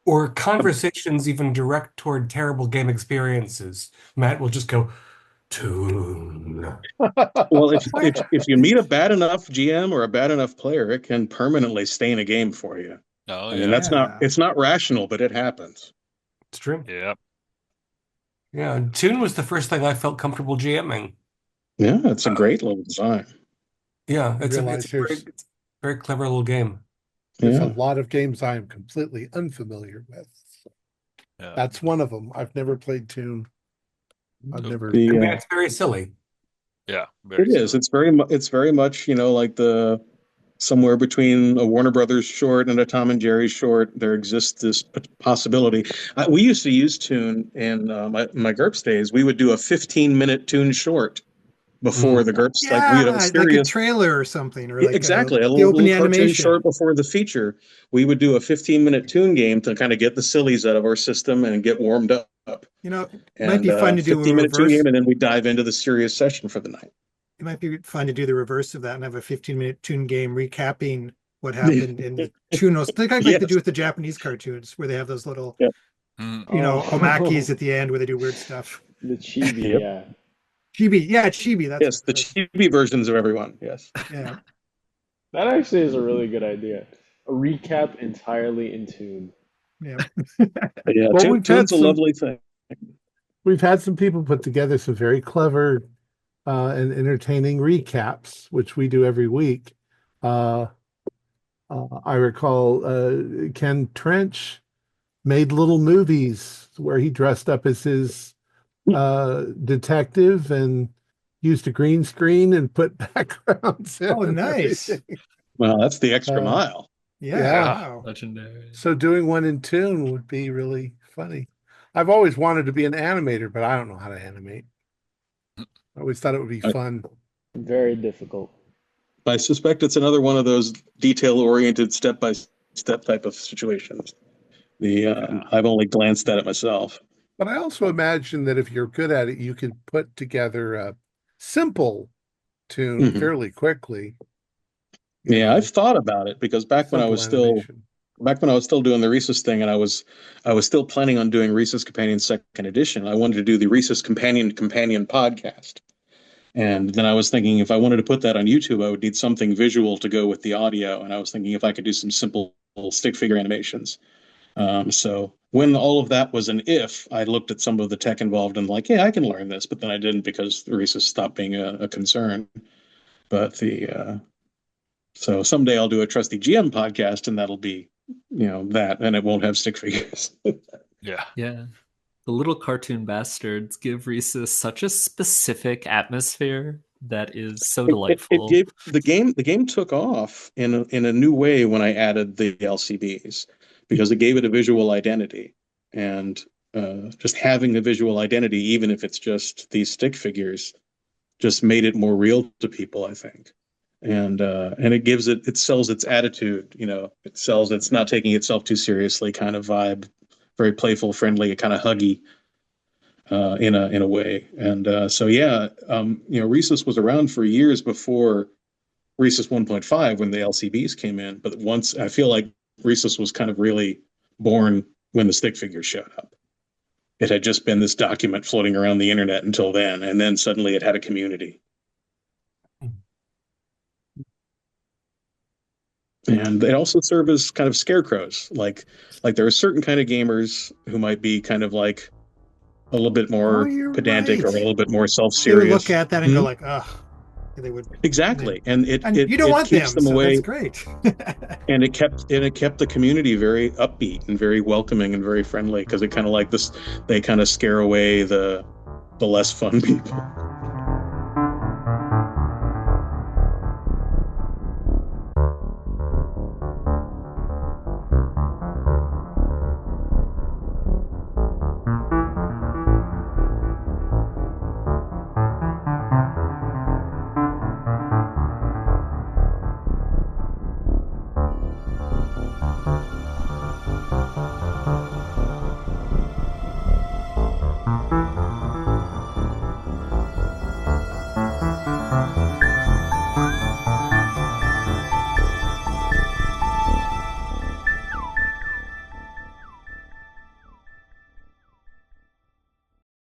Or conversations even direct toward terrible game experiences, Matt will just go, Toon. Well, if you meet a bad enough GM or a bad enough player, it can permanently stain a game for you. Oh, I mean, it's not rational, but it happens. It's true. Yeah. Yeah. Toon was the first thing I felt comfortable GMing. Yeah, it's a great little design. Yeah, it's a very clever little game. There's a lot of games I am completely unfamiliar with. Yeah. That's one of them. I've never played Toon. I've never. It's very silly. Yeah, it is. It's very much, like the somewhere between a Warner Brothers short and a Tom and Jerry short. There exists this possibility. We used to use Toon in my GURPS days. We would do a 15-minute Toon short before the GURPS. Yeah, like we had a like a trailer or something, or like exactly a the little opening cartoon animation short before the feature. We would do a 15-minute Toon game to kind of get the sillies out of our system and get warmed up. It might be fun to do a 15-minute Toon reverse. game, and then we dive into the serious session for the night. It might be fun to do the reverse of that and have a 15-minute Toon game recapping what happened in the Toonos. Like they do with the Japanese cartoons, where they have those little, omakis at the end where they do weird stuff. The chibi, yeah. Chibi. That's the chibi versions of everyone. Yes. Yeah. That actually is a really good idea. A recap entirely in Toon. Yeah. Yeah. Well, Toon's a lovely thing. We've had some people put together some very clever and entertaining recaps, which we do every week. I recall Ken Trench made little movies where he dressed up as his detective and used a green screen and put backgrounds in. Oh, nice. Well, that's the extra mile. Yeah. Wow. Legendary. So doing one in Toon would be really funny. I've always wanted to be an animator, but I don't know how to animate. I always thought it would be fun. Very difficult. I suspect it's another one of those detail-oriented, step-by-step type of situations. I've only glanced at it myself. But I also imagine that if you're good at it, you could put together a simple Toon fairly quickly. Yeah, I've thought about it because back when I was still doing the Rhesus thing, and I was still planning on doing Rhesus Companion Second Edition. I wanted to do the Rhesus Companion podcast. And then I was thinking if I wanted to put that on YouTube, I would need something visual to go with the audio. And I was thinking if I could do some simple stick figure animations. So when all of that was an if, I looked at some of the tech involved and like, yeah, I can learn this. But then I didn't because Rhesus stopped being a concern. But so someday I'll do a Trusty GM podcast, and that'll be, that, and it won't have stick figures. Yeah. The little cartoon bastards give Rhesus such a specific atmosphere that is so delightful. The game took off in a new way when I added the LCBs, because it gave it a visual identity, and just having the visual identity, even if it's just these stick figures, just made it more real to people, I think. And it sells its attitude, it sells its not taking itself too seriously kind of vibe, very playful, friendly, kind of huggy in a way. And Rhesus was around for years before Rhesus 1.5 when the LCBs came in. But once I feel like Rhesus was kind of really born when the stick figures showed up. It had just been this document floating around the internet until then, and then suddenly it had a community. And they also serve as kind of scarecrows. Like there are certain kind of gamers who might be kind of like a little bit more pedantic or a little bit more self-serious. They would look at that and go like, ugh. They would exactly, and you don't want keeps them away. That's great. And it kept the community very upbeat and very welcoming and very friendly, because it kind of like this. They kind of scare away the less fun people.